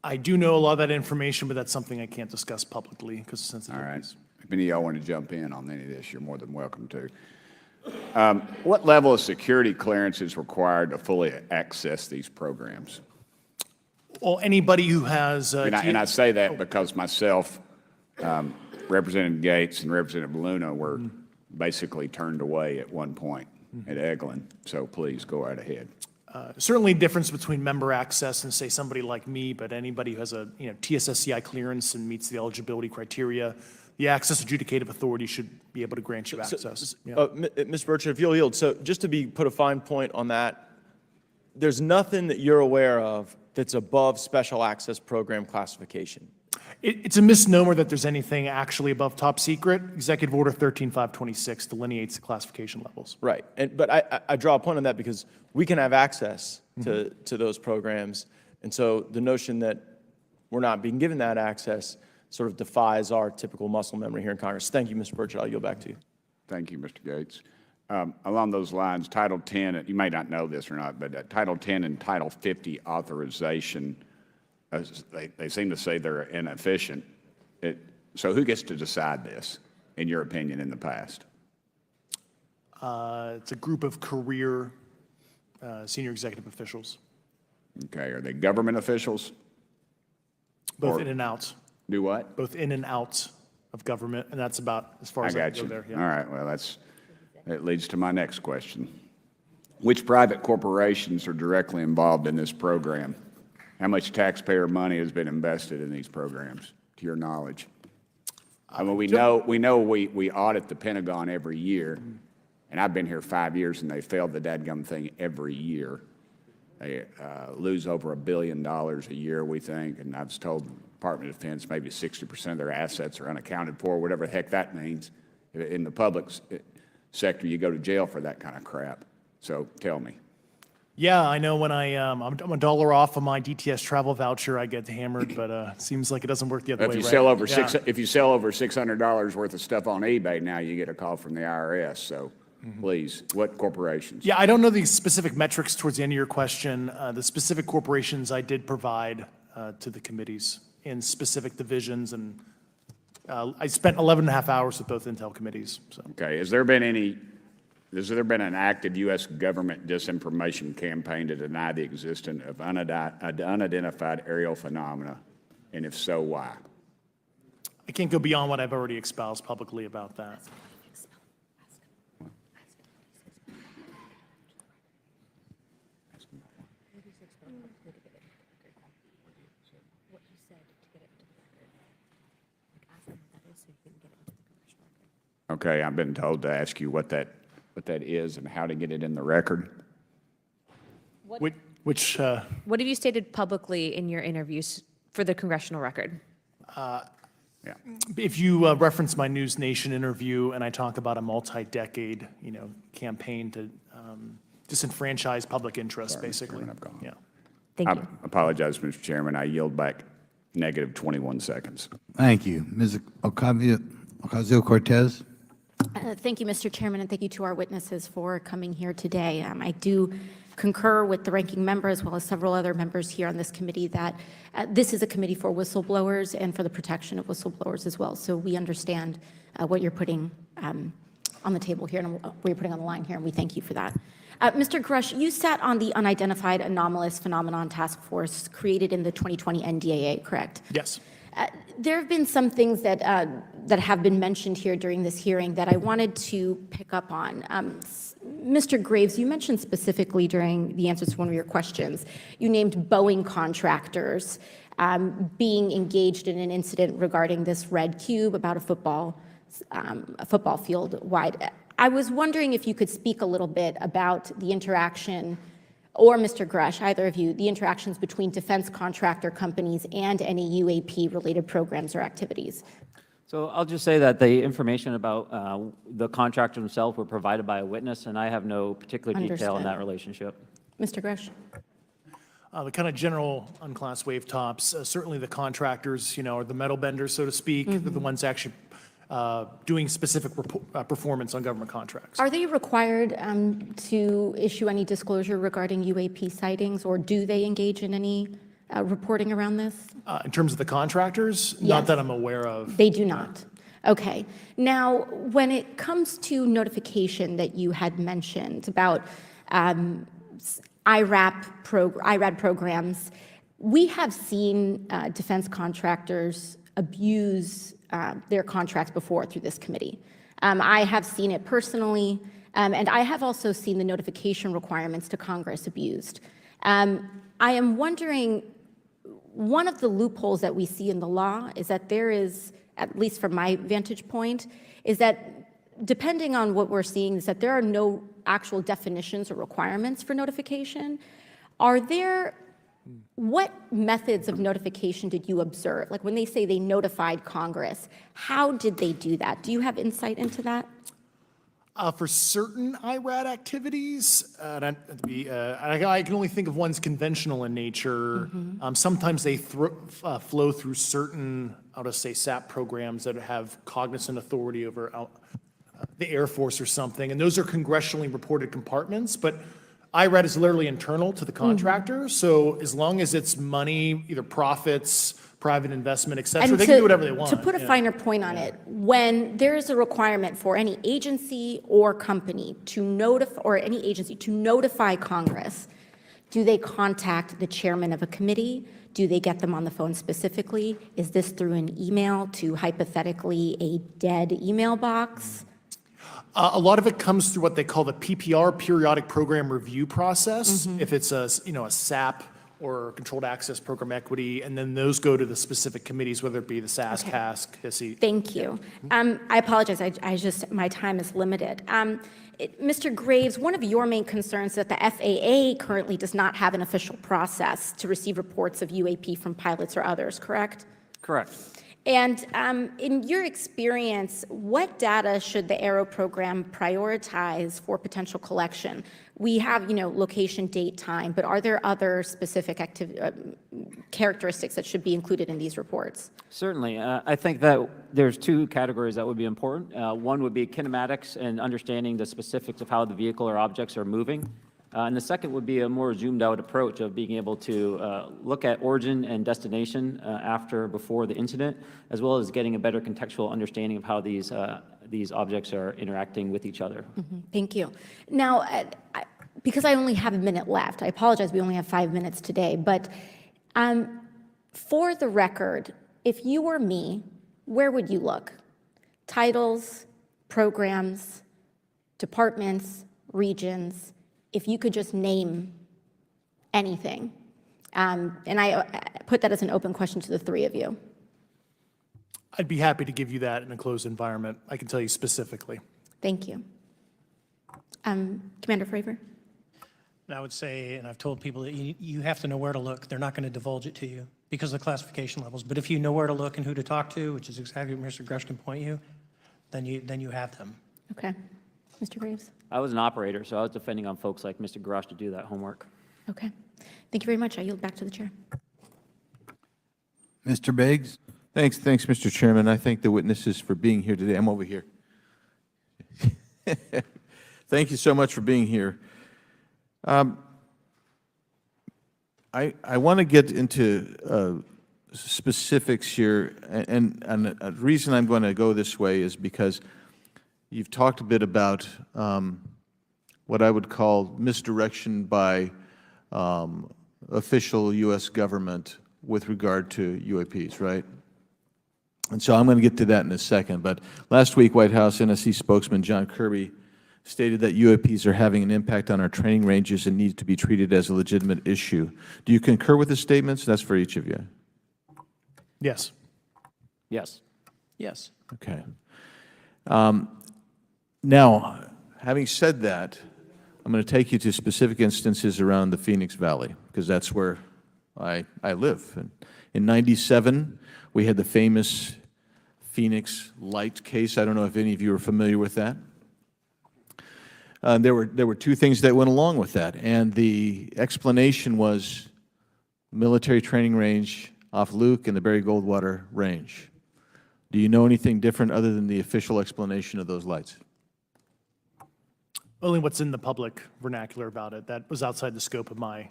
I do know a lot of that information, but that's something I can't discuss publicly because of sensitive. All right. If any of y'all want to jump in on any of this, you're more than welcome to. What level of security clearance is required to fully access these programs? Well, anybody who has... And I say that because myself, Representative Gates, and Representative Luna were basically turned away at one point at Eglin. So please go right ahead. Certainly difference between member access and, say, somebody like me, but anybody who has a TSSCI clearance and meets the eligibility criteria, the access adjudicative authority should be able to grant you access. Ms. Burchett, if you'll yield, so just to put a fine point on that, there's nothing that you're aware of that's above special access program classification. It's a misnomer that there's anything actually above top secret. Executive Order 13526 delineates the classification levels. Right, but I draw a point on that because we can have access to those programs, and so the notion that we're not being given that access sort of defies our typical muscle memory here in Congress. Thank you, Mr. Burchett. I'll yield back to you. Thank you, Mr. Gates. Along those lines, Title 10, you may not know this or not, but Title 10 and Title 50 authorization, they seem to say they're inefficient. So who gets to decide this, in your opinion, in the past? It's a group of career senior executive officials. Okay, are they government officials? Both in and out. Do what? Both in and out of government, and that's about as far as I can go there. Yeah. All right, well, that leads to my next question. Which private corporations are directly involved in this program? How much taxpayer money has been invested in these programs, to your knowledge? I mean, we know we audit the Pentagon every year, and I've been here 5 years, and they failed the dadgum thing every year. They lose over $1 billion a year, we think, and I was told the Department of Defense maybe 60% of their assets are unaccounted for, whatever the heck that means. In the public sector, you go to jail for that kind of crap. So tell me. Yeah, I know when I'm a dollar off of my DTS travel voucher, I get hammered, but it seems like it doesn't work the other way. If you sell over $600 worth of stuff on eBay now, you get a call from the IRS. So please, what corporations? Yeah, I don't know the specific metrics towards the end of your question. The specific corporations I did provide to the committees in specific divisions, and I spent 11 and a half hours with both Intel committees. So. Okay, has there been an active U.S. government disinformation campaign to deny the existence of unidentified aerial phenomena? And if so, why? I can't go beyond what I've already espoused publicly about that. Okay, I've been told to ask you what that is and how to get it in the record. Which, What have you stated publicly in your interviews for the congressional record? Yeah. if you reference my News Nation interview and I talk about a multi-decade, campaign to disenfranchise public interest, basically. Chairman, I've gone. Yeah. Thank I you. apologize, Mr. Chairman. I yield back negative 21 seconds. Thank you. Ms. Ocasio-Cortez? Thank you, Mr. Chairman, and thank you to our witnesses for coming here today. I do concur with the ranking member as well as several other members here on this committee that this is a committee for whistleblowers and for the protection of whistleblowers as well. So we understand what you're putting on the table here and what you're putting on the line here, and we thank you for that. Mr. Grush, you sat on the Unidentified Anomalous Phenomenon Task Force created in the 2020 NDAA, correct? Yes. There have been some things that have been mentioned here during this hearing that I wanted to pick up on. Mr. Graves, you mentioned specifically during the answers to one of your questions, you named Boeing contractors being engaged in an incident regarding this red cube about a football field wide. I was wondering if you could speak a little bit about the interaction, or Mr. Grush, either of you, the interactions between defense contractor companies and any UAP-related programs or activities. So I'll just say that the information about the contractor themselves were provided by a witness, and I have no particular detail in that relationship. Mr. Grush. The kind of general unclassed wave tops, certainly the contractors, are the metal benders, so to speak. They're the ones actually doing specific performance on government contracts. Are they required to issue any disclosure regarding UAP sightings, or do they engage in any reporting around this? In terms of the contractors, Yes. not that I'm aware of. They do not. Okay. Now, when it comes to notification that you had mentioned about IRAD programs, we have seen defense contractors abuse their contracts before through this committee. I have seen it personally, and I have also seen the notification requirements to Congress abused. I am wondering, one of the loopholes that we see in the law is that there is, at least from my vantage point, is that depending on what we're seeing, is that there are no actual definitions or requirements for notification. What methods of notification did you observe? Like when they say they notified Congress, how did they do that? Do you have insight into that? For certain IRAD activities, I can only think of ones conventional in nature. Sometimes they flow through certain, I'll just say, SAP programs that have cognizant authority over the Air Force or something, and those are congressionally reported compartments, but IRAD is literally internal to the contractor, so as long as it's money, either profits, private investment, et cetera, they can do whatever they want. To put a finer point on it, when there is a requirement for any agency or company to notify Congress, do they contact the chairman of a committee? Do they get them on the phone specifically? Is this through an email to hypothetically a dead email box? A lot of it comes through what they call the PPR, Periodic Program Review Process, if it's a SAP or Controlled Access Program Equity, and then those go to the specific committees, whether it be the SAS, CASC, HISI. Thank you. I apologize, my time is limited. Mr. Graves, one of your main concerns is that the FAA currently does not have an official process to receive reports of UAP from pilots or others, correct? Correct. And in your experience, what data should the Aero program prioritize for potential collection? We have, location, date, time, but are there other specific characteristics that should be included in these reports? Certainly. I think that there's two categories that would be important. One would be kinematics and understanding the specifics of how the vehicle or objects are moving. And the second would be a more zoomed out approach of being able to look at origin and destination before the incident, as well as getting a better contextual understanding of how these objects are interacting with each other. Thank you. Now, because I only have a minute left, I apologize, we only have 5 minutes today, but for the record, if you were me, where would you look? Titles, programs, departments, regions, if you could just name anything. And I put that as an open question to the three of you. I'd be happy to give you that in a closed environment. I can tell you specifically. Thank you. Commander Fravor? And I would say, and I've told people that you have to know where to look. They're not going to divulge it to you because of the classification levels. But if you know where to look and who to talk to, which is exactly what Mr. Grush can point you, then you have them. Okay. Mr. Graves? I was an operator, so I was depending on folks like Mr. Grosh to do that homework. Okay. Thank you very much. I yield back to the chair. Mr. Biggs? Thanks, Mr. Chairman. I thank the witnesses for being here today. I'm over here. Thank you so much for being here. I want to get into specifics here, and a reason I'm going to go this way is because you've talked a bit about what I would call misdirection by official U.S. government with regard to UAPs, right? And so I'm going to get to that in a second. But last week, White House NSC spokesman John Kirby stated that UAPs are having an impact on our training ranges and need to be treated as a legitimate issue. Do you concur with the statements? That's for each of you. Yes. Yes. Yes. Okay. Now, having said that, I'm going to take you to specific instances around the Phoenix Valley, because that's where I live. In '97, we had the famous Phoenix Light case. I don't know if any of you are familiar with that. There were two things that went along with that, and the explanation was military training range off Luke and the Barry Goldwater Range. Do you know anything different other than the official explanation of those lights? Only what's in the public vernacular about it. That was outside the scope of my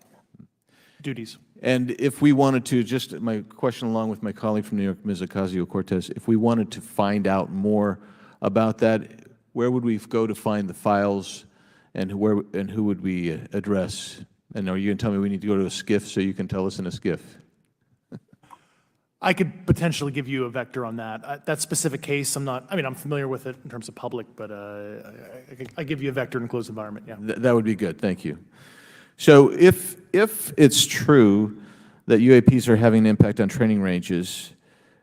duties. And if we wanted to, just my question along with my colleague from New York, Ms. Ocasio-Cortez, if we wanted to find out more about that, where would we go to find the files, and who would we address? And are you going to tell me we need to go to a SCIF so you can tell us in a SCIF? I could potentially give you a vector on that. That specific case, I'm familiar with it in terms of public, but I give you a vector in a closed environment, yeah. That would be good, thank you. So if it's true that UAPs are having an impact on training ranges,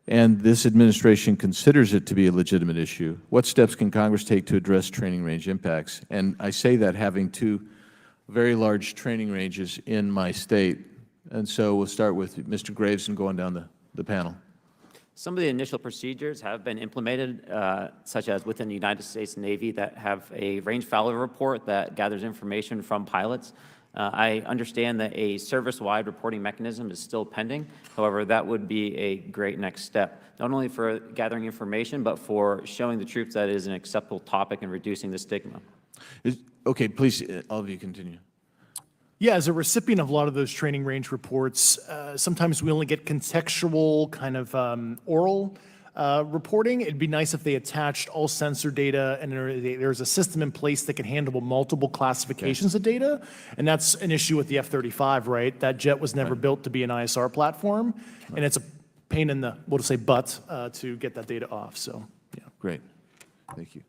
and this administration considers it to be a legitimate issue, what steps can Congress take to address training range impacts? And I say that having two very large training ranges in my state. And so we'll start with Mr. Graves and going down the panel. Some of the initial procedures have been implemented, such as within the United States Navy, that have a range failure report that gathers information from pilots. I understand that a service-wide reporting mechanism is still pending. However, that would be a great next step, not only for gathering information, but for showing the troops that it is an acceptable topic and reducing the stigma. Okay, please, all of you continue. Yeah, as a recipient of a lot of those training range reports, sometimes we only get contextual kind of oral reporting. It'd be nice if they attached all sensor data and there's a system in place that can handle multiple classifications of data. And that's an issue with the F-35, right? That jet was never built to be an ISR platform. And it's a pain in the, we'll just say butt, to get that data off, so, yeah. Great, thank you.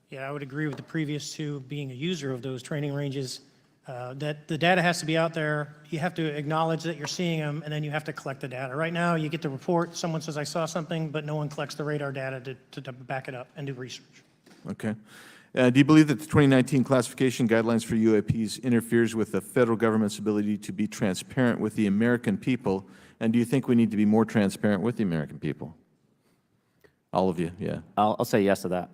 Yeah, I would agree with the previous two, being a user of those training ranges, that the data has to be out there. You have to acknowledge that you're seeing them, and then you have to collect the data. Right now, you get the report, someone says, I saw something, but no one collects the radar data to back it up and do research. Okay. Do you believe that the 2019 classification guidelines for UAPs interferes with the federal government's ability to be transparent with the American people? And do you think we need to be more transparent with the American people? All of you, yeah. I'll say yes to that.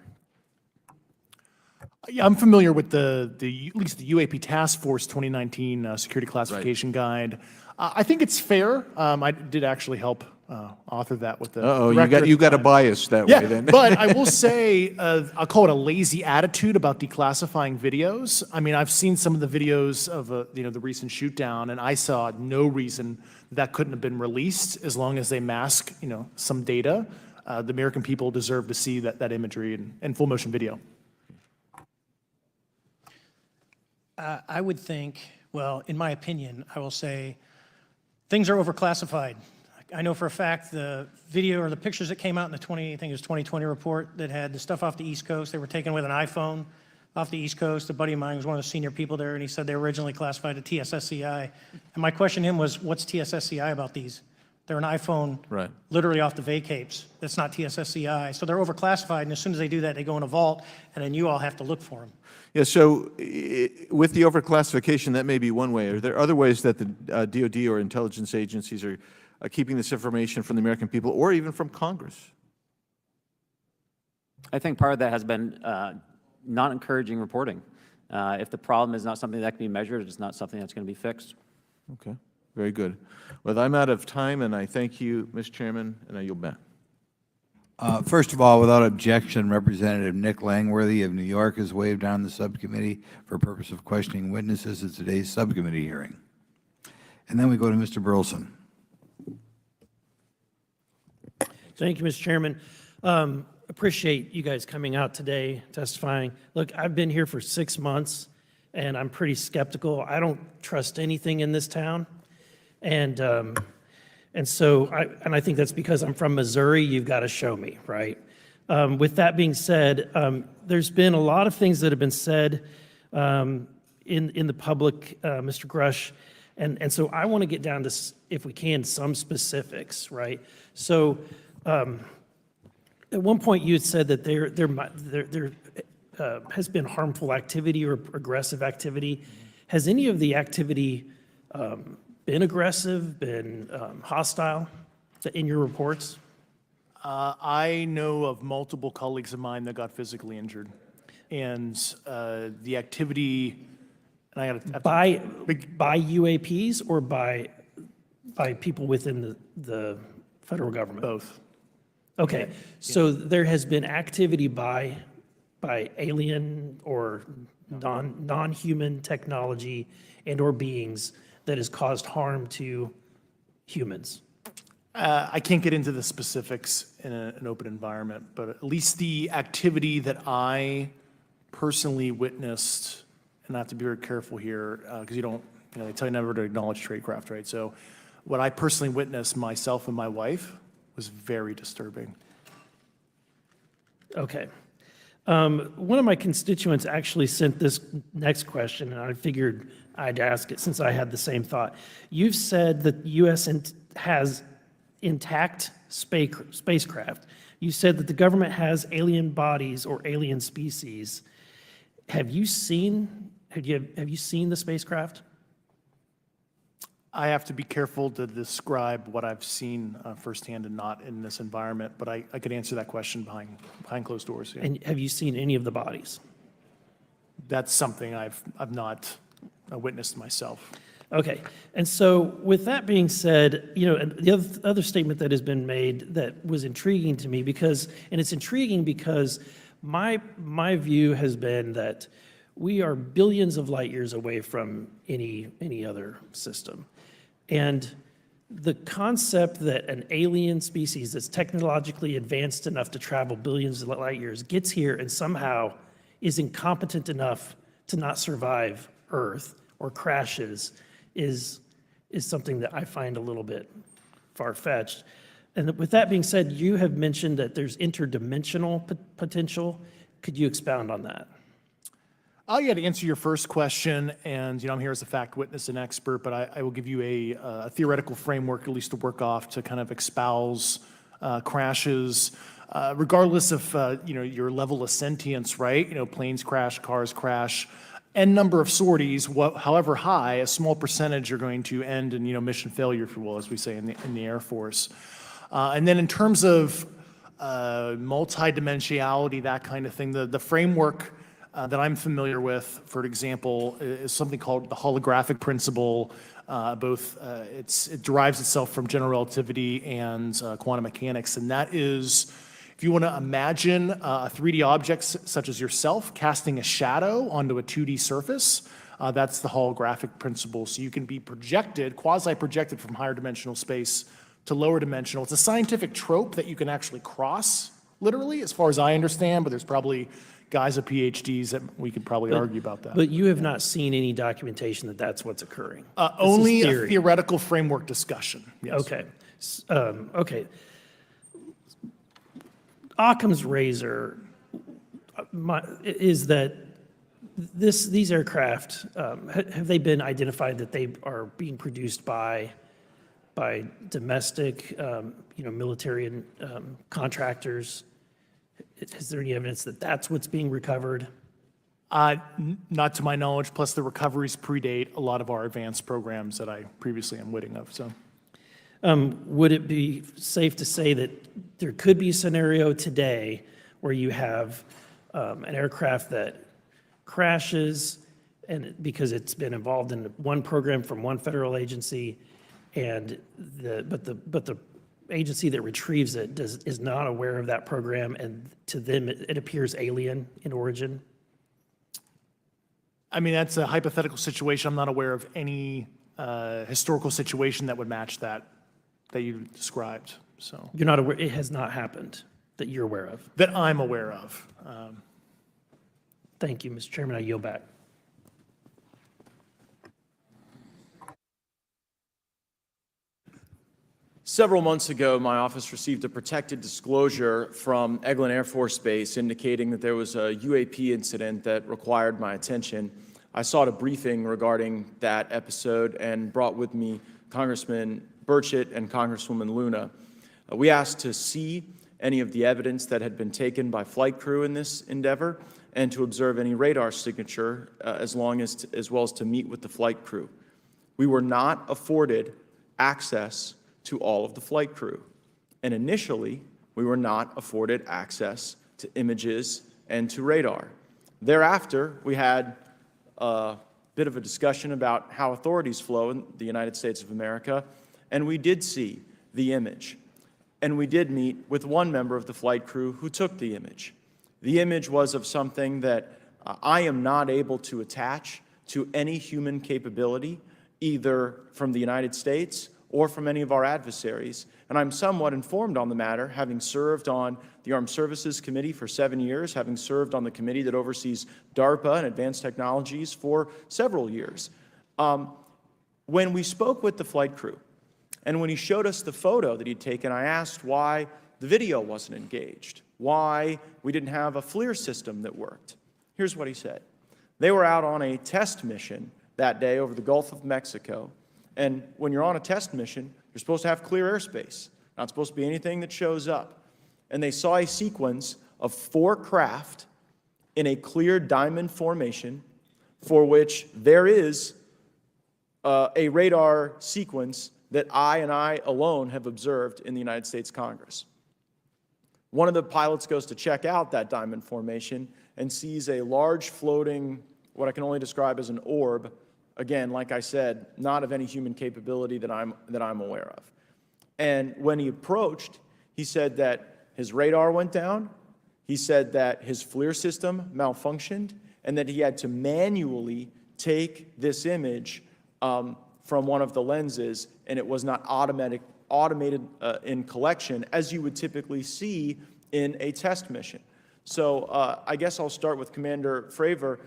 Yeah, I'm familiar with at least the UAP Task Force 2019 Security Classification Guide. I think it's fair. I did actually help author that with the director. you got a bias that way then. But I will say, I'll call it a lazy attitude about declassifying videos. I mean, I've seen some of the videos of the recent shoot down, and I saw no reason that couldn't have been released as long as they mask some data. The American people deserve to see that imagery and full motion video. I would think, well, in my opinion, I will say things are overclassified. I know for a fact the video or the pictures that came out in the 2020 report that had the stuff off the East Coast, they were taken with an iPhone off the East Coast. A buddy of mine was one of the senior people there, and he said they were originally classified to TSSCI. And my question to him was, what's TSSCI about these? They're an iPhone literally off the vacapes. That's not TSSCI. So they're overclassified, and as soon as they do that, they go in a vault, and then you all have to look for them. Yeah, so with the overclassification, that may be one way. Are there other ways that the DOD or intelligence agencies are keeping this information from the American people or even from Congress? I think part of that has been not encouraging reporting. If the problem is not something that can be measured, it's not something that's going to be fixed. Okay, very good. Well, I'm out of time, and I thank you, Mr. Chairman, and I yield back. First of all, without objection, Representative Nick Langworthy of New York has waived on the subcommittee for purpose of questioning witnesses at today's subcommittee hearing. And then we go to Mr. Burleson. Thank you, Mr. Chairman. Appreciate you guys coming out today, testifying. Look, I've been here for 6 months, and I'm pretty skeptical. I don't trust anything in this town. And so I think that's because I'm from Missouri. You've got to show me, right? With that being said, there's been a lot of things that have been said in the public, Mr. Grush, and so I want to get down to, if we can, some specifics, right? So at one point you had said that there has been harmful activity or aggressive activity. Has any of the activity been aggressive, been hostile in your reports? I know of multiple colleagues of mine that got physically injured. And the activity, and I got by UAPs or by people within the federal government? Both. Okay, so there has been activity by alien or non-human technology and or beings that has caused harm to humans? I can't get into the specifics in an open environment, but at least the activity that I personally witnessed, and I have to be very careful here, because they tell you never to acknowledge tradecraft, right? So what I personally witnessed, myself and my wife, was very disturbing. Okay. One of my constituents actually sent this next question, and I figured I'd ask it since I had the same thought. You've said that the U.S. has intact spacecraft. You said that the government has alien bodies or alien species. Have you seen the spacecraft? I have to be careful to describe what I've seen firsthand and not in this environment, but I could answer that question behind closed doors. Yeah. And have you seen any of the bodies? That's something I've not witnessed myself. Okay, and so with that being said, and the other statement that has been made that was intriguing to me it's intriguing because my view has been that we are billions of light years away from any other system. And the concept that an alien species that's technologically advanced enough to travel billions of light years gets here and somehow is incompetent enough to not survive Earth or crashes is something that I find a little bit far-fetched. And with that being said, you have mentioned that there's interdimensional potential. Could you expound on that? To answer your first question, and I'm here as a fact witness and expert, but I will give you a theoretical framework, at least to work off, to kind of espouse crashes, regardless of your level of sentience, right? Planes crash, cars crash, n number of sorties, however high, a small percentage are going to end in mission failure, if you will, as we say in the Air Force. And then in terms of multidimensionality, that kind of thing, the framework that I'm familiar with, for example, is something called the holographic principle. It derives itself from general relativity and quantum mechanics, and that is, if you want to imagine a 3D object such as yourself casting a shadow onto a 2D surface, that's the holographic principle. So you can be projected, quasi-projected from higher dimensional space to lower dimensional. It's a scientific trope that you can actually cross, literally, as far as I understand, but there's probably guys with PhDs that we could probably argue about that. But you have not seen any documentation that that's what's occurring? Only a theoretical framework discussion. Yes. Okay. Okay. Occam's razor is that these aircraft, have they been identified that they are being produced by domestic, military and contractors? Is there any evidence that that's what's being recovered? Not to my knowledge, plus the recoveries predate a lot of our advanced programs that I previously am witting of, so. Would it be safe to say that there could be a scenario today where you have an aircraft that crashes and because it's been involved in one program from one federal agency, and but the agency that retrieves it is not aware of that program, and to them it appears alien in origin? I mean, that's a hypothetical situation. I'm not aware of any historical situation that would match that you described, so. You're not aware, it has not happened that you're aware of? That I'm aware of. Thank you, Mr. Chairman. I yield back. Several months ago, my office received a protected disclosure from Eglin Air Force Base indicating that there was a UAP incident that required my attention. I sought a briefing regarding that episode and brought with me Congressman Burchett and Congresswoman Luna. We asked to see any of the evidence that had been taken by flight crew in this endeavor and to observe any radar signature as well as to meet with the flight crew. We were not afforded access to all of the flight crew. And initially, we were not afforded access to images and to radar. Thereafter, we had a bit of a discussion about how authorities flow in the United States of America, and we did see the image. And we did meet with one member of the flight crew who took the image. The image was of something that I am not able to attach to any human capability, either from the United States or from any of our adversaries. And I'm somewhat informed on the matter, having served on the Armed Services Committee for 7 years, having served on the committee that oversees DARPA and advanced technologies for several years. When we spoke with the flight crew, and when he showed us the photo that he'd taken, I asked why the video wasn't engaged, why we didn't have a FLIR system that worked. Here's what he said. They were out on a test mission that day over the Gulf of Mexico. And when you're on a test mission, you're supposed to have clear airspace. Not supposed to be anything that shows up. And they saw a sequence of 4 craft in a clear diamond formation for which there is a radar sequence that I alone have observed in the United States Congress. One of the pilots goes to check out that diamond formation and sees a large floating, what I can only describe as an orb. Again, like I said, not of any human capability that I'm aware of. And when he approached, he said that his radar went down, he said that his FLIR system malfunctioned, and that he had to manually take this image from one of the lenses, and it was not automated in collection, as you would typically see in a test mission. So I guess I'll start with Commander Fravor.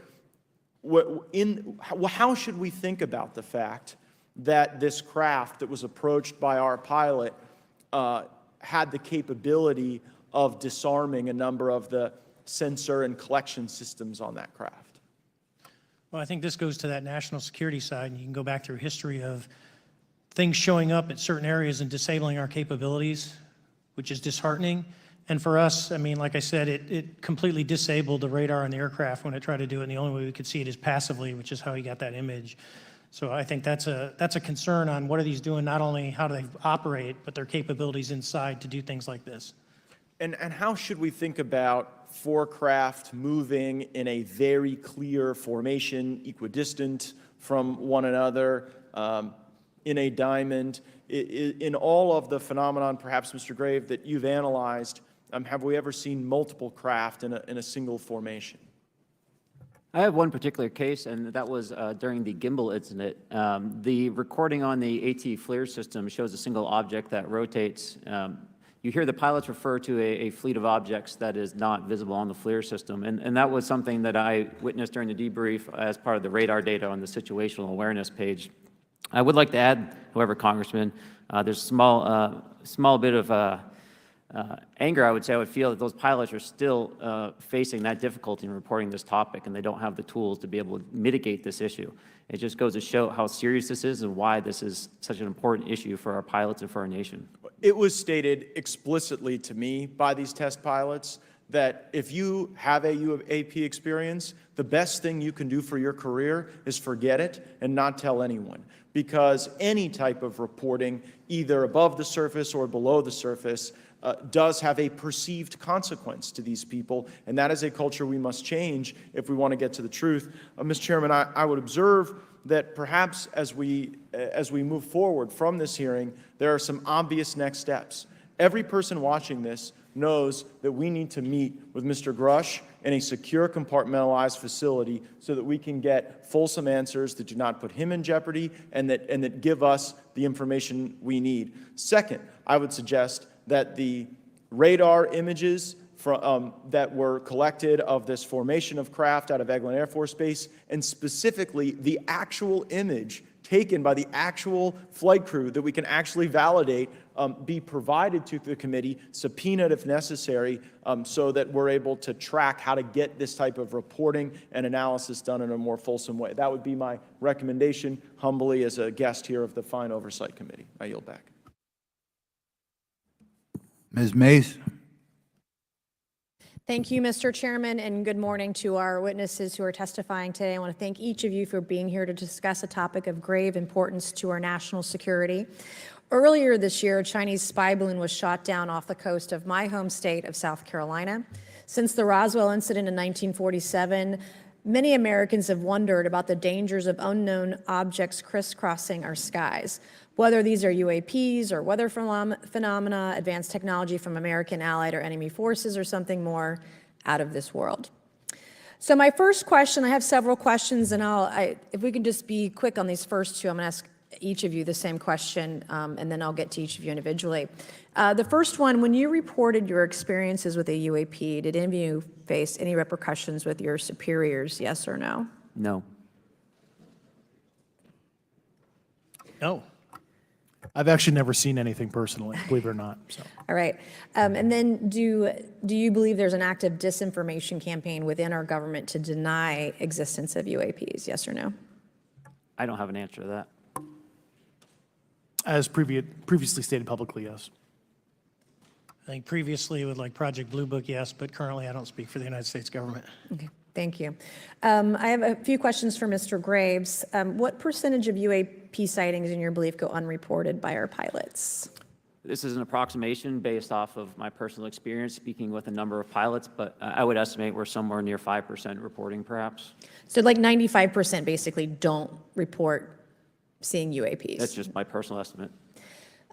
How should we think about the fact that this craft that was approached by our pilot had the capability of disarming a number of the sensor and collection systems on that craft? Well, I think this goes to that national security side, and you can go back through history of things showing up at certain areas and disabling our capabilities, which is disheartening. And for us, I mean, like I said, it completely disabled the radar on the aircraft when it tried to do it, and the only way we could see it is passively, which is how he got that image. So I think that's a concern on what are these doing, not only how do they operate, but their capabilities inside to do things like this. And how should we think about 4 craft moving in a very clear formation, equidistant from one another, in a diamond? In all of the phenomenon, perhaps, Mr. Grave, that you've analyzed, have we ever seen multiple craft in a single formation? I have one particular case, and that was during the gimbal incident. The recording on the AT FLIR system shows a single object that rotates. You hear the pilots refer to a fleet of objects that is not visible on the FLIR system, and that was something that I witnessed during the debrief as part of the radar data on the situational awareness page. I would like to add, however, Congressman, there's a small bit of anger, I would say. I would feel that those pilots are still facing that difficulty in reporting this topic, and they don't have the tools to be able to mitigate this issue. It just goes to show how serious this is and why this is such an important issue for our pilots and for our nation. It was stated explicitly to me by these test pilots that if you have a UAP experience, the best thing you can do for your career is forget it and not tell anyone. Because any type of reporting, either above the surface or below the surface, does have a perceived consequence to these people, and that is a culture we must change if we want to get to the truth. Mr. Chairman, I would observe that perhaps as we move forward from this hearing, there are some obvious next steps. Every person watching this knows that we need to meet with Mr. Grush in a secure, compartmentalized facility so that we can get fulsome answers that do not put him in jeopardy and that give us the information we need. Second, I would suggest that the radar images that were collected of this formation of craft out of Eglin Air Force Base, and specifically the actual image taken by the actual flight crew that we can actually validate, be provided to the committee, subpoenaed if necessary, so that we're able to track how to get this type of reporting and analysis done in a more fulsome way. That would be my recommendation, humbly, as a guest here of the Fine Oversight Committee. I yield back. Ms. Mays? Thank you, Mr. Chairman, and good morning to our witnesses who are testifying today. I want to thank each of you for being here to discuss a topic of grave importance to our national security. Earlier this year, a Chinese spy balloon was shot down off the coast of my home state of South Carolina. Since the Roswell incident in 1947, many Americans have wondered about the dangers of unknown objects crisscrossing our skies. Whether these are UAPs or weather phenomena, advanced technology from American allied or enemy forces, or something more out of this world. So my first question, I have several questions, and if we can just be quick on these first two, I'm going to ask each of you the same question, and then I'll get to each of you individually. The first one, when you reported your experiences with a UAP, did any of you face any repercussions with your superiors, yes or no? No. No. I've actually never seen anything personally, believe it or not. So. All right. And then do you believe there's an active disinformation campaign within our government to deny existence of UAPs, yes or no? I don't have an answer to that. As previously stated publicly, yes. I think previously with like Project Blue Book, yes, but currently I don't speak for the United States government. Okay, thank you. I have a few questions for Mr. Graves. What percentage of UAP sightings, in your belief, go unreported by our pilots? This is an approximation based off of my personal experience speaking with a number of pilots, but I would estimate we're somewhere near 5% reporting, perhaps. So like 95% basically don't report seeing UAPs? That's just my personal estimate.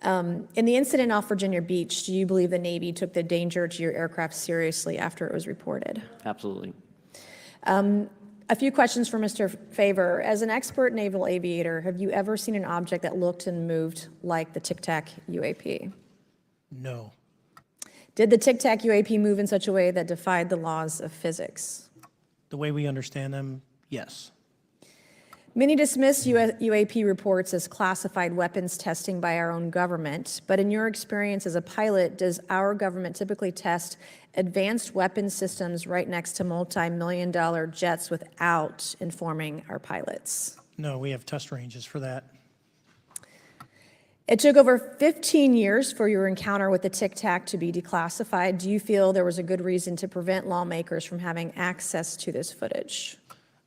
In the incident off Virginia Beach, do you believe the Navy took the danger to your aircraft seriously after it was reported? Absolutely. A few questions for Mr. Favor. As an expert naval aviator, have you ever seen an object that looked and moved like the Tic Tac UAP? No. Did the Tic Tac UAP move in such a way that defied the laws of physics? The way we understand them, yes. Many dismiss UAP reports as classified weapons testing by our own government, but in your experience as a pilot, does our government typically test advanced weapon systems right next to multi-million-dollar jets without informing our pilots? No, we have test ranges for that. It took over 15 years for your encounter with the Tic Tac to be declassified. Do you feel there was a good reason to prevent lawmakers from having access to this footage?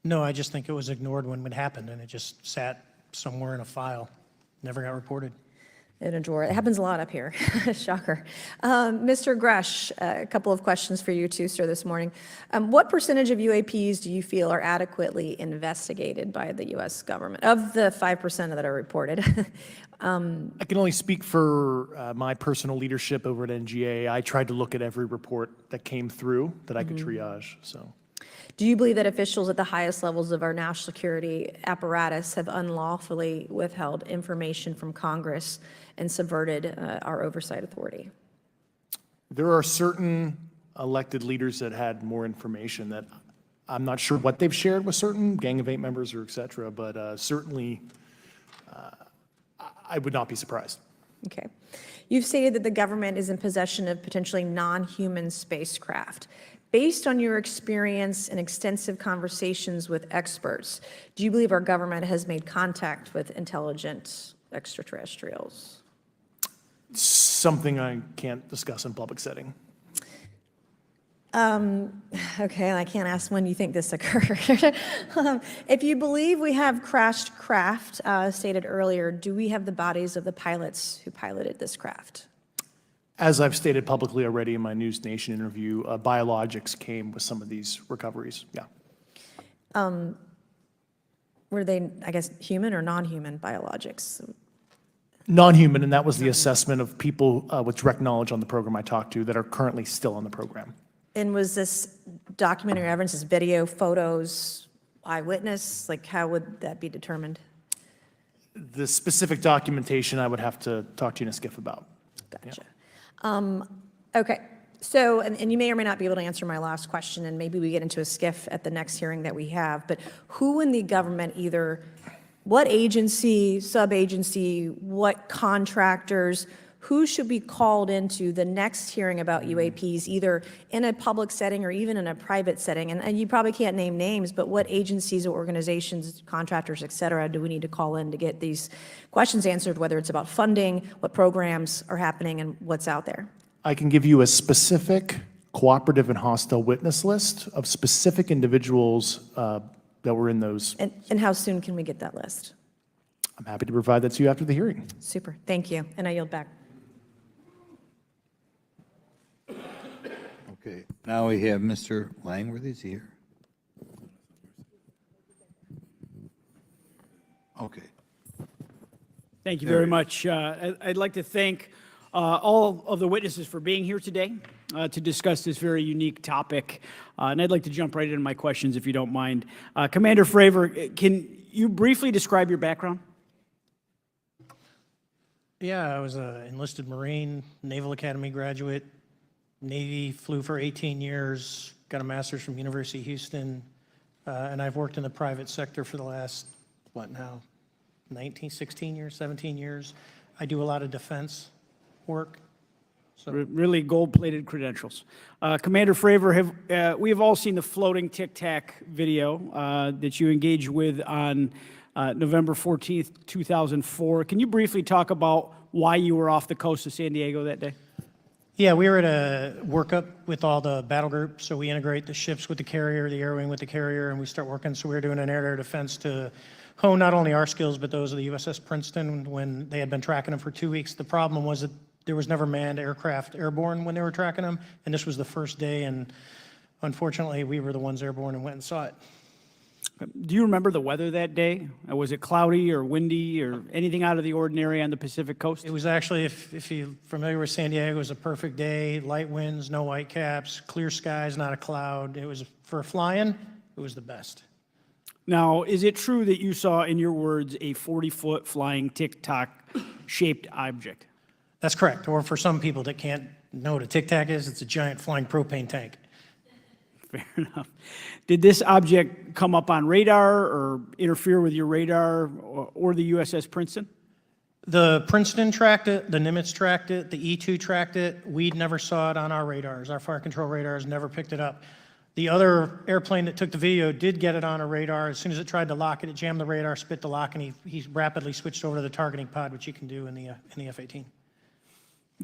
No, I just think it was ignored when it happened, and it just sat somewhere in a file. Never got reported. In a drawer. It happens a lot up here. Shocker. Mr. Grush, a couple of questions for you too, sir, this morning. What percentage of UAPs do you feel are adequately investigated by the U.S. government, of the 5% that are reported? I can only speak for my personal leadership over at NGA. I tried to look at every report that came through that I could triage. So. Do you believe that officials at the highest levels of our national security apparatus have unlawfully withheld information from Congress and subverted our oversight authority? There are certain elected leaders that had more information that I'm not sure what they've shared with certain Gang of Eight members or et cetera, but certainly I would not be surprised. Okay. You've stated that the government is in possession of potentially non-human spacecraft. Based on your experience and extensive conversations with experts, do you believe our government has made contact with intelligent extraterrestrials? Something I can't discuss in public setting. Okay, I can't ask when you think this occurred. If you believe we have crashed craft, stated earlier, do we have the bodies of the pilots who piloted this craft? As I've stated publicly already in my News Nation interview, biologics came with some of these recoveries, yeah. Were they, I guess, human or non-human biologics? Non-human, and that was the assessment of people with direct knowledge on the program I talked to that are currently still on the program. And was this documentary evidence, this video, photos, eyewitness? Like, how would that be determined? The specific documentation I would have to talk to you in a skiff about. Gotcha. Okay, so, and you may or may not be able to answer my last question, and maybe we get into a skiff at the next hearing that we have, but who in the government, either what agency, sub-agency, what contractors, who should be called into the next hearing about UAPs, either in a public setting or even in a private setting? And you probably can't name names, but what agencies or organizations, contractors, et cetera, do we need to call in to get these questions answered, whether it's about funding, what programs are happening, and what's out there? I can give you a specific cooperative and hostile witness list of specific individuals that were in those. And how soon can we get that list? I'm happy to provide that to you after the hearing. Super, thank you, and I yield back. Okay, now we have Mr. Langworthy. Is he here? Okay. Thank you very much. I'd like to thank all of the witnesses for being here today to discuss this very unique topic. And I'd like to jump right into my questions, if you don't mind. Commander Fravor, can you briefly describe your background? Yeah, I was an enlisted Marine, Naval Academy graduate, Navy, flew for 18 years, got a master's from University of Houston, and I've worked in the private sector for the last, 16 years, 17 years. I do a lot of defense work. So Really gold-plated credentials. Commander Fravor, we have all seen the floating Tic Tac video that you engaged with on November 14th, 2004. Can you briefly talk about why you were off the coast of San Diego that day? yeah, we were at a workup with all the battle groups, so we integrate the ships with the carrier, the air wing with the carrier, and we start working. So we were doing an air-to-air defense to hone not only our skills, but those of the USS Princeton when they had been tracking them for 2 weeks. The problem was that there was never manned aircraft airborne when they were tracking them, and this was the first day, and unfortunately, we were the ones airborne and went and saw it. Do you remember the weather that day? Was it cloudy or windy or anything out of the ordinary on the Pacific coast? It was actually, if you're familiar with San Diego, it was a perfect day, light winds, no white caps, clear skies, not a cloud. It was, for flying, it was the best. Now, is it true that you saw, in your words, a 40-foot flying tic-tac-shaped object? That's correct. Or for some people that can't know what a Tic Tac is, it's a giant flying propane tank. Fair enough. Did this object come up on radar or interfere with your radar or the USS Princeton? The Princeton tracked it, the Nimitz tracked it, the E-2 tracked it. We never saw it on our radars. Our fire control radars never picked it up. The other airplane that took the video did get it on a radar. As soon as it tried to lock it, it jammed the radar, spit the lock, and he rapidly switched over to the targeting pod, which you can do in the F-18.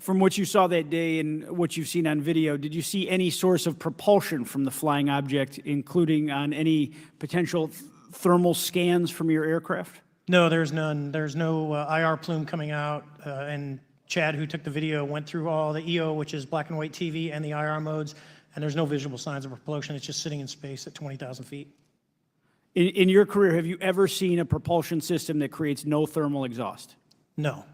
From what you saw that day and what you've seen on video, did you see any source of propulsion from the flying object, including on any potential thermal scans from your aircraft? No, there's none. There's no IR plume coming out. And Chad, who took the video, went through all the EO, which is black and white TV, and the IR modes, and there's no visible signs of propulsion. It's just sitting in space at 20,000 feet. In your career, have you ever seen a propulsion system that creates no thermal exhaust? No.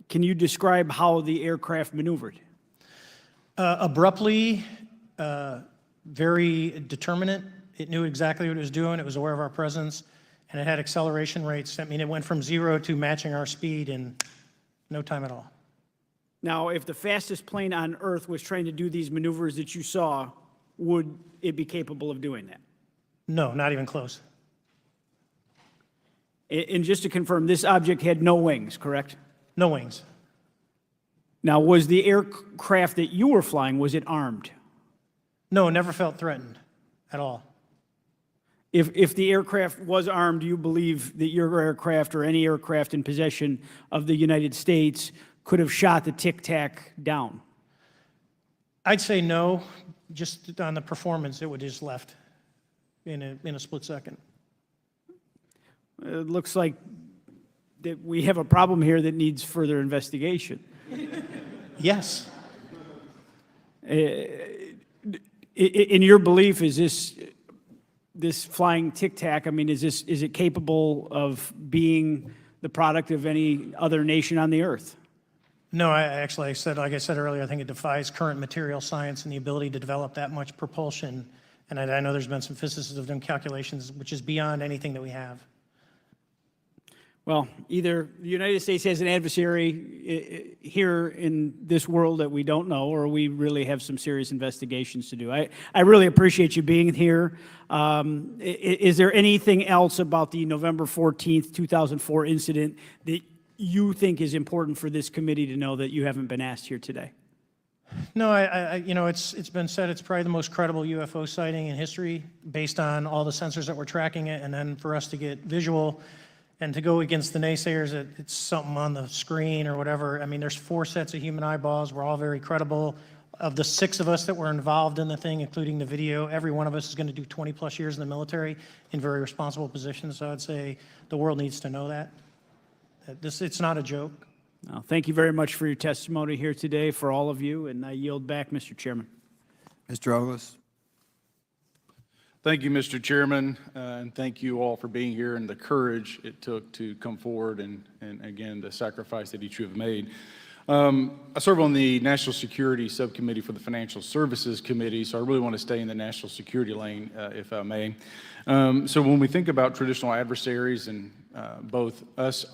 Can you describe how the aircraft maneuvered? Abruptly, very determinate. It knew exactly what it was doing. It was aware of our presence, and it had acceleration rates. I mean, it went from 0 to matching our speed in no time at all. Now, if the fastest plane on Earth was trying to do these maneuvers that you saw, would it be capable of doing that? No, not even close. And just to confirm, this object had no wings, correct? No wings. Now, was the aircraft that you were flying, was it armed? No, never felt threatened at all. If the aircraft was armed, do you believe that your aircraft or any aircraft in possession of the United States could have shot the Tic Tac down? I'd say no, just on the performance, it would just left in a split second. It looks like that we have a problem here that needs further investigation. Yes. In your belief, is this flying Tic Tac, I mean, is it capable of being the product of any other nation on the earth? No, like I said earlier, I think it defies current material science and the ability to develop that much propulsion. And I know there's been some physicists that have done calculations, which is beyond anything that we have. Well, either the United States has an adversary here in this world that we don't know, or we really have some serious investigations to do. I really appreciate you being here. Is there anything else about the November 14th, 2004 incident that you think is important for this committee to know that you haven't been asked here today? No, it's been said it's probably the most credible UFO sighting in history based on all the sensors that were tracking it, and then for us to get visual and to go against the naysayers that it's something on the screen or whatever. I mean, there's 4 sets of human eyeballs. We're all very credible. Of the 6 of us that were involved in the thing, including the video, every one of us is going to do 20+ years in the military in very responsible positions. So I'd say the world needs to know that. It's not a joke. Well, thank you very much for your testimony here today for all of you, and I yield back, Mr. Chairman. Mr. Douglas? Thank you, Mr. Chairman, and thank you all for being here and the courage it took to come forward and again, the sacrifice that each of you have made. I serve on the National Security Subcommittee for the Financial Services Committee, so I really want to stay in the national security lane, if I may. So when we think about traditional adversaries and both us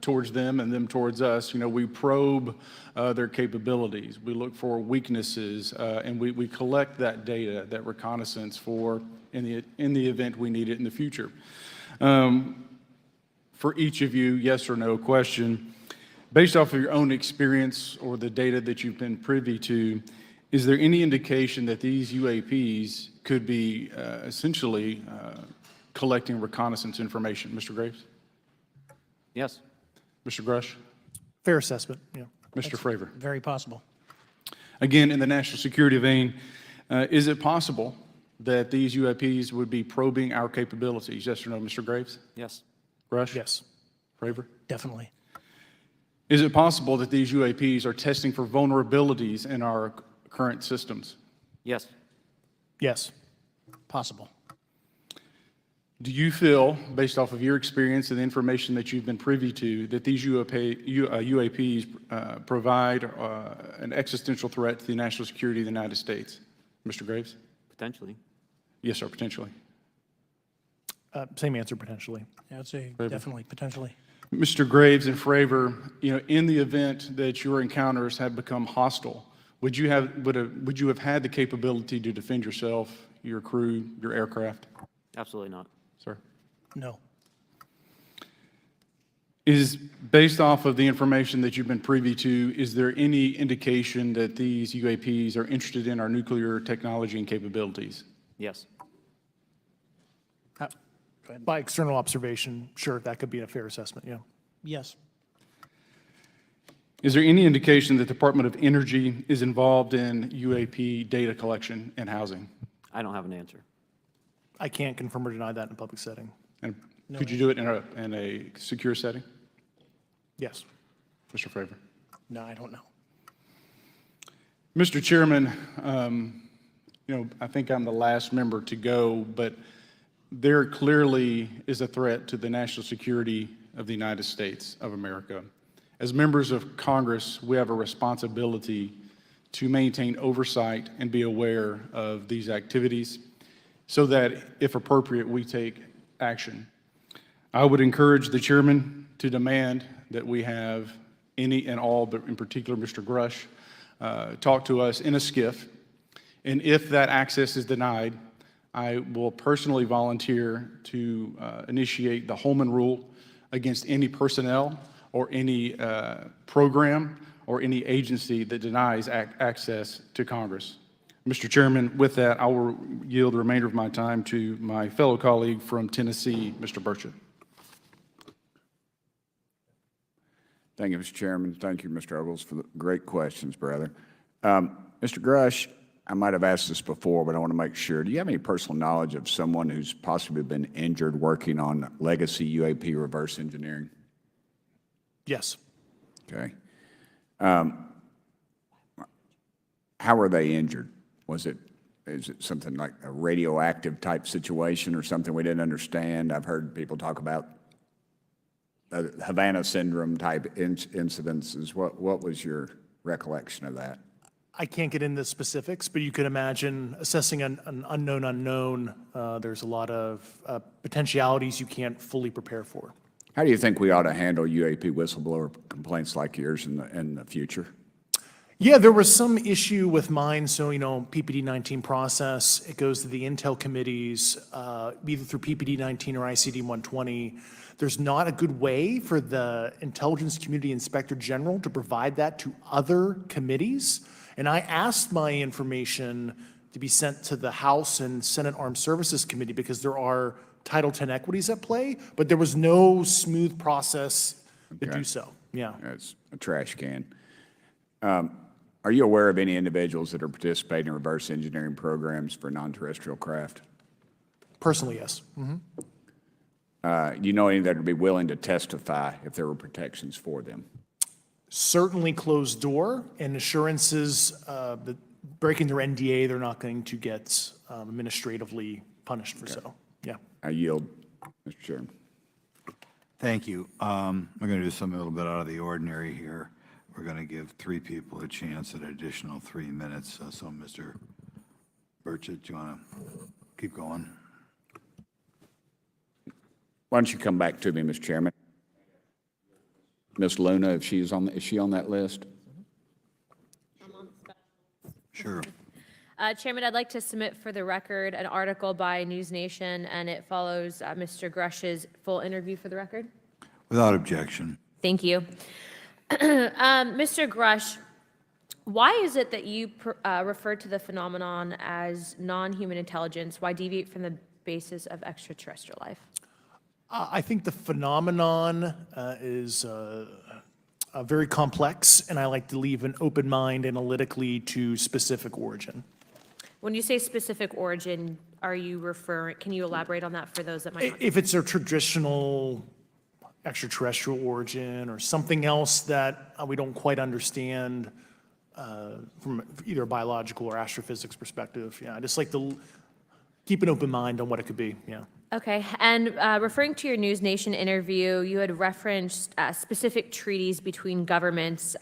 towards them and them towards us, we probe their capabilities. We look for weaknesses, and we collect that data, that reconnaissance for in the event we need it in the future. For each of you, yes or no question, based off of your own experience or the data that you've been privy to, is there any indication that these UAPs could be essentially collecting reconnaissance information? Mr. Graves? Yes. Mr. Grush? Fair assessment, yeah. Mr. Fravor? Very possible. Again, in the national security vein, is it possible that these UAPs would be probing our capabilities? Yes or no, Mr. Graves? Yes. Grush? Yes. Fravor? Definitely. Is it possible that these UAPs are testing for vulnerabilities in our current systems? Yes. Yes. Possible. Do you feel, based off of your experience and the information that you've been privy to, that these UAPs provide an existential threat to the national security of the United States? Mr. Graves? Potentially. Yes, sir, potentially. Same answer, potentially. Yeah, I'd say Fravor? definitely, potentially. Mr. Graves and Fravor, in the event that your encounters have become hostile, would you have had the capability to defend yourself, your crew, your aircraft? Absolutely not. Sir? No. Is based off of the information that you've been privy to, is there any indication that these UAPs are interested in our nuclear technology and capabilities? Yes. By external observation, sure, that could be a fair assessment, yeah. Yes. Is there any indication that the Department of Energy is involved in UAP data collection and housing? I don't have an answer. I can't confirm or deny that in a public setting. And could you do it in a secure setting? Yes. Mr. Fravor? No, I don't know. Mr. Chairman, I think I'm the last member to go, but there clearly is a threat to the national security of the United States of America. As members of Congress, we have a responsibility to maintain oversight and be aware of these activities so that, if appropriate, we take action. I would encourage the chairman to demand that we have any and all, but in particular Mr. Grush, talk to us in a skiff. And if that access is denied, I will personally volunteer to initiate the Holman Rule against any personnel or any program or any agency that denies access to Congress. Mr. Chairman, with that, I will yield the remainder of my time to my fellow colleague from Tennessee, Mr. Burchett. Thank you, Mr. Chairman. Thank you, Mr. Ogles, for the great questions, brother. Mr. Grush, I might have asked this before, but I want to make sure. Do you have any personal knowledge of someone who's possibly been injured working on legacy UAP reverse engineering? Yes. Okay. How were they injured? Is it something like a radioactive type situation or something we didn't understand? I've heard people talk about Havana syndrome type incidences. What was your recollection of that? I can't get into specifics, but you could imagine assessing an unknown unknown. There's a lot of potentialities you can't fully prepare for. How do you think we ought to handle UAP whistleblower complaints like yours in the future? Yeah, there was some issue with mine. So, PPD 19 process, it goes to the Intel committees, either through PPD 19 or ICD 120. There's not a good way for the Intelligence Community Inspector General to provide that to other committees. And I asked my information to be sent to the House and Senate Armed Services Committee because there are Title X equities at play, but there was no smooth process to do so. Yeah. It's a trash can. Are you aware of any individuals that are participating in reverse engineering programs for non-terrestrial craft? Personally, yes. Do you know any that would be willing to testify if there were protections for them? Certainly closed door and assurances that breaking their NDA, they're not going to get administratively punished for so. Yeah. I yield, Mr. Chairman. Thank you. We're going to do something a little bit out of the ordinary here. We're going to give 3 people a chance at an additional 3 minutes. So, Mr. Burchett, do you want to keep going? Why don't you come back to me, Mr. Chairman? Ms. Luna, is she on that list? Sure. Chairman, I'd like to submit for the record an article by News Nation, and it follows Mr. Grush's full interview for the record. Without objection. Thank you. Mr. Grush, why is it that you refer to the phenomenon as non-human intelligence? Why deviate from the basis of extraterrestrial life? I think the phenomenon is very complex, and I like to leave an open mind analytically to specific origin. When you say specific origin, are you can you elaborate on that for those that might not? If it's a traditional extraterrestrial origin or something else that we don't quite understand from either a biological or astrophysics perspective, I just like to keep an open mind on what it could be, Okay, and referring to your News Nation interview, you had referenced specific treaties between governments.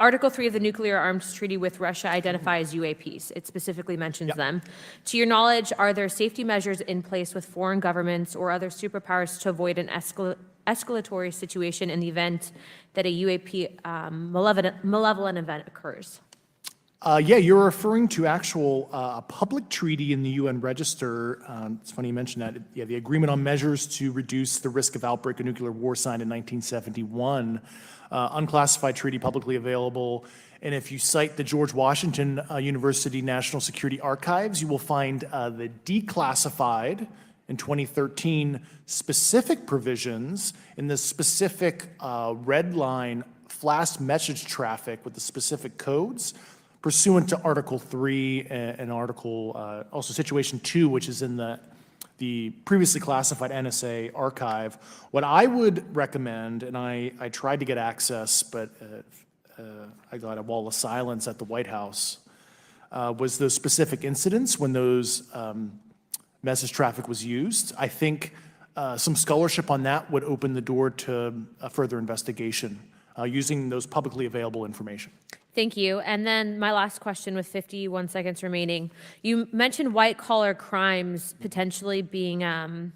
Article 3 of the Nuclear Arms Treaty with Russia identifies UAPs. It specifically mentions them. To your knowledge, are there safety measures in place with foreign governments or other superpowers to avoid an escalatory situation in the event that a UAP malevolent event occurs? You're referring to actual public treaty in the UN Register. It's funny you mentioned that. Yeah, the Agreement on Measures to Reduce the Risk of Outbreak of Nuclear War signed in 1971. Unclassified treaty publicly available. And if you cite the George Washington University National Security Archives, you will find the declassified in 2013 specific provisions in the specific red line flash message traffic with the specific codes pursuant to Article 3 and Article, also Situation 2, which is in the previously classified NSA archive. What I would recommend, and I tried to get access, but I got a wall of silence at the White House, was those specific incidents when those message traffic was used. I think some scholarship on that would open the door to a further investigation using those publicly available information. Thank you. And then my last question with 51 seconds remaining. You mentioned white-collar crimes potentially being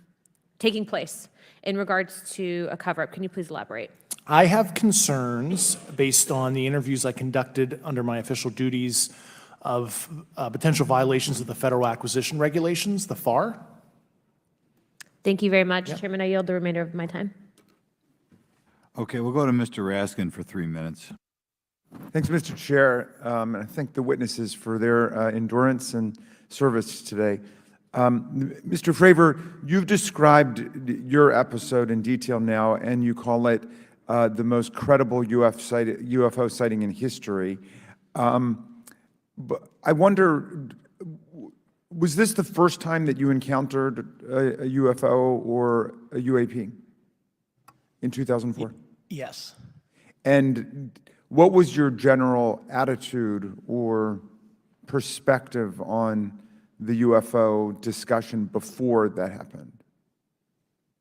taking place in regards to a cover-up. Can you please elaborate? I have concerns based on the interviews I conducted under my official duties of potential violations of the Federal Acquisition Regulations, the FAR. Thank you very much, Chairman. I yield the remainder of my time. Okay, we'll go to Mr. Raskin for 3 minutes. Thanks, Mr. Chair, and I thank the witnesses for their endurance and service today. Mr. Fravor, you've described your episode in detail now, and you call it the most credible UFO sighting in history. But I wonder, was this the first time that you encountered a UFO or a UAP in 2004? Yes. And what was your general attitude or perspective on the UFO discussion before that happened?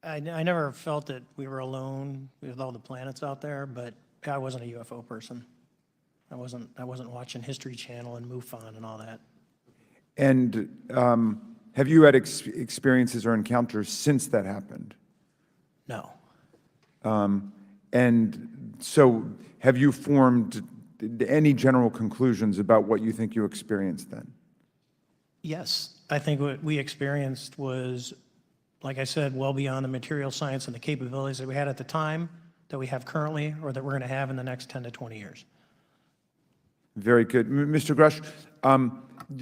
I never felt that we were alone with all the planets out there, but I wasn't a UFO person. I wasn't watching History Channel and MUFON and all that. And have you had experiences or encounters since that happened? No. And so have you formed any general conclusions about what you think you experienced then? Yes, I think what we experienced was, like I said, well beyond the material science and the capabilities that we had at the time, that we have currently, or that we're going to have in the next 10 to 20 years. Very good. Mr. Grush,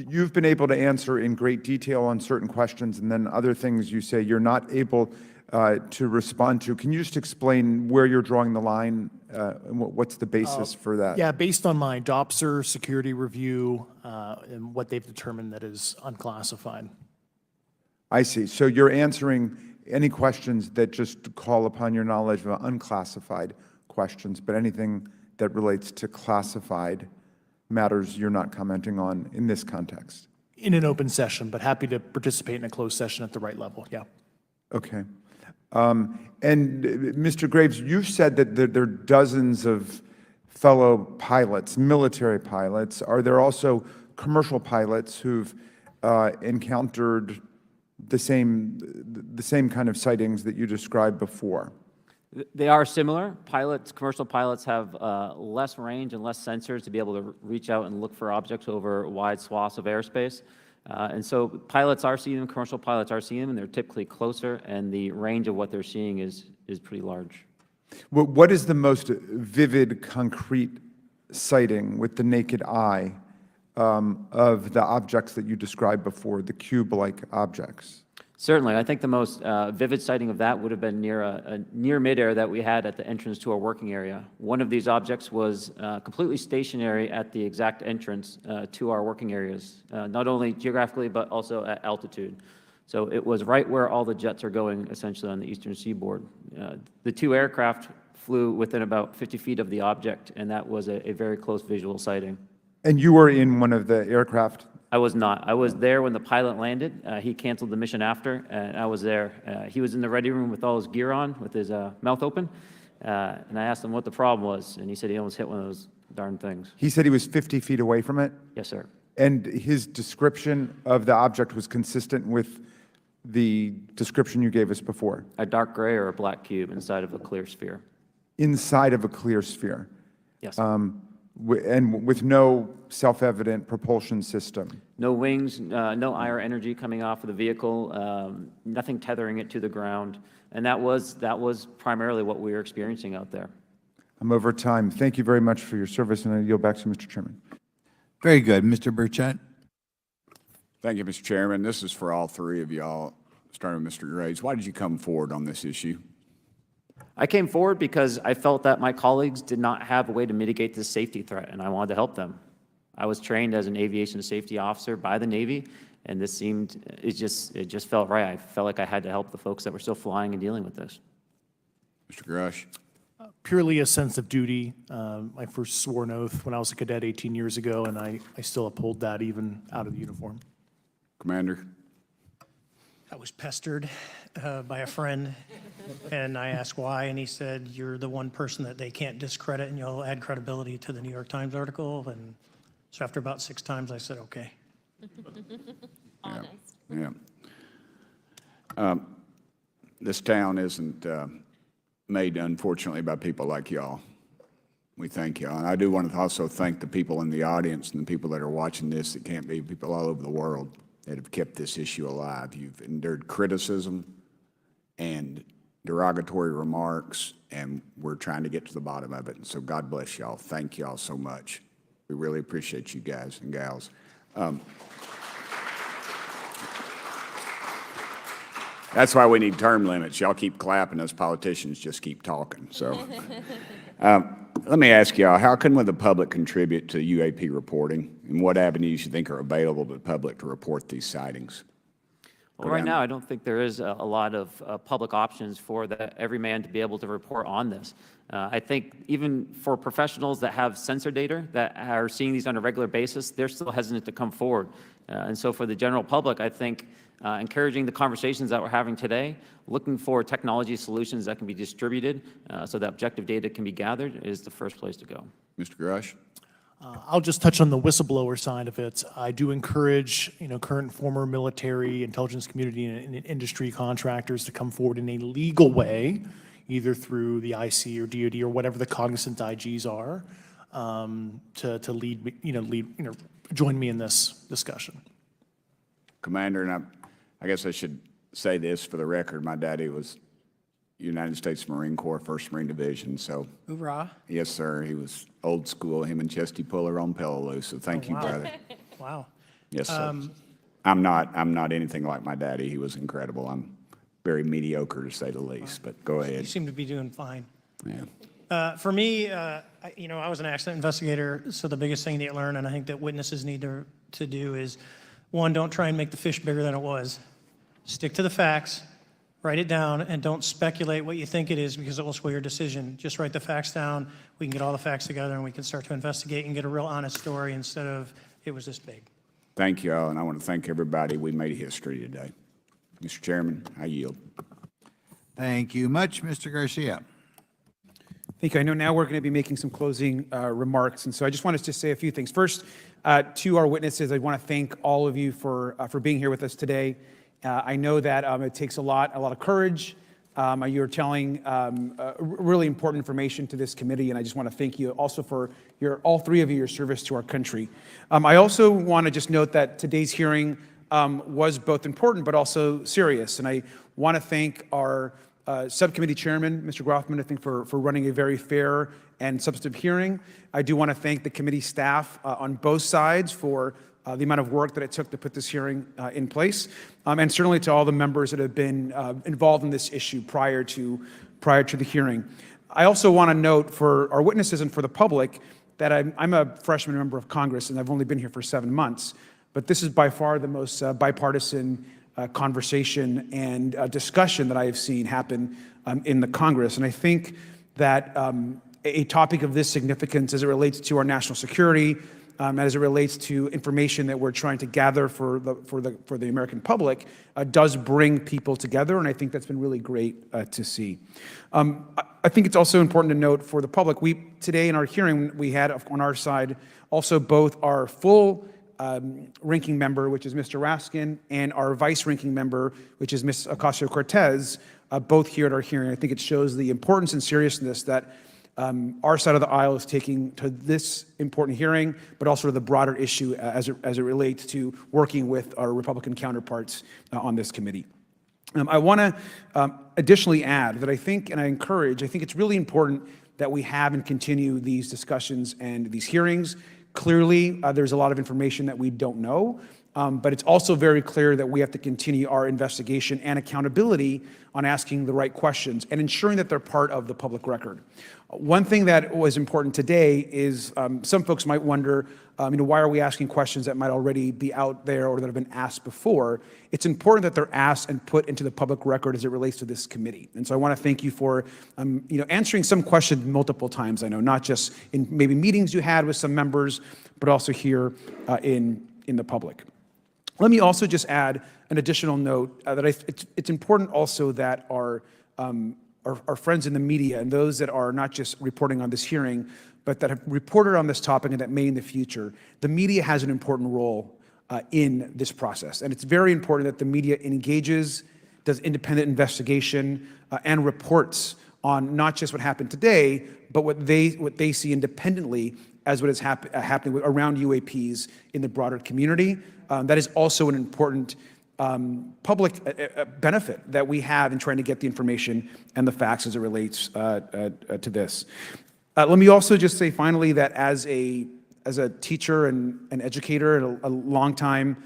you've been able to answer in great detail on certain questions, and then other things you say you're not able to respond to. Can you just explain where you're drawing the line and what's the basis for that? Yeah, based on my DOPSR security review and what they've determined that is unclassified. I see. So you're answering any questions that just call upon your knowledge of unclassified questions, but anything that relates to classified matters you're not commenting on in this context. In an open session, but happy to participate in a closed session at the right level, yeah. Okay. And Mr. Graves, you've said that there are dozens of fellow pilots, military pilots. Are there also commercial pilots who've encountered the same kind of sightings that you described before? They are similar. Commercial pilots have less range and less sensors to be able to reach out and look for objects over wide swaths of airspace. And so pilots are seeing them, commercial pilots are seeing them, and they're typically closer, and the range of what they're seeing is pretty large. What is the most vivid, concrete sighting with the naked eye of the objects that you described before, the cube-like objects? Certainly. I think the most vivid sighting of that would have been near midair that we had at the entrance to our working area. One of these objects was completely stationary at the exact entrance to our working areas, not only geographically, but also at altitude. So it was right where all the jets are going, essentially, on the eastern seaboard. The two aircraft flew within about 50 feet of the object, and that was a very close visual sighting. And you were in one of the aircraft? I was not. I was there when the pilot landed. He canceled the mission after, and I was there. He was in the ready room with all his gear on, with his mouth open, and I asked him what the problem was, and he said he almost hit one of those darn things. He said he was 50 feet away from it? Yes, sir. And his description of the object was consistent with the description you gave us before? A dark gray or a black cube inside of a clear sphere. Inside of a clear sphere? Yes. And with no self-evident propulsion system? No wings, no IR energy coming off of the vehicle, nothing tethering it to the ground. And that was primarily what we were experiencing out there. I'm over time. Thank you very much for your service, and I yield back to Mr. Chairman. Very good. Mr. Burchett? Thank you, Mr. Chairman. This is for all three of y'all, starting with Mr. Graves. Why did you come forward on this issue? I came forward because I felt that my colleagues did not have a way to mitigate this safety threat, and I wanted to help them. I was trained as an aviation safety officer by the Navy, and this it just felt right. I felt like I had to help the folks that were still flying and dealing with this. Mr. Grush? Purely a sense of duty. I first swore an oath when I was a cadet 18 years ago, and I still uphold that even out of the uniform. Commander? I was pestered by a friend, and I asked why, and he said, "You're the one person that they can't discredit, and you'll add credibility to the New York Times article." And so after about 6 times, I said, "Okay." Honest. Yeah. This town isn't made, unfortunately, by people like y'all. We thank y'all. And I do want to also thank the people in the audience and the people that are watching this that can't be, people all over the world that have kept this issue alive. You've endured criticism and derogatory remarks, and we're trying to get to the bottom of it. And so God bless y'all. Thank y'all so much. We really appreciate you guys and gals. That's why we need term limits. Y'all keep clapping, us politicians just keep talking. So Let me ask y'all, how can the public contribute to UAP reporting? And what avenues you think are available to the public to report these sightings? Well, right now, I don't think there is a lot of public options for every man to be able to report on this. I think even for professionals that have sensor data that are seeing these on a regular basis, they're still hesitant to come forward. And so for the general public, I think encouraging the conversations that we're having today, looking for technology solutions that can be distributed so that objective data can be gathered is the first place to go. Mr. Grush? I'll just touch on the whistleblower side of it. I do encourage, current and former military, intelligence community, and industry contractors to come forward in a legal way, either through the IC or DoD or whatever the cognizant IGs are, to lead, join me in this discussion. Commander, and I guess I should say this for the record. My daddy was United States Marine Corps, 1st Marine Division, so. Hoorah. Yes, sir. He was old school, him and Chesty Puller on Peleliu, so thank you, wow. brother. Wow. Yes, sir. I'm not anything like my daddy. He was incredible. I'm very mediocre, to say the least, but go You ahead. seem to be doing fine. Yeah. For me, I was an accident investigator, so the biggest thing that you learn, and I think that witnesses need to do is, one, don't try and make the fish bigger than it was. Stick to the facts, write it down, and don't speculate what you think it is because it will sway your decision. Just write the facts down. We can get all the facts together and we can start to investigate and get a real honest story instead of it was this big. Thank you all, and I want to thank everybody. We made history today. Mr. Chairman, I yield. Thank you much, Mr. Garcia. Thank you. I know now we're going to be making some closing remarks, and so I just wanted to say a few things. First, to our witnesses, I want to thank all of you for being here with us today. I know that it takes a lot of courage. You're telling really important information to this committee, and I just want to thank you also for all three of you, your service to our country. I also want to just note that today's hearing was both important but also serious, and I want to thank our subcommittee chairman, Mr. Grothman, I think for running a very fair and substantive hearing. I do want to thank the committee staff on both sides for the amount of work that it took to put this hearing in place, and certainly to all the members that have been involved in this issue prior to the hearing. I also want to note for our witnesses and for the public that I'm a freshman member of Congress, and I've only been here for 7 months, but this is by far the most bipartisan conversation and discussion that I have seen happen in the Congress. And I think that a topic of this significance as it relates to our national security, as it relates to information that we're trying to gather for the American public, does bring people together, and I think that's been really great to see. I think it's also important to note for the public, today in our hearing, we had on our side also both our full ranking member, which is Mr. Raskin, and our vice ranking member, which is Ms. Ocasio-Cortez, both here at our hearing. I think it shows the importance and seriousness that our side of the aisle is taking to this important hearing, but also to the broader issue as it relates to working with our Republican counterparts on this committee. I want to additionally add that I think it's really important that we have and continue these discussions and these hearings. Clearly, there's a lot of information that we don't know, but it's also very clear that we have to continue our investigation and accountability on asking the right questions and ensuring that they're part of the public record. One thing that was important today is some folks might wonder, why are we asking questions that might already be out there or that have been asked before? It's important that they're asked and put into the public record as it relates to this committee. And so I want to thank you for, answering some questions multiple times. I know, not just in maybe meetings you had with some members, but also here in the public. Let me also just add an additional note that it's important also that our friends in the media and those that are not just reporting on this hearing, but that have reported on this topic and that may in the future, the media has an important role in this process. And it's very important that the media engages, does independent investigation, and reports on not just what happened today, but what they see independently as what is happening around UAPs in the broader community. That is also an important public benefit that we have in trying to get the information and the facts as it relates to this. Let me also just say finally that as a teacher and an educator and a longtime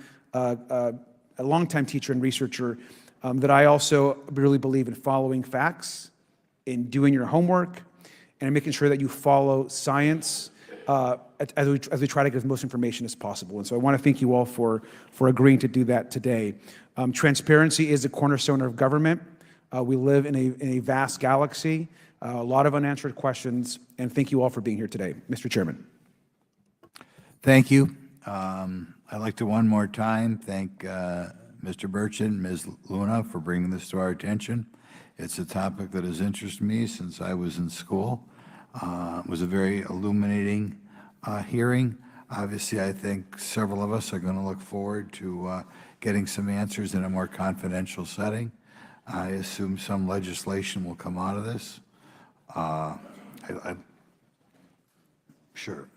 teacher and researcher, that I also really believe in following facts, in doing your homework, and in making sure that you follow science as we try to get as most information as possible. And so I want to thank you all for agreeing to do that today. Transparency is a cornerstone of government. We live in a vast galaxy, a lot of unanswered questions, and thank you all for being here today. Mr. Chairman. Thank you. I'd like to one more time thank Mr. Burchett and Ms. Luna for bringing this to our attention. It's a topic that has interested me since I was in school. It was a very illuminating hearing. Obviously, I think several of us are going to look forward to getting some answers in a more confidential setting. I assume some legislation will come out of this. Sure.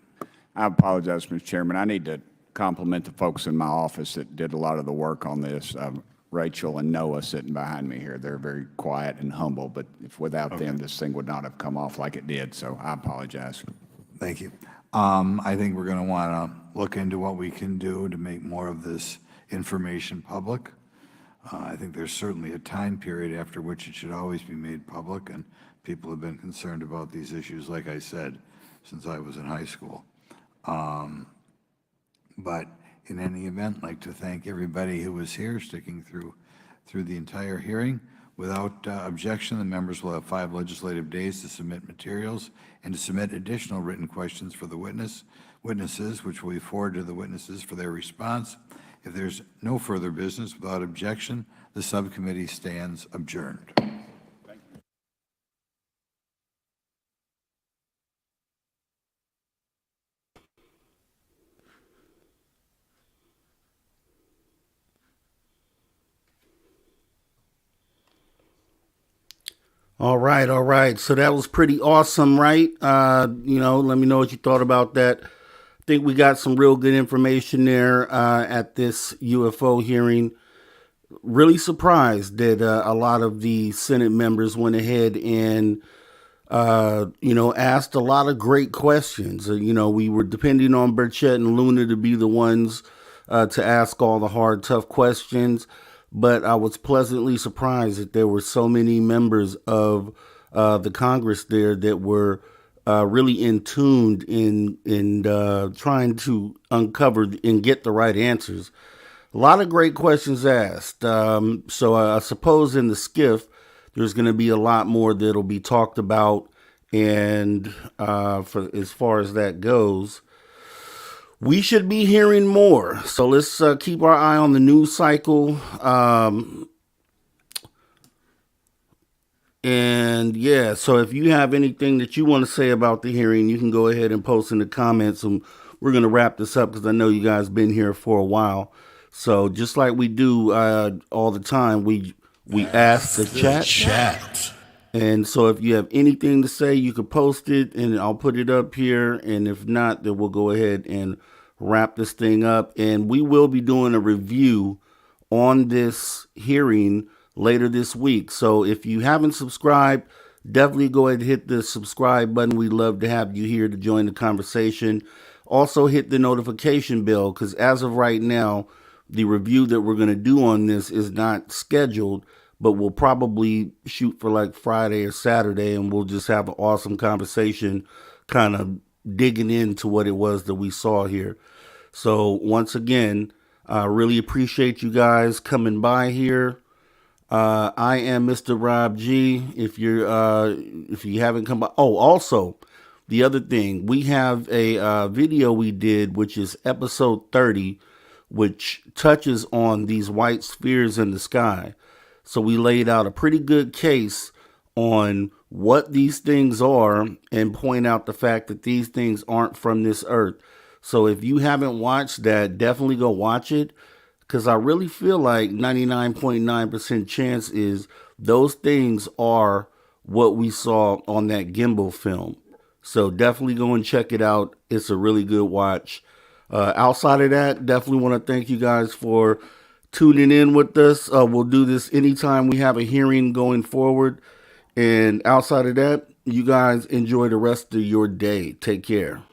I apologize, Mr. Chairman. I need to compliment the folks in my office that did a lot of the work on this. Rachel and Noah sitting behind me here. They're very quiet and humble, but if without them, this thing would not have come off like it did, so I apologize. Thank you. I think we're going to want to look into what we can do to make more of this information public. I think there's certainly a time period after which it should always be made public, and people have been concerned about these issues, like I said, since I was in high school. But in any event, I'd like to thank everybody who was here, sticking through the entire hearing. Without objection, the members will have 5 legislative days to submit materials and to submit additional written questions for the witnesses, which will be forwarded to the witnesses for their response. If there's no further business, without objection, the subcommittee stands adjourned. All right, all right. So that was pretty awesome, right? Let me know what you thought about that. I think we got some real good information there at this UFO hearing. Really surprised that a lot of the Senate members went ahead and, asked a lot of great questions. We were depending on Burchett and Luna to be the ones to ask all the hard, tough questions. But I was pleasantly surprised that there were so many members of the Congress there that were really in tuned in trying to uncover and get the right answers. A lot of great questions asked. So I suppose in the skiff, there's going to be a lot more that'll be talked about. And for as far as that goes, we should be hearing more. So let's keep our eye on the news cycle. So if you have anything that you want to say about the hearing, you can go ahead and post in the comments, and we're going to wrap this up because I know you guys been here for a while. So just like we do all the time, we ask the chat. And so if you have anything to say, you can post it and I'll put it up here. And if not, then we'll go ahead and wrap this thing up. And we will be doing a review on this hearing later this week. So if you haven't subscribed, definitely go ahead and hit the subscribe button. We'd love to have you here to join the conversation. Also hit the notification bell, because as of right now, the review that we're going to do on this is not scheduled, but we'll probably shoot for like Friday or Saturday, and we'll just have an awesome conversation kind of digging into what it was that we saw here. So once again, I really appreciate you guys coming by here. I am Mr. Rob G. If you haven't come by, also the other thing, we have a video we did, which is episode 30, which touches on these white spheres in the sky. So we laid out a pretty good case on what these things are and point out the fact that these things aren't from this earth. So if you haven't watched that, definitely go watch it, because I really feel like 99.9% chance is those things are what we saw on that gimbal film. So definitely go and check it out. It's a really good watch. Outside of that, definitely want to thank you guys for tuning in with us. We'll do this anytime we have a hearing going forward. And outside of that, you guys enjoy the rest of your day. Take care.